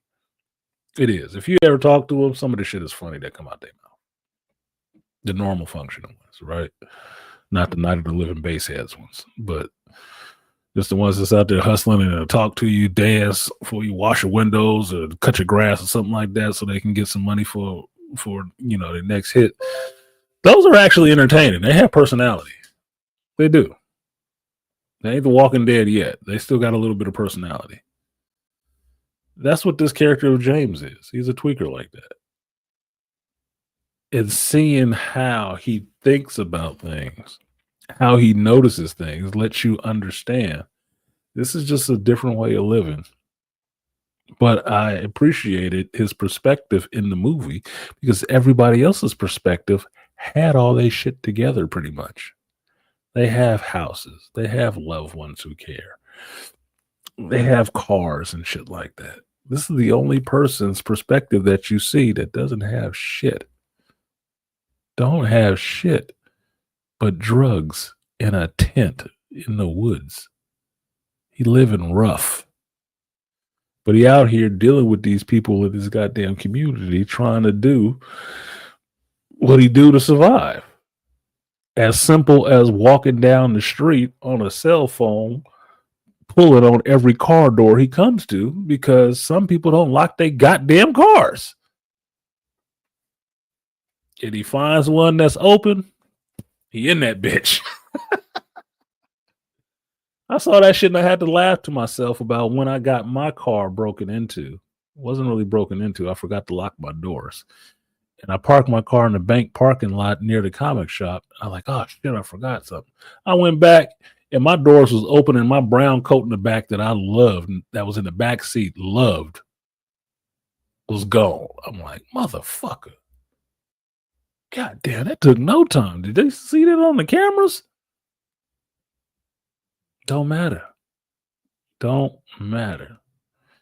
It is. If you ever talk to them, some of the shit is funny that come out their mouth. The normal functioning ones, right? Not the Night of the Living Bassheads ones, but just the ones that's out there hustling and talk to you, dance before you wash your windows or cut your grass or something like that, so they can get some money for the next hit. Those are actually entertaining. They have personality. They do. They ain't the Walking Dead yet. They still got a little bit of personality. That's what this character of James is. He's a tweaker like that. And seeing how he thinks about things, how he notices things, lets you understand this is just a different way of living. But I appreciated his perspective in the movie because everybody else's perspective had all their shit together pretty much. They have houses. They have loved ones who care. They have cars and shit like that. This is the only person's perspective that you see that doesn't have shit. Don't have shit but drugs in a tent in the woods. He living rough. But he out here dealing with these people in his goddamn community trying to do what he do to survive. As simple as walking down the street on a cell phone, pulling on every car door he comes to because some people don't lock their goddamn cars. And he finds one that's open, He in that bitch. I saw that shit and I had to laugh to myself about when I got my car broken into. It wasn't really broken into. I forgot to lock my doors. And I parked my car in the bank parking lot near the comic shop. I'm like, oh shit, I forgot something. I went back and my doors was open and my brown coat in the back that I loved, that was in the back seat, loved, was gone. I'm like, motherfucker. God damn, that took no time. Did they see that on the cameras? Don't matter. Don't matter.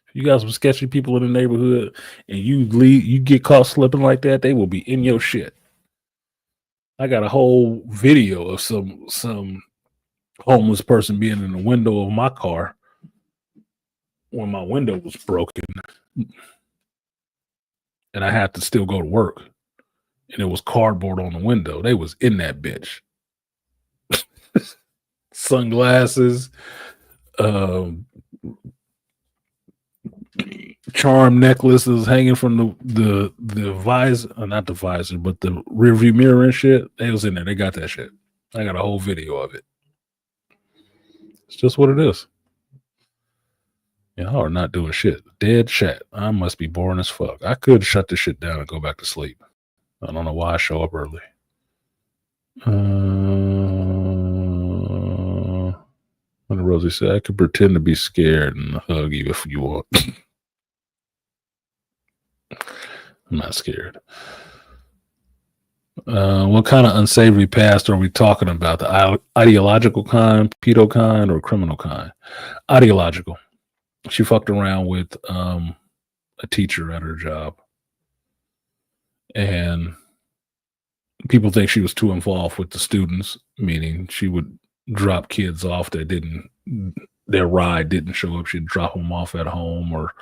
If you got some sketchy people in the neighborhood and you get caught slipping like that, they will be in your shit. I got a whole video of some homeless person being in the window of my car when my window was broken. And I had to still go to work. And it was cardboard on the window. They was in that bitch. Sunglasses, charm necklaces hanging from the visor, not the visor, but the rear view mirror and shit. They was in there. They got that shit. I got a whole video of it. It's just what it is. Y'all are not doing shit. Dead chat. I must be boring as fuck. I could shut this shit down and go back to sleep. I don't know why I show up early. When Rosie said, I could pretend to be scared and hug you if you want. I'm not scared. What kind of unsavory past are we talking about? The ideological kind, pedo kind, or criminal kind? Ideological. She fucked around with a teacher at her job. And people think she was too involved with the students, meaning she would drop kids off that their ride didn't show up. She'd drop them off at home, or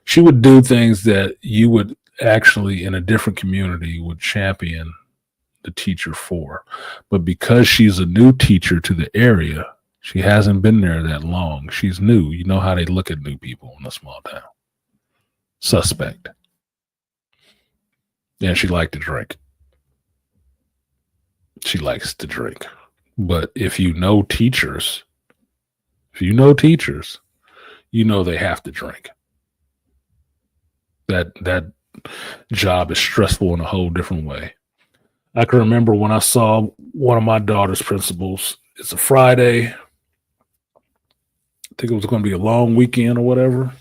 she would do things that you would actually in a different community would champion the teacher for. But because she's a new teacher to the area, she hasn't been there that long. She's new. You know how they look at new people in a small town. Suspect. And she liked to drink. She likes to drink. But if you know teachers, you know they have to drink. That job is stressful in a whole different way. I can remember when I saw one of my daughter's principals. It's a Friday. I think it was going to be a long weekend or whatever.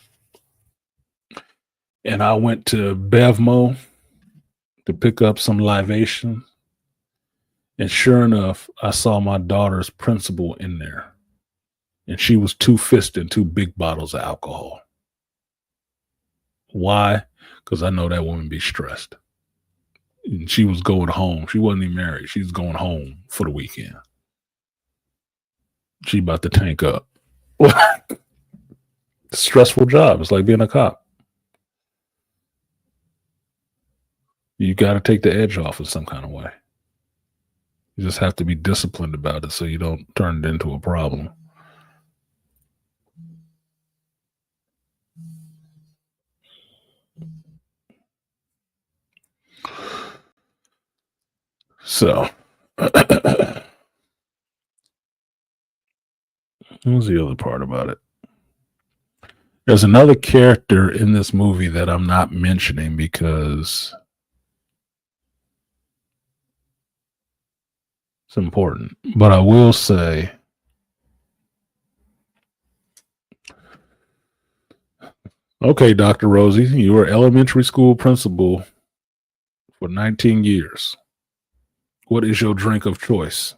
And I went to Bevmo to pick up some libation. And sure enough, I saw my daughter's principal in there. And she was two-fisting 2 big bottles of alcohol. Why? Because I know that woman be stressed. And she was going home. She wasn't even married. She was going home for the weekend. She about to tank up. Stressful job. It's like being a cop. You got to take the edge off in some kind of way. You just have to be disciplined about it so you don't turn it into a problem. So, what was the other part about it? There's another character in this movie that I'm not mentioning because it's important. But I will say, okay, Dr. Rosie, you were elementary school principal for 19 years. What is your drink of choice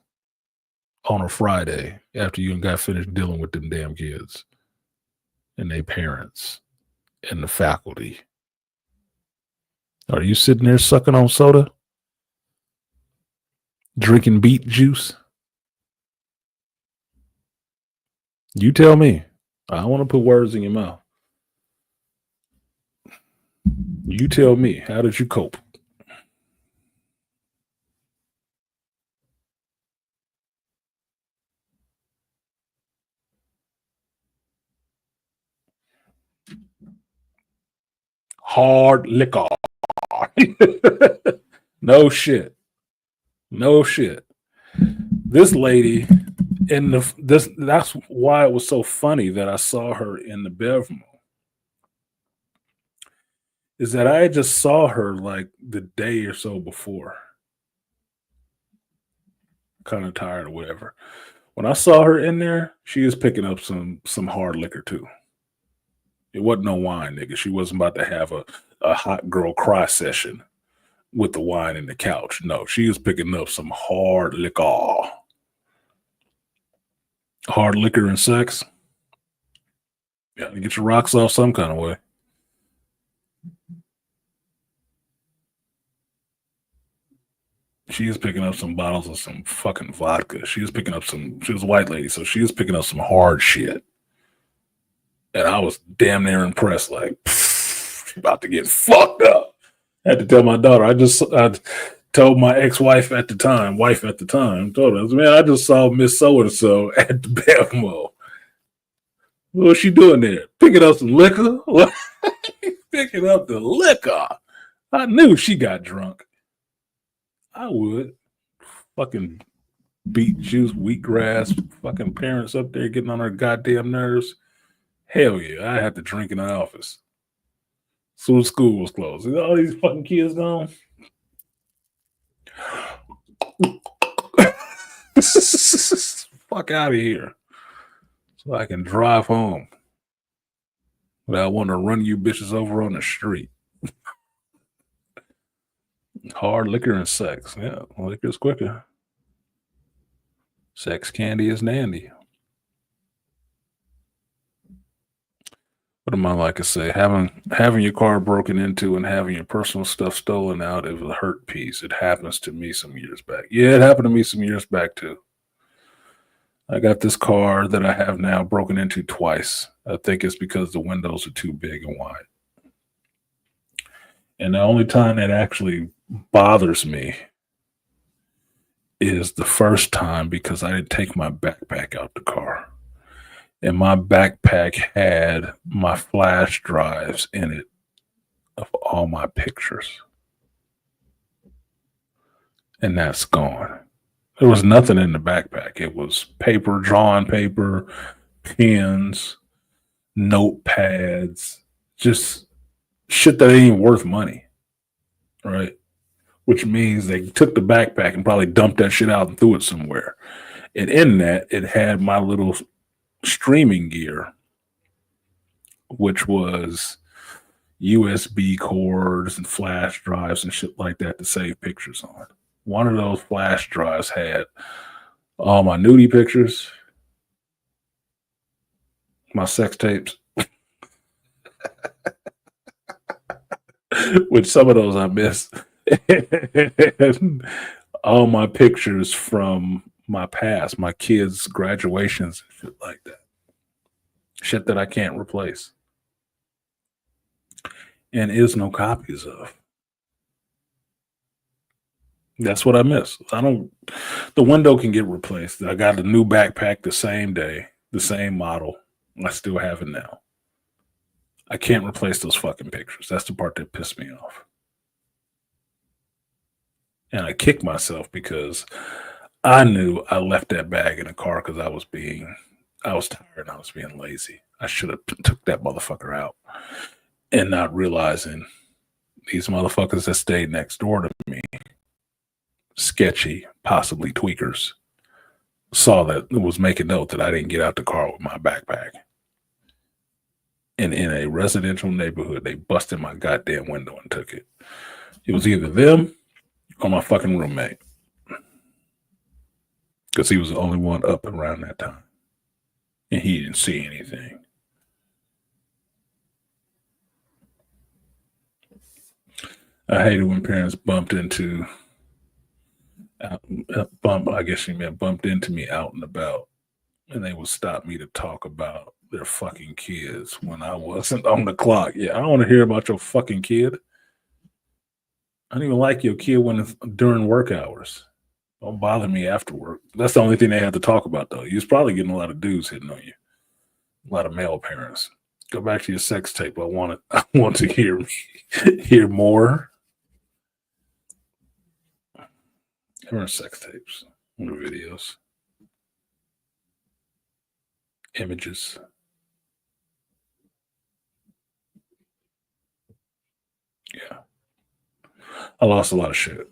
on a Friday after you got finished dealing with them damn kids and their parents and the faculty? Are you sitting there sucking on soda? Drinking beet juice? You tell me. I don't want to put words in your mouth. You tell me. How did you cope? Hard liquor. No shit. No shit. this lady in that's why it was so funny that I saw her in the Bevmo. Is that I just saw her like the day or so before. Kind of tired or whatever. When I saw her in there, she was picking up some hard liquor too. It wasn't no wine, nigga. She wasn't about to have a hot girl cry session with the wine in the couch. No, she was picking up some hard liquor. Hard liquor and sex. Yeah, you get your rocks off some kind of way. She was picking up some bottles of some fucking vodka. She was picking up she was a white lady, so she was picking up some hard shit. And I was damn near impressed, like, she's about to get fucked up. I had to tell my daughter. I told my ex-wife at the time, told her, man, I just saw Miss So-and-so at the Bevmo. What was she doing there? Picking up some liquor? Picking up the liquor. I knew she got drunk. I would. Fucking beet juice, wheatgrass, fucking parents up there getting on her goddamn nerves. Hell yeah, I had to drink in the office. Soon as school was closed. All these fucking kids gone. Fuck out of here. So I can drive home without wanting to run you bitches over on the street. Hard liquor and sex. Yeah, liquor's quicker. Sex candy is dandy. What am I like to say? Having your car broken into and having your personal stuff stolen out is a hurt piece. It happens to me some years back. Yeah, it happened to me some years back too. I got this car that I have now broken into twice. I think it's because the windows are too big and wide. And the only time that actually bothers me is the first time because I didn't take my backpack out the car. And my backpack had my flash drives in it of all my pictures. And that's gone. There was nothing in the backpack. It was paper, drawn paper, pens, notepads, just shit that ain't worth money. Right? Which means they took the backpack and probably dumped that shit out and threw it somewhere. And in that, it had my little streaming gear, which was USB cords and flash drives and shit like that to save pictures on. One of those flash drives had all my nudie pictures, my sex tapes, which some of those I missed, and all my pictures from my past, my kids' graduations and shit like that. Shit that I can't replace. And is no copies of. That's what I miss. The window can get replaced. I got a new backpack the same day, the same model. I still have it now. I can't replace those fucking pictures. That's the part that pissed me off. And I kicked myself because I knew I left that bag in the car because I was tired and I was being lazy. I should have took that motherfucker out. And not realizing these motherfuckers that stayed next door to me, sketchy, possibly tweakers, saw that it was making note that I didn't get out the car with my backpack. And in a residential neighborhood, they busted my goddamn window and took it. It was either them or my fucking roommate. Because he was the only one up around that time. And he didn't see anything. I hated when parents bumped into me out and about, and they would stop me to talk about their fucking kids when I wasn't on the clock. Yeah, I don't want to hear about your fucking kid. I don't even like your kid when it's during work hours. Don't bother me after work. That's the only thing they had to talk about, though. You was probably getting a lot of dudes hitting on you, a lot of male parents. Go back to your sex tape. I want to hear more. There were sex tapes, videos. images. Yeah. I lost a lot of shit.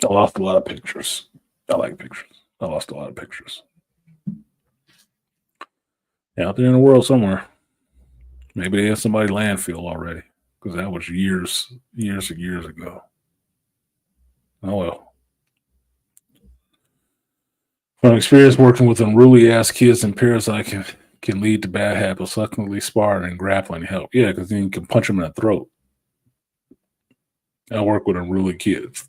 I lost a lot of pictures. I like pictures. I lost a lot of pictures. Out there in the world somewhere. Maybe they have somebody landfill already. Because that was years and years ago. Oh well. From experience working with unruly ass kids in Parasite can lead to bad habits, luckily sparring and grappling help. Yeah, because then you can punch them in the throat. I work with unruly kids.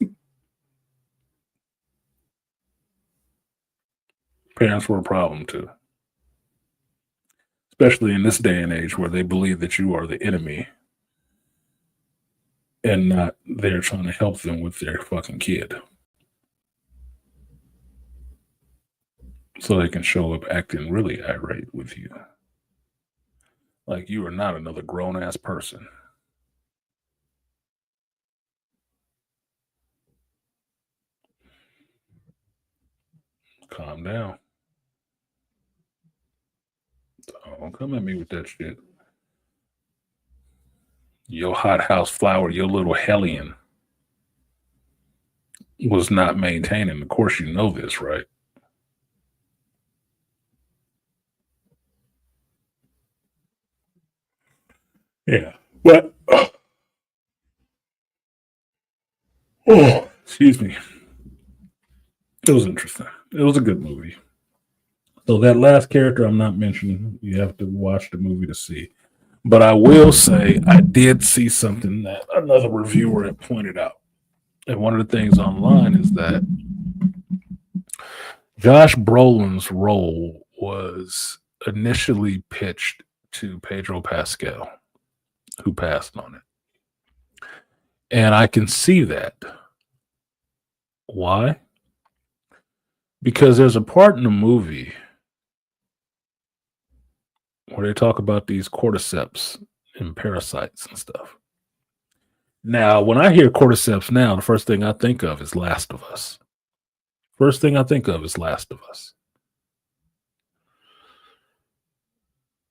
Parents were a problem too. Especially in this day and age where they believe that you are the enemy and not there trying to help them with their fucking kid. So they can show up acting really irate with you. Like you are not another grown ass person. Calm down. Don't come at me with that shit. Your hothouse flower, your little hellion was not maintaining. Of course, you know this, right? Yeah. But, oh, excuse me. It was interesting. It was a good movie. So that last character I'm not mentioning, you have to watch the movie to see. But I will say I did see something that another reviewer had pointed out. And one of the things online is that Josh Brolin's role was initially pitched to Pedro Pascal, who passed on it. And I can see that. Why? Because there's a part in the movie where they talk about these cordyceps and parasites and stuff. Now, when I hear cordyceps now, the first thing I think of is Last of Us. First thing I think of is Last of Us.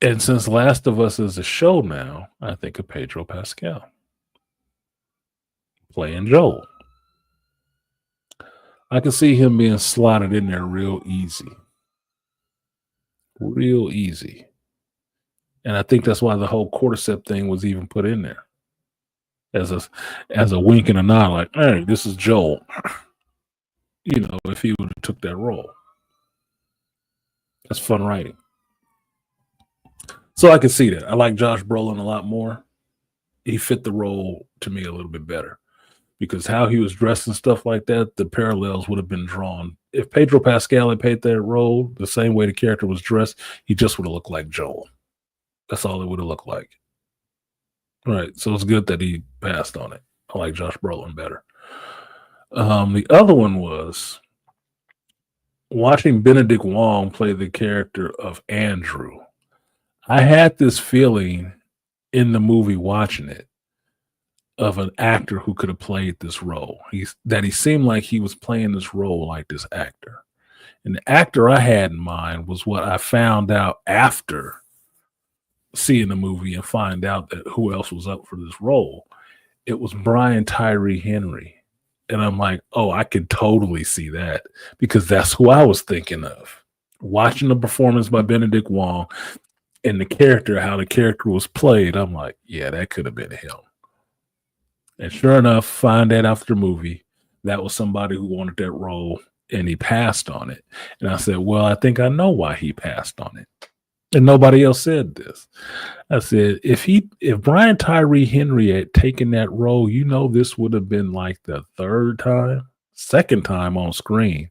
And since Last of Us is a show now, I think of Pedro Pascal playing Joel. I can see him being slotted in there real easy. Real easy. And I think that's why the whole cordyceps thing was even put in there. As a wink and a nod, like, hey, this is Joel. You know, if he would have took that role. That's fun writing. So I can see that. I like Josh Brolin a lot more. He fit the role to me a little bit better. Because how he was dressed and stuff like that, the parallels would have been drawn. If Pedro Pascal had played that role the same way the character was dressed, he just would have looked like Joel. That's all it would have looked like. Right. So it's good that he passed on it. I like Josh Brolin better. The other one was watching Benedict Wong play the character of Andrew. I had this feeling in the movie watching it of an actor who could have played this role. He seemed like he was playing this role like this actor. And the actor I had in mind was what I found out after seeing the movie and find out that who else was up for this role. It was Brian Tyree Henry. And I'm like, oh, I could totally see that because that's who I was thinking of. Watching the performance by Benedict Wong and the character, how the character was played, I'm like, yeah, that could have been him. And sure enough, find that after the movie, that was somebody who wanted that role and he passed on it. And I said, well, I think I know why he passed on it. And nobody else said this. I said, if Brian Tyree Henry had taken that role, you know, this would have been like the second time on screen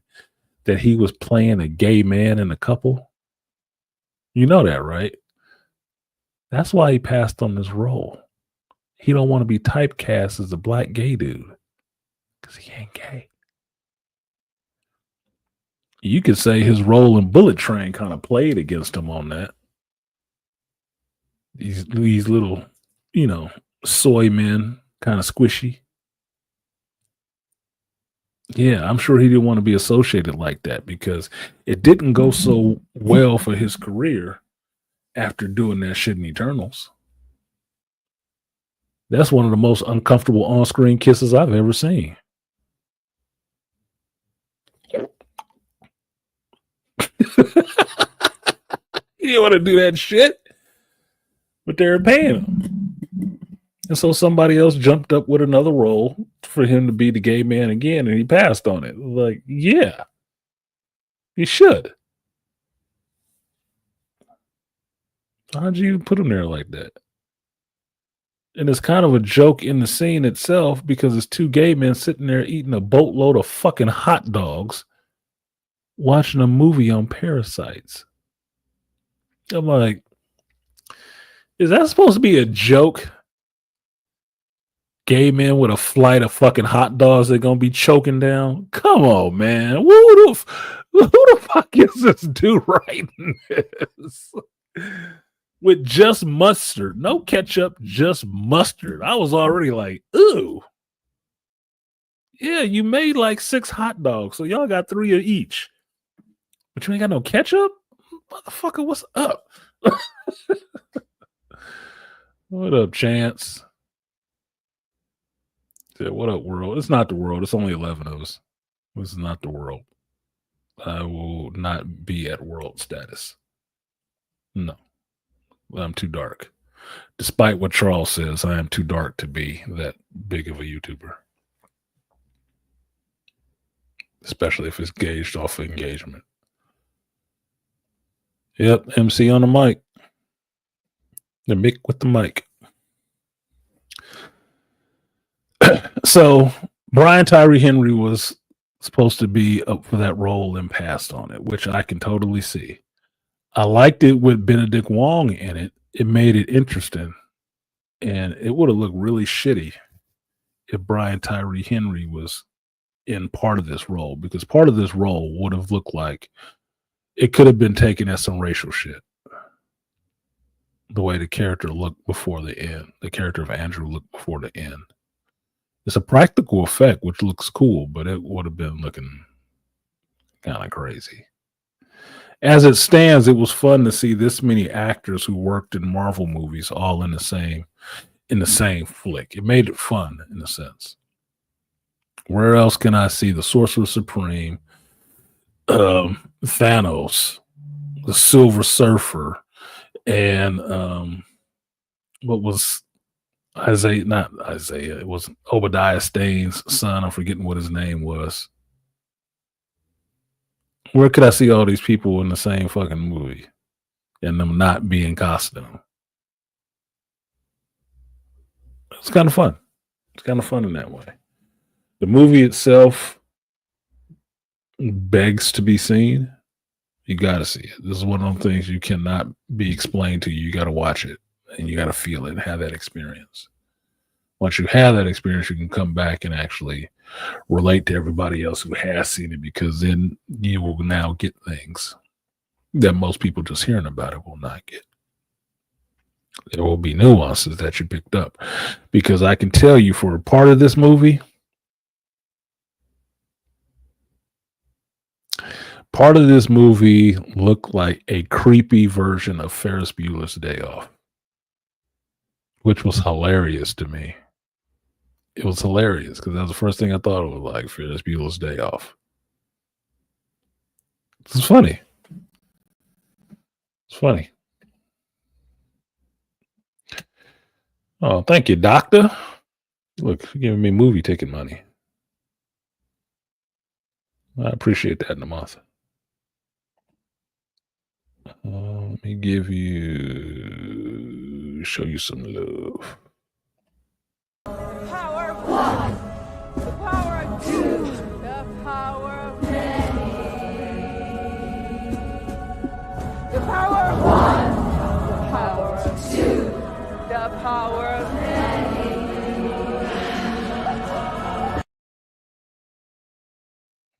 that he was playing a gay man in a couple. You know that, right? That's why he passed on this role. He don't want to be typecast as a black gay dude because he ain't gay. You could say his role in Bullet Train kind of played against him on that. These little, you know, soy men, kind of squishy. Yeah, I'm sure he didn't want to be associated like that because it didn't go so well for his career after doing that shit in Eternals. That's one of the most uncomfortable on-screen kisses I've ever seen. You didn't want to do that shit, but they were paying him. And so somebody else jumped up with another role for him to be the gay man again, and he passed on it. Like, yeah, he should. How'd you put him there like that? And it's kind of a joke in the scene itself because it's two gay men sitting there eating a boatload of fucking hot dogs, watching a movie on parasites. I'm like, is that supposed to be a joke? Gay men with a flight of fucking hot dogs they're gonna be choking down? Come on, man. Who the fuck is this dude writing this? With just mustard, no ketchup, just mustard. I was already like, ooh. Yeah, you made like 6 hot dogs, so y'all got 3 of each. But you ain't got no ketchup? Motherfucker, what's up? What up, Chance? Yeah, what up, world? It's not the world. It's only 11 of us. This is not the world. I will not be at world status. No. I'm too dark. Despite what Charles says, I am too dark to be that big of a YouTuber. Especially if it's gauged off of engagement. Yep, MC on the mic. The mic with the mic. So, Brian Tyree Henry was supposed to be up for that role and passed on it, which I can totally see. I liked it with Benedict Wong in it. It made it interesting. And it would have looked really shitty if Brian Tyree Henry was in part of this role, because part of this role would have looked like it could have been taken as some racial shit. The way the character looked before the end, the character of Andrew looked before the end. It's a practical effect, which looks cool, but it would have been looking kind of crazy. As it stands, it was fun to see this many actors who worked in Marvel movies all in the same flick. It made it fun in a sense. Where else can I see the Sorcerer Supreme, Thanos, the Silver Surfer, and what was Isaiah? Not Isaiah. It was Obadiah Stane's son. I'm forgetting what his name was. Where could I see all these people in the same fucking movie and them not be in costume? It's kind of fun. It's kind of fun in that way. The movie itself begs to be seen. You got to see it. This is one of those things you cannot be explained to you. You got to watch it and you got to feel it and have that experience. Once you have that experience, you can come back and actually relate to everybody else who has seen it, because then you will now get things that most people just hearing about it will not get. There will be nuances that you picked up, because I can tell you for a part of this movie, looked like a creepy version of Ferris Bueller's Day Off, which was hilarious to me. It was hilarious because that was the first thing I thought it was like, Ferris Bueller's Day Off. It's funny. It's funny. Oh, thank you, Doctor. Look, you're giving me movie ticket money. I appreciate that, Namatha. Let me show you some love. Power of one, the power of two, the power of many. The power of one, the power of two, the power of many.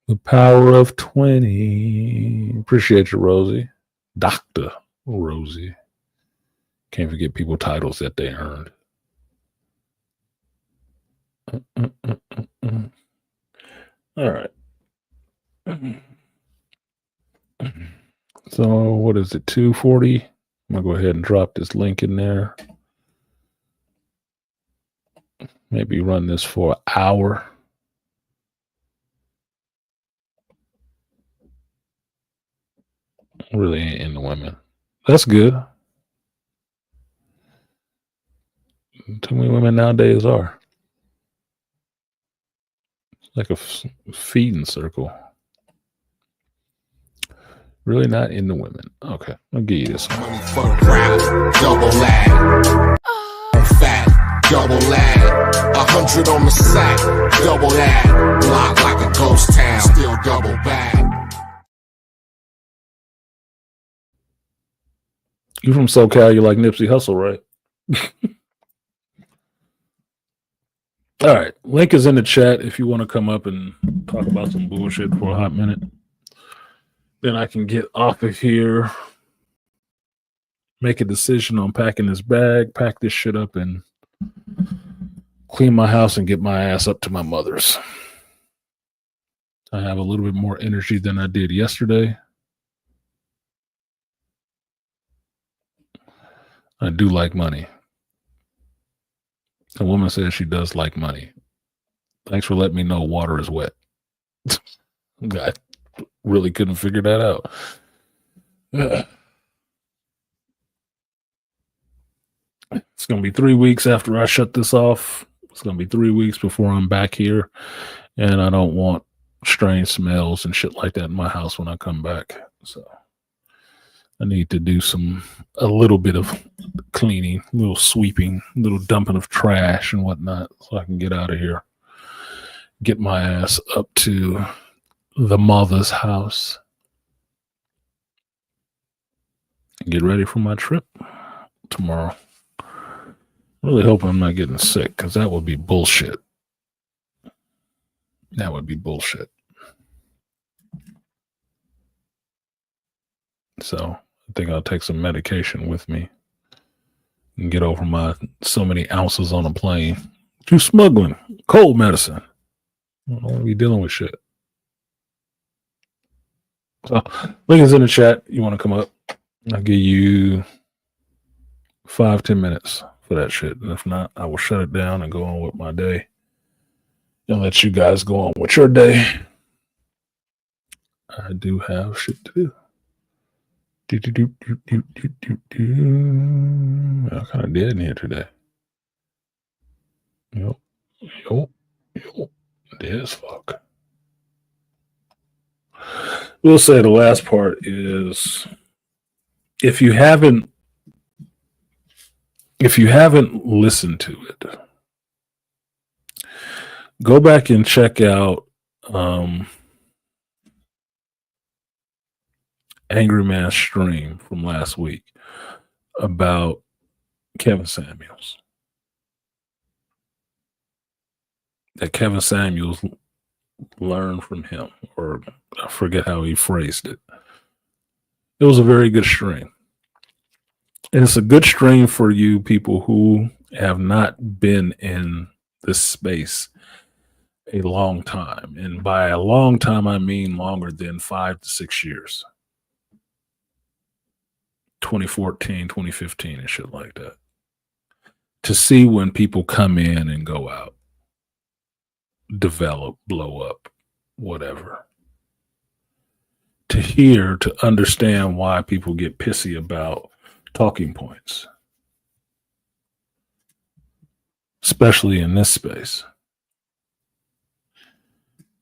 The power of 20. Appreciate you, Rosie. Dr. Rosie. Can't forget people titles that they earned. All right. So what is it? 240? I'm going to go ahead and drop this link in there. Maybe run this for an hour. Really ain't into women. That's good. Too many women nowadays are. It's like a feeding circle. Really not into women. Okay, I'll give you this one. Money for the crowd, double lag. Fat, double lag. 100 on the sack, double lag. Block like a ghost town, still double bag. You from SoCal, you like Nipsey Hussle, right? All right, link is in the chat if you want to come up and talk about some bullshit for a hot minute. Then I can get off of here, make a decision on packing this bag, pack this shit up, and clean my house and get my ass up to my mother's. I have a little bit more energy than I did yesterday. I do like money. A woman says she does like money. Thanks for letting me know water is wet. I really couldn't figure that out. It's going to be 3 weeks after I shut this off. It's going to be 3 weeks before I'm back here. And I don't want strange smells and shit like that in my house when I come back. So I need to do a little bit of cleaning, a little sweeping, a little dumping of trash and whatnot so I can get out of here. Get my ass up to the mother's house. And get ready for my trip tomorrow. Really hoping I'm not getting sick because that would be bullshit. That would be bullshit. So I think I'll take some medication with me and get over my so many ounces on a plane. Too smuggling, cold medicine. I don't want to be dealing with shit. So link is in the chat. You want to come up? I'll give you 5-10 minutes for that shit. And if not, I will shut it down and go on with my day. And let you guys go on with your day. I do have shit to do. I kind of dead in here today. Yep. Dead as fuck. We'll say the last part is if you haven't listened to it, go back and check out Angry Man's stream from last week about Kevin Samuels. That Kevin Samuels learned from him, or I forget how he phrased it. It was a very good stream. And it's a good stream for you people who have not been in this space a long time. And by a long time, I mean longer than 5 to 6 years. 2014, 2015 and shit like that. To see when people come in and go out, develop, blow up, whatever. To hear, to understand why people get pissy about talking points. Especially in this space.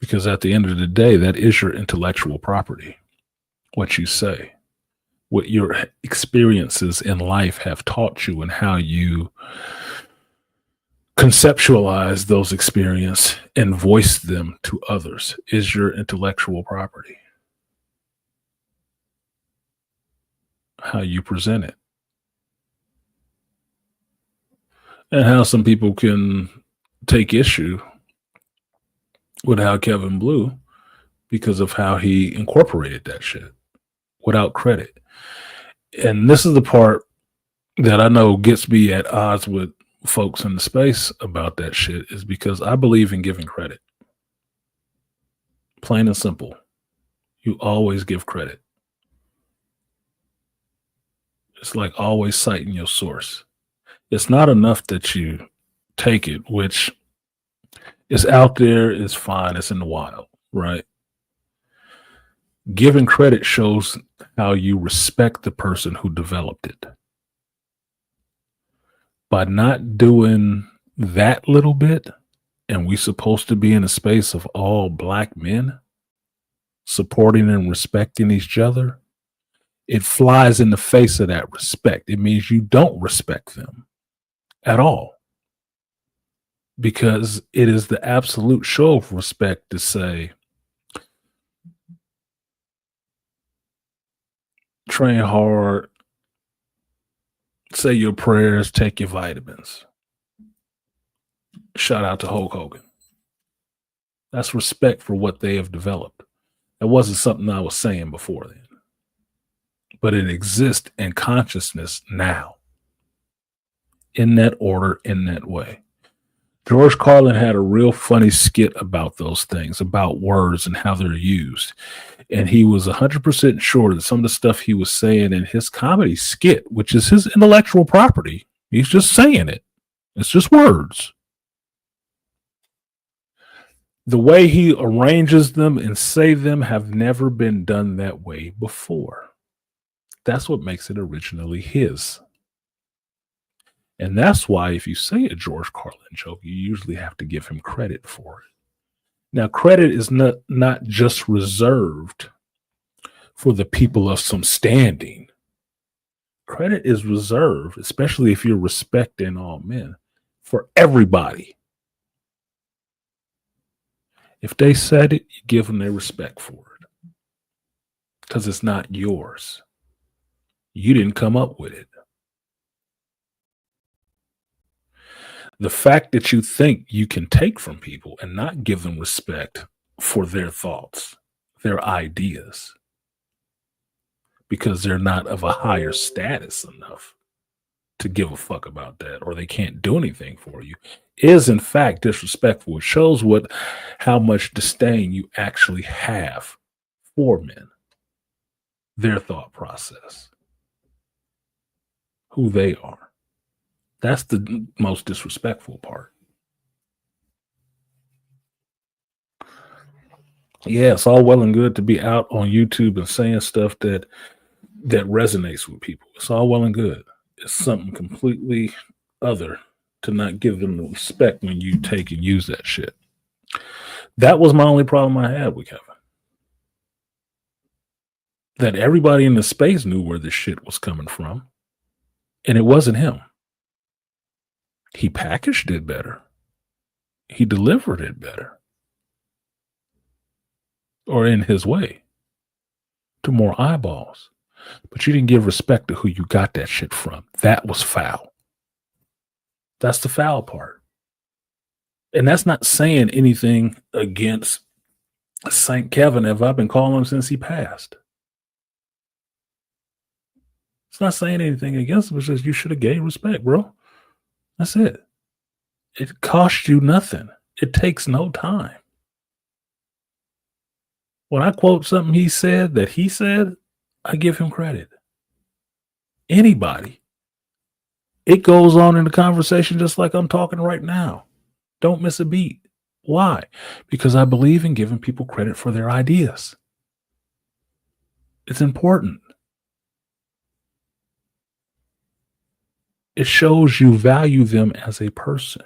Because at the end of the day, that is your intellectual property. What you say. What your experiences in life have taught you and how you conceptualize those experiences and voice them to others is your intellectual property. How you present it. And how some people can take issue with how Kevin blew because of how he incorporated that shit without credit. And this is the part that I know gets me at odds with folks in the space about that shit, is because I believe in giving credit. Plain and simple. You always give credit. It's like always citing your source. It's not enough that you take it, which is out there, is fine, it's in the wild, right? Giving credit shows how you respect the person who developed it. By not doing that little bit, and we supposed to be in a space of all black men supporting and respecting each other, it flies in the face of that respect. It means you don't respect them at all. Because it is the absolute show of respect to say, train hard, say your prayers, take your vitamins. Shout out to Hulk Hogan. That's respect for what they have developed. That wasn't something I was saying before then. But it exists in consciousness now. In that order, in that way. George Carlin had a real funny skit about those things, about words and how they're used. And he was 100% sure that some of the stuff he was saying in his comedy skit, which is his intellectual property, he's just saying it. It's just words. The way he arranges them and say them have never been done that way before. That's what makes it originally his. And that's why if you say a George Carlin joke, you usually have to give him credit for it. Now, credit is not just reserved for the people of some standing. Credit is reserved, especially if you're respecting all men, for everybody. If they said it, you give them their respect for it. Because it's not yours. You didn't come up with it. The fact that you think you can take from people and not give them respect for their thoughts, their ideas, because they're not of a higher status enough to give a fuck about that, or they can't do anything for you, is in fact disrespectful. It shows how much disdain you actually have for men, their thought process, who they are. That's the most disrespectful part. Yeah, it's all well and good to be out on YouTube and saying stuff that resonates with people. It's all well and good. It's something completely other to not give them the respect when you take and use that shit. That was my only problem I had with Kevin. That everybody in the space knew where this shit was coming from, and it wasn't him. He packaged it better. He delivered it better. Or in his way. To more eyeballs. But you didn't give respect to who you got that shit from. That was foul. That's the foul part. And that's not saying anything against St. Kevin, as I've been calling him since he passed. It's not saying anything against him. It's just you should have gave respect, bro. That's it. It costs you nothing. It takes no time. When I quote something he said, I give him credit. Anybody. It goes on in the conversation just like I'm talking right now. Don't miss a beat. Why? Because I believe in giving people credit for their ideas. It's important. It shows you value them as a person,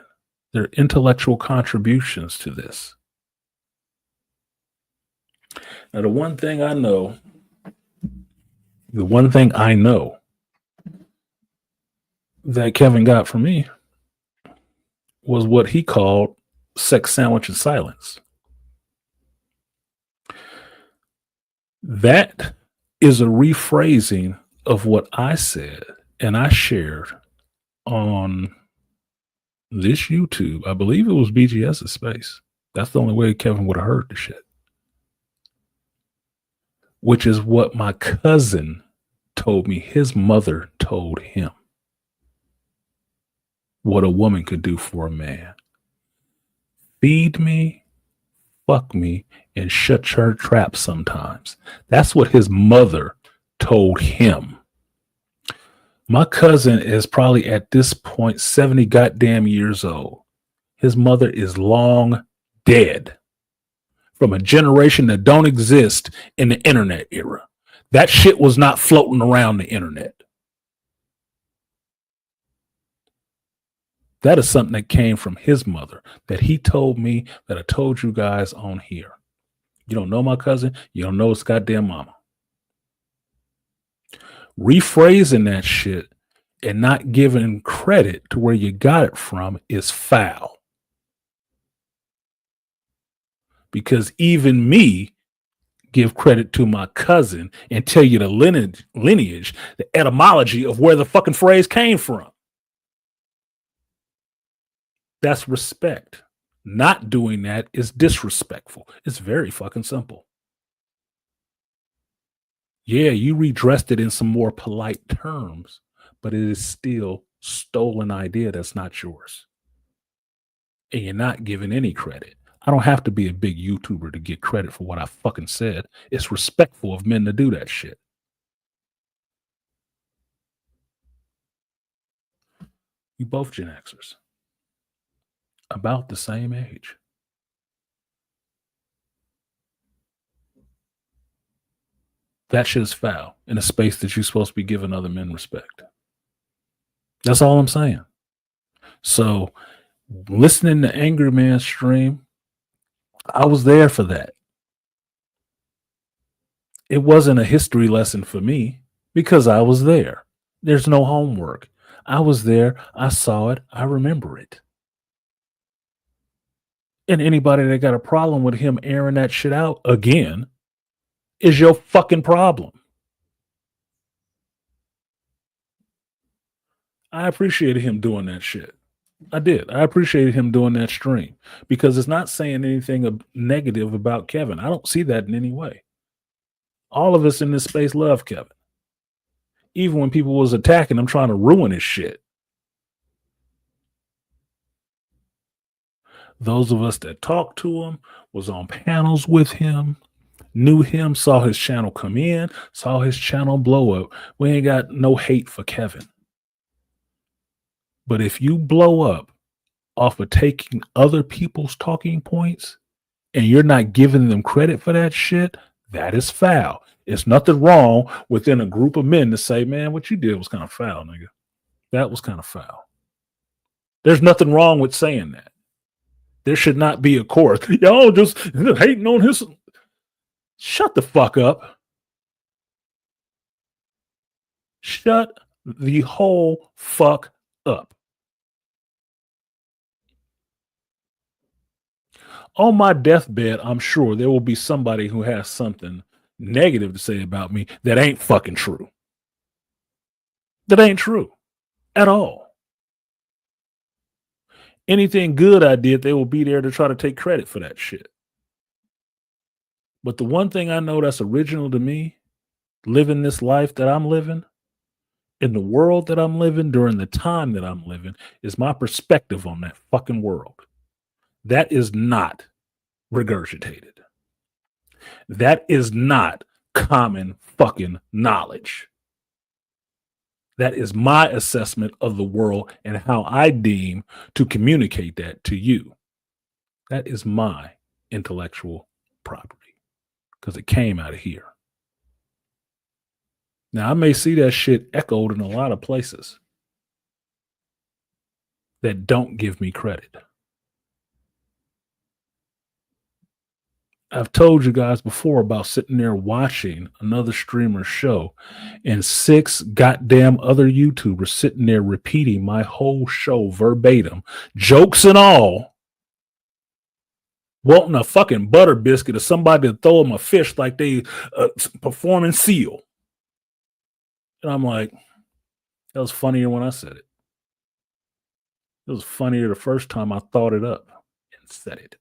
their intellectual contributions to this. Now, the one thing I know that Kevin got from me was what he called sex sandwich and silence. That is a rephrasing of what I said and I shared on this YouTube. I believe it was BGS's space. That's the only way Kevin would have heard the shit. Which is what my cousin told me his mother told him. What a woman could do for a man. Feed me, fuck me, and shut her trap sometimes. That's what his mother told him. My cousin is probably at this point 70 goddamn years old. His mother is long dead from a generation that don't exist in the internet era. That shit was not floating around the internet. That is something that came from his mother that he told me, that I told you guys on here. You don't know my cousin, you don't know his goddamn mama. Rephrasing that shit and not giving credit to where you got it from is foul. Because even me give credit to my cousin and tell you the lineage, the etymology of where the fucking phrase came from. That's respect. Not doing that is disrespectful. It's very fucking simple. Yeah, you redressed it in some more polite terms, but it is still stolen idea that's not yours. And you're not giving any credit. I don't have to be a big YouTuber to get credit for what I fucking said. It's respectful of men to do that shit. You both Gen Xers. About the same age. That shit is foul in a space that you're supposed to be giving other men respect. That's all I'm saying. So, listening to Angry Man's stream, I was there for that. It wasn't a history lesson for me because I was there. There's no homework. I was there. I saw it. I remember it. And anybody that got a problem with him airing that shit out again is your fucking problem. I appreciated him doing that shit. I did. I appreciated him doing that stream because it's not saying anything negative about Kevin. I don't see that in any way. All of us in this space love Kevin. Even when people was attacking him, trying to ruin his shit. Those of us that talked to him, was on panels with him, knew him, saw his channel come in, saw his channel blow up. We ain't got no hate for Kevin. But if you blow up off of taking other people's talking points and you're not giving them credit for that shit, that is foul. It's nothing wrong within a group of men to say, man, what you did was kind of foul, nigga. That was kind of foul. There's nothing wrong with saying that. There should not be a chorus. Y'all just hating on his. Shut the fuck up. Shut the whole fuck up. On my deathbed, I'm sure there will be somebody who has something negative to say about me that ain't fucking true. That ain't true at all. Anything good I did, they will be there to try to take credit for that shit. But the one thing I know that's original to me, living this life that I'm living, in the world that I'm living, during the time that I'm living, is my perspective on that fucking world. That is not regurgitated. That is not common fucking knowledge. That is my assessment of the world and how I deem to communicate that to you. That is my intellectual property because it came out of here. Now, I may see that shit echoed in a lot of places that don't give me credit. I've told you guys before about sitting there watching another streamer's show and 6 goddamn other YouTubers sitting there repeating my whole show verbatim, jokes and all, wanting a fucking butter biscuit or somebody to throw them a fish like they performing Seal. And I'm like, that was funnier when I said it. It was funnier the first time I thought it up and said it.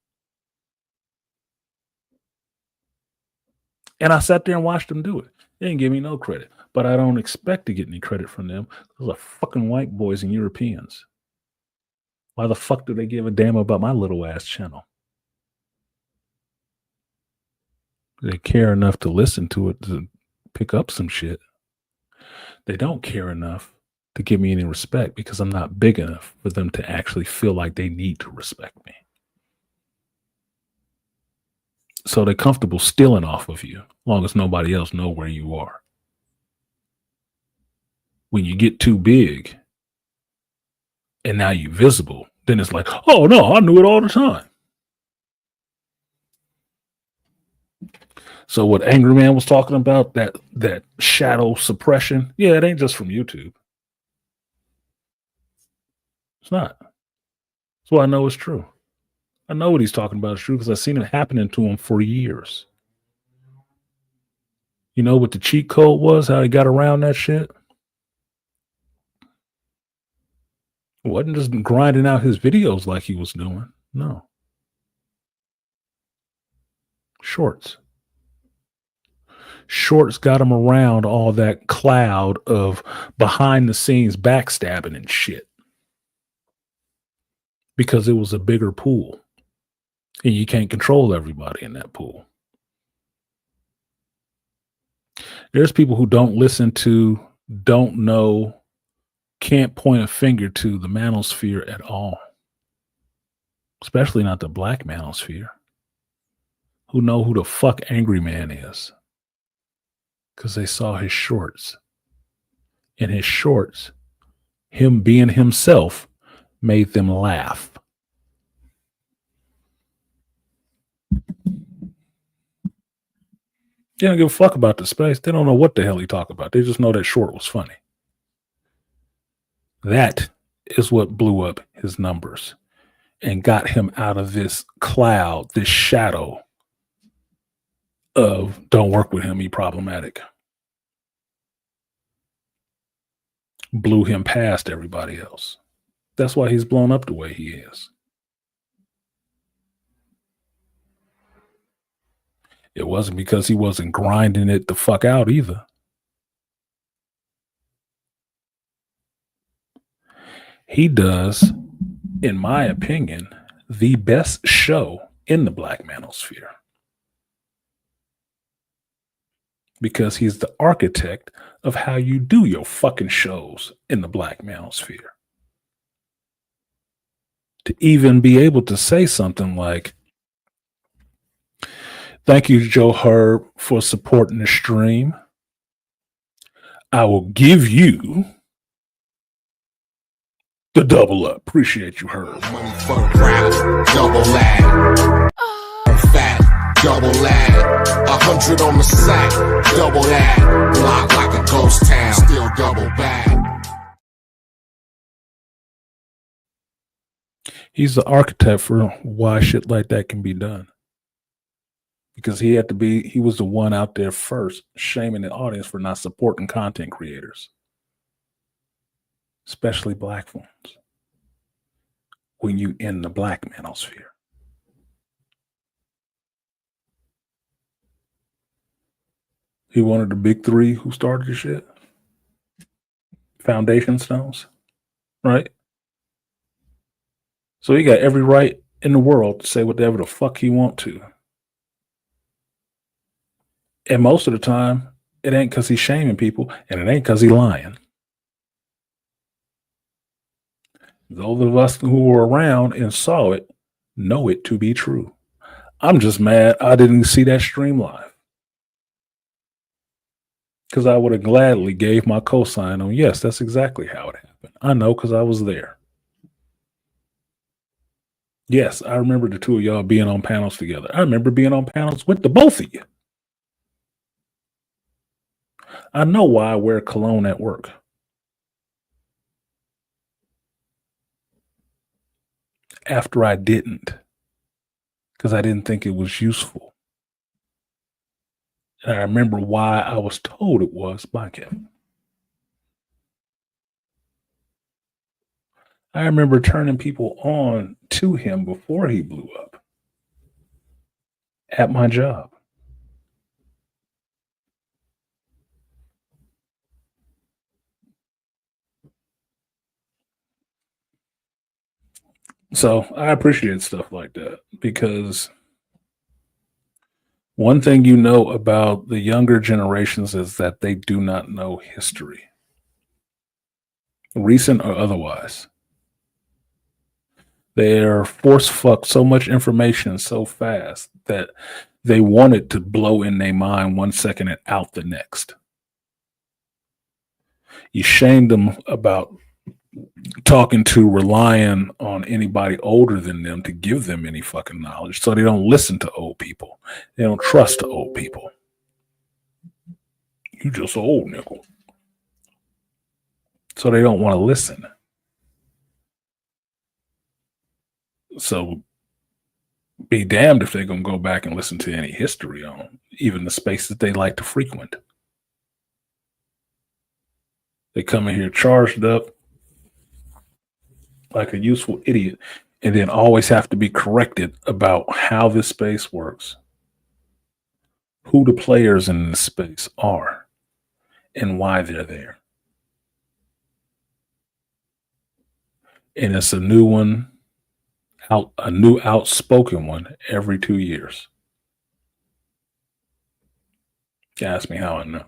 And I sat there and watched them do it. They didn't give me no credit. But I don't expect to get any credit from them. Those are fucking white boys and Europeans. Why the fuck do they give a damn about my little ass channel? They care enough to listen to it to pick up some shit. They don't care enough to give me any respect because I'm not big enough for them to actually feel like they need to respect me. So they're comfortable stealing off of you as long as nobody else know where you are. When you get too big and now you're visible, then it's like, oh no, I knew it all the time. So what Angry Man was talking about, that shadow suppression, yeah, it ain't just from YouTube. It's not. That's why I know it's true. I know what he's talking about is true because I've seen it happening to him for years. You know what the cheat code was, how he got around that shit? It wasn't just grinding out his videos like he was doing. No. Shorts. Shorts got him around all that cloud of behind the scenes backstabbing and shit. Because it was a bigger pool. And you can't control everybody in that pool. There's people who don't listen to, don't know, can't point a finger to the manosphere at all. Especially not the black manosphere. Who know who the fuck Angry Man is. Because they saw his shorts. And his shorts, him being himself, made them laugh. They don't give a fuck about the space. They don't know what the hell he talk about. They just know that short was funny. That is what blew up his numbers and got him out of this cloud, this shadow of don't work with him, he problematic. Blew him past everybody else. That's why he's blown up the way he is. It wasn't because he wasn't grinding it the fuck out either. He does, in my opinion, the best show in the black manosphere. Because he's the architect of how you do your fucking shows in the black manosphere. To even be able to say something like, thank you, Joe Herb, for supporting the stream. I will give you the double up. Appreciate you, Herb. Money for the crowd, double lag. I'm fat, double lag. 100 on the sack, double that. Block like a ghost town, still double back. He's the architect for why shit like that can be done. Because he was the one out there first shaming the audience for not supporting content creators. Especially black ones. When you in the black manosphere. He one of the big three who started the shit. Foundation stones. Right? So he got every right in the world to say whatever the fuck he want to. And most of the time, it ain't because he's shaming people, and it ain't because he's lying. Those of us who were around and saw it know it to be true. I'm just mad I didn't see that stream live. Because I would have gladly gave my cosign on, yes, that's exactly how it happened. I know because I was there. Yes, I remember the two of y'all being on panels together. I remember being on panels with the both of you. I know why I wear cologne at work. After I didn't. Because I didn't think it was useful. And I remember why I was told it was by Kevin. I remember turning people on to him before he blew up. At my job. So I appreciate stuff like that because one thing you know about the younger generations is that they do not know history. recent or otherwise. They're force fucked so much information so fast that they want it to blow in their mind 1 second and out the next. You shame them about talking to, relying on anybody older than them to give them any fucking knowledge, so they don't listen to old people. They don't trust old people. You just old, nickel. So they don't want to listen. So be damned if they're going to go back and listen to any history on even the spaces they like to frequent. They come in here charged up like a useful idiot and then always have to be corrected about how this space works, who the players in this space are, and why they're there. And it's a new one, a new outspoken one every 2 years. You ask me how I know.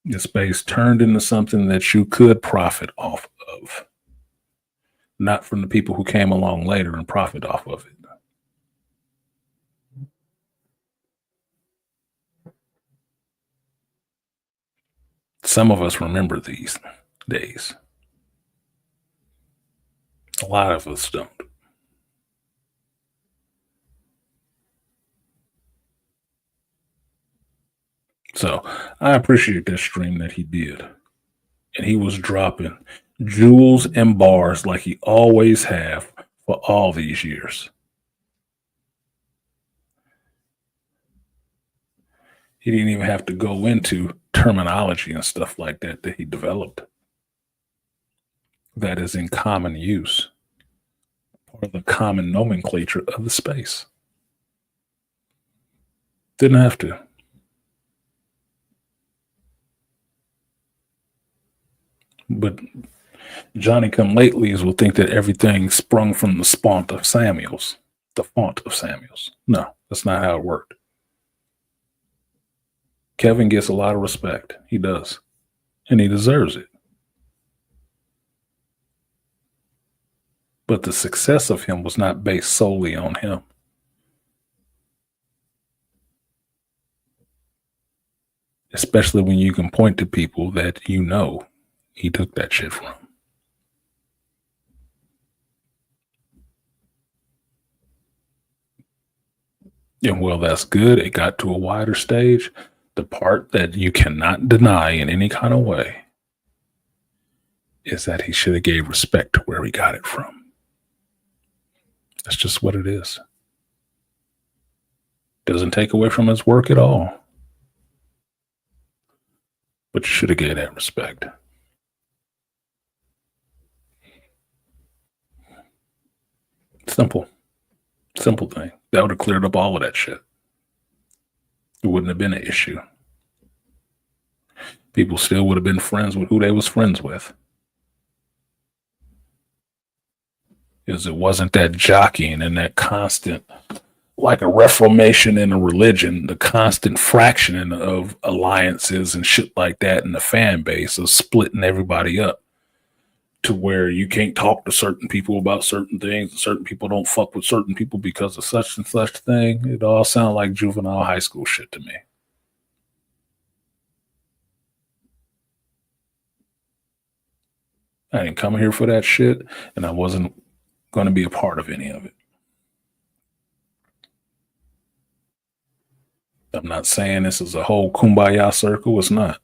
The space turned into something that you could profit off of, not from the people who came along later and profit off of it. Some of us remember these days. A lot of us don't. So I appreciate that stream that he did. And he was dropping jewels and bars like he always have for all these years. He didn't even have to go into terminology and stuff like that he developed that is in common use, part of the common nomenclature of the space. Didn't have to. But Johnny come latelys will think that everything sprung from the font of Samuels. The font of Samuels. No, that's not how it worked. Kevin gets a lot of respect. He does. And he deserves it. But the success of him was not based solely on him. Especially when you can point to people that you know he took that shit from. And well, that's good. It got to a wider stage. The part that you cannot deny in any kind of way is that he should have gave respect to where he got it from. That's just what it is. Doesn't take away from his work at all. But you should have gave that respect. Simple thing. That would have cleared up all of that shit. It wouldn't have been an issue. People still would have been friends with who they was friends with. Because it wasn't that jockeying and that constant, like a reformation in a religion, the constant fractioning of alliances and shit like that in the fan base of splitting everybody up to where you can't talk to certain people about certain things and certain people don't fuck with certain people because of such and such thing. It all sounds like juvenile high school shit to me. I didn't come here for that shit, and I wasn't going to be a part of any of it. I'm not saying this is a whole kumbaya circle. It's not.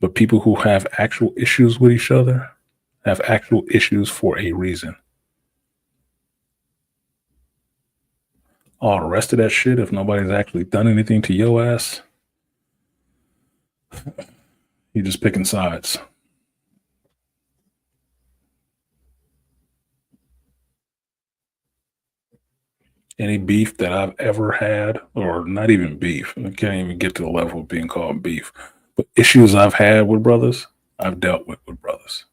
But people who have actual issues with each other have actual issues for a reason. All the rest of that shit, if nobody's actually done anything to your ass, you're just picking sides. Any beef that I've ever had, or not even beef, I can't even get to the level of being called beef, but issues I've had with brothers, I've dealt with brothers.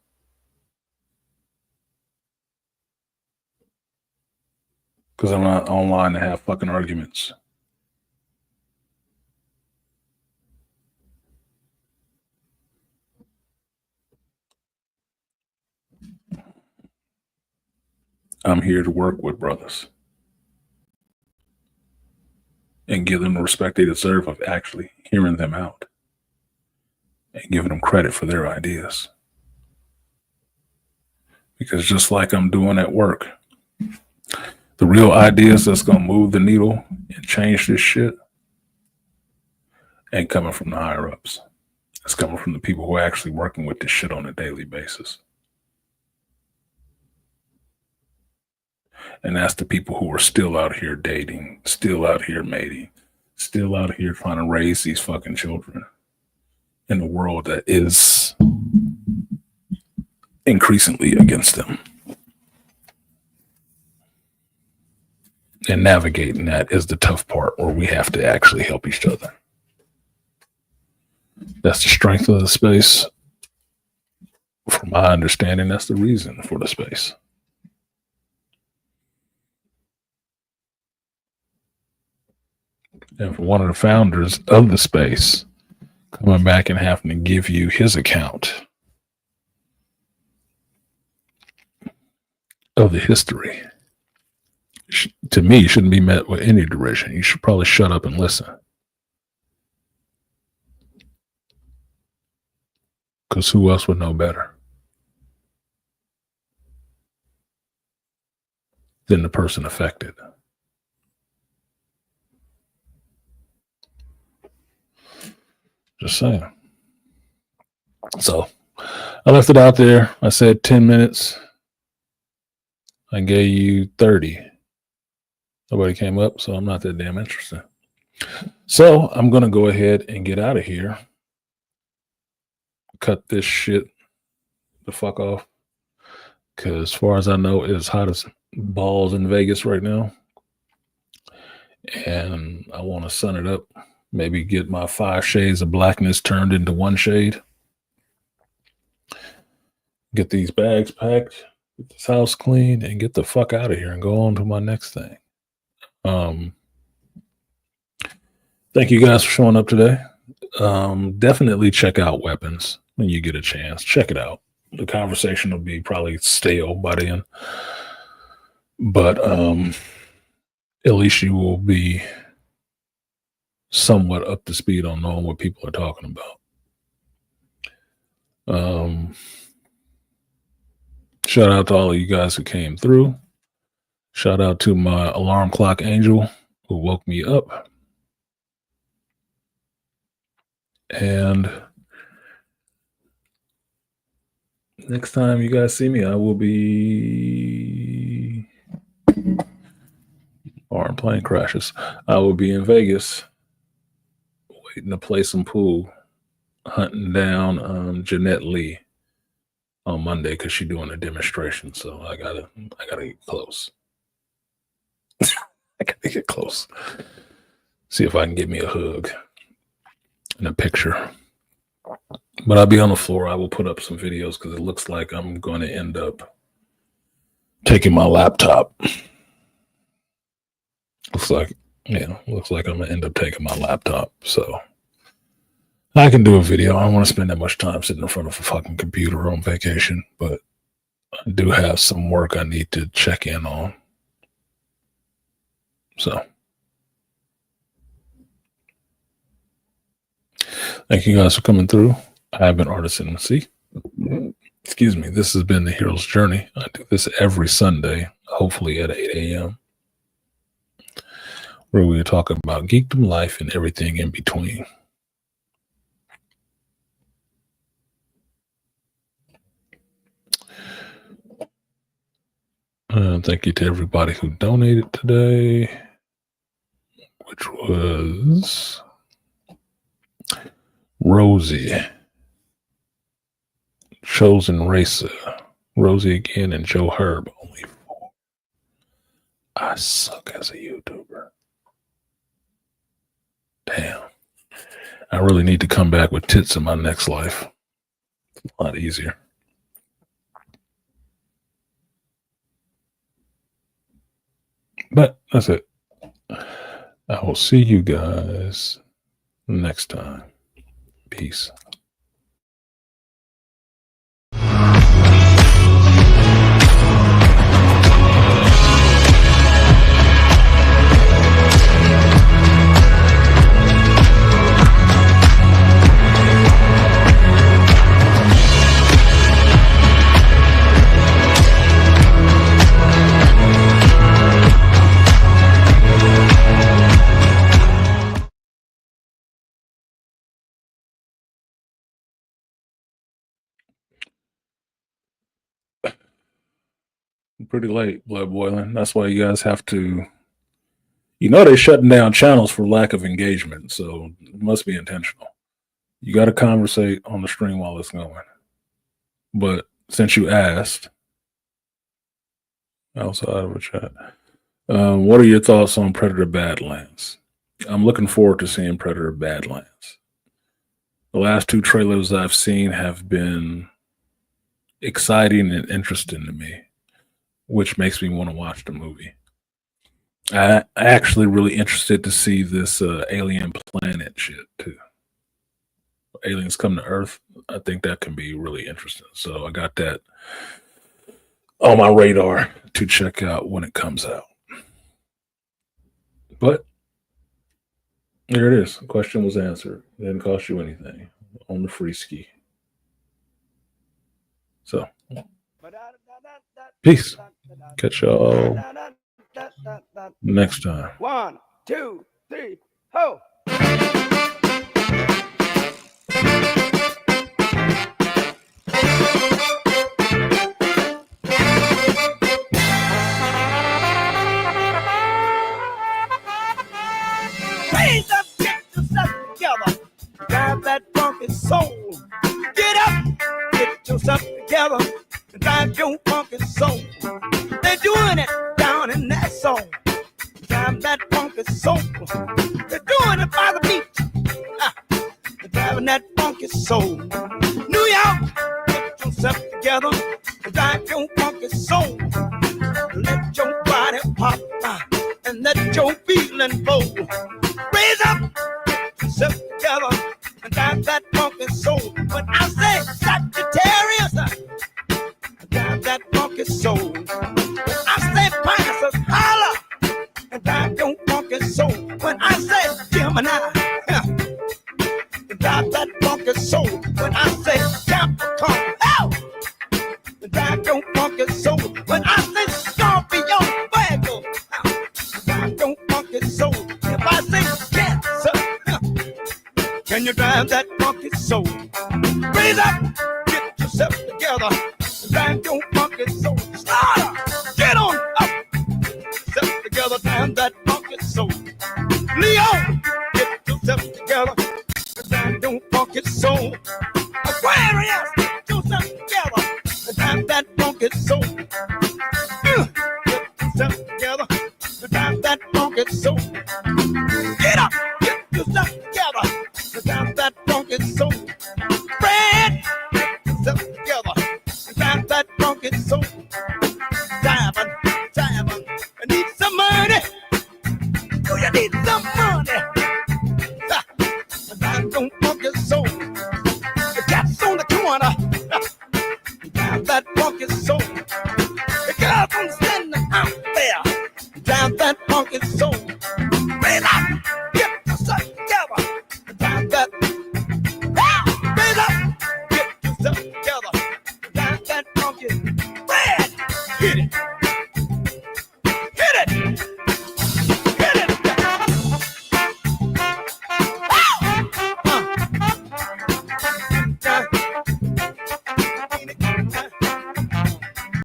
Because I'm not online to have fucking arguments. I'm here to work with brothers and give them the respect they deserve of actually hearing them out and giving them credit for their ideas. Because just like I'm doing at work, the real ideas that's going to move the needle and change this shit ain't coming from the higher ups. It's coming from the people who are actually working with this shit on a daily basis. And that's the people who are still out here dating, still out here mating, still out here trying to raise these fucking children in a world that is increasingly against them. And navigating that is the tough part, where we have to actually help each other. That's the strength of the space. From my understanding, that's the reason for the space. And for one of the founders of the space coming back and having to give you his account of the history, to me, shouldn't be met with any derision. You should probably shut up and listen. Because who else would know better than the person affected? Just saying. So I left it out there. I said 10 minutes. I gave you 30. Nobody came up, so I'm not that damn interested. So I'm going to go ahead and get out of here. Cut this shit the fuck off. Because as far as I know, it's hot as balls in Vegas right now. And I want to sun it up. Maybe get my 5 shades of blackness turned into 1 shade. Get these bags packed. Get this house cleaned. And get the fuck out of here and go on to my next thing. Thank you guys for showing up today. Definitely check out Weapons when you get a chance. Check it out. The conversation will be probably stale by then. But at least you will be somewhat up to speed on knowing what people are talking about. Shout out to all of you guys who came through. Shout out to my alarm clock angel who woke me up. And next time you guys see me, I will be, or plane crashes. I will be in Vegas waiting to play some pool, hunting down Jeanette Lee on Monday because she's doing a demonstration. So I gotta get close. I gotta get close. See if I can get me a hug and a picture. But I'll be on the floor. I will put up some videos because it looks like I'm going to end up taking my laptop. Looks like I'm going to end up taking my laptop. So I can do a video. I don't want to spend that much time sitting in front of a fucking computer on vacation, but I do have some work I need to check in on. So thank you guys for coming through. I have been Artisan MC. Excuse me. This has been the Hero's Journey. I do this every Sunday, hopefully at 8 a.m., where we talk about geekdom, life, and everything in between. Thank you to everybody who donated today, which was Rosie, Chosen Racer, Rosie again, and Joe Herb. Only 4. I suck as a YouTuber. Damn. I really need to come back with tits in my next life. It's a lot easier. But that's it. I will see you guys next time. Peace. pretty late, blood boiling. That's why you guys have to. You know they're shutting down channels for lack of engagement, so it must be intentional. You got to conversate on the stream while it's going. But since you asked, outside of a chat, what are your thoughts on Predator Badlands? I'm looking forward to seeing Predator Badlands. The last two trailers I've seen have been exciting and interesting to me, which makes me want to watch the movie. I'm actually really interested to see this alien planet shit too. Aliens come to Earth. I think that can be really interesting. So I got that on my radar to check out when it comes out. But there it is. The question was answered. It didn't cost you anything on the free ski. So, peace. Catch y'all next time. 1, 2, 3, ho! Raise up, get yourself together, drive that funky soul. Get up, get yourself together, drive your funky soul. They're doing it down in that soul. Drive that funky soul. They're doing it by the beach. They're driving that funky soul. New York, get yourself together, drive your funky soul. Let your body pop and let your feeling flow. Raise up, get yourself together, and drive that funky soul. When I say Sagittarius, drive that funky soul. When I say Pisces, holla, and drive your funky soul. When I say Gemini, drive that funky soul. When I say Capricorn, drive your funky soul. When I say Scorpio, Virgo, drive your funky soul. If I say Cancer, can you drive that funky soul? Raise up, get yourself together, drive your funky soul. Starter, get on up, yourself together, drive that funky soul. Leo, get yourself together, drive your funky soul.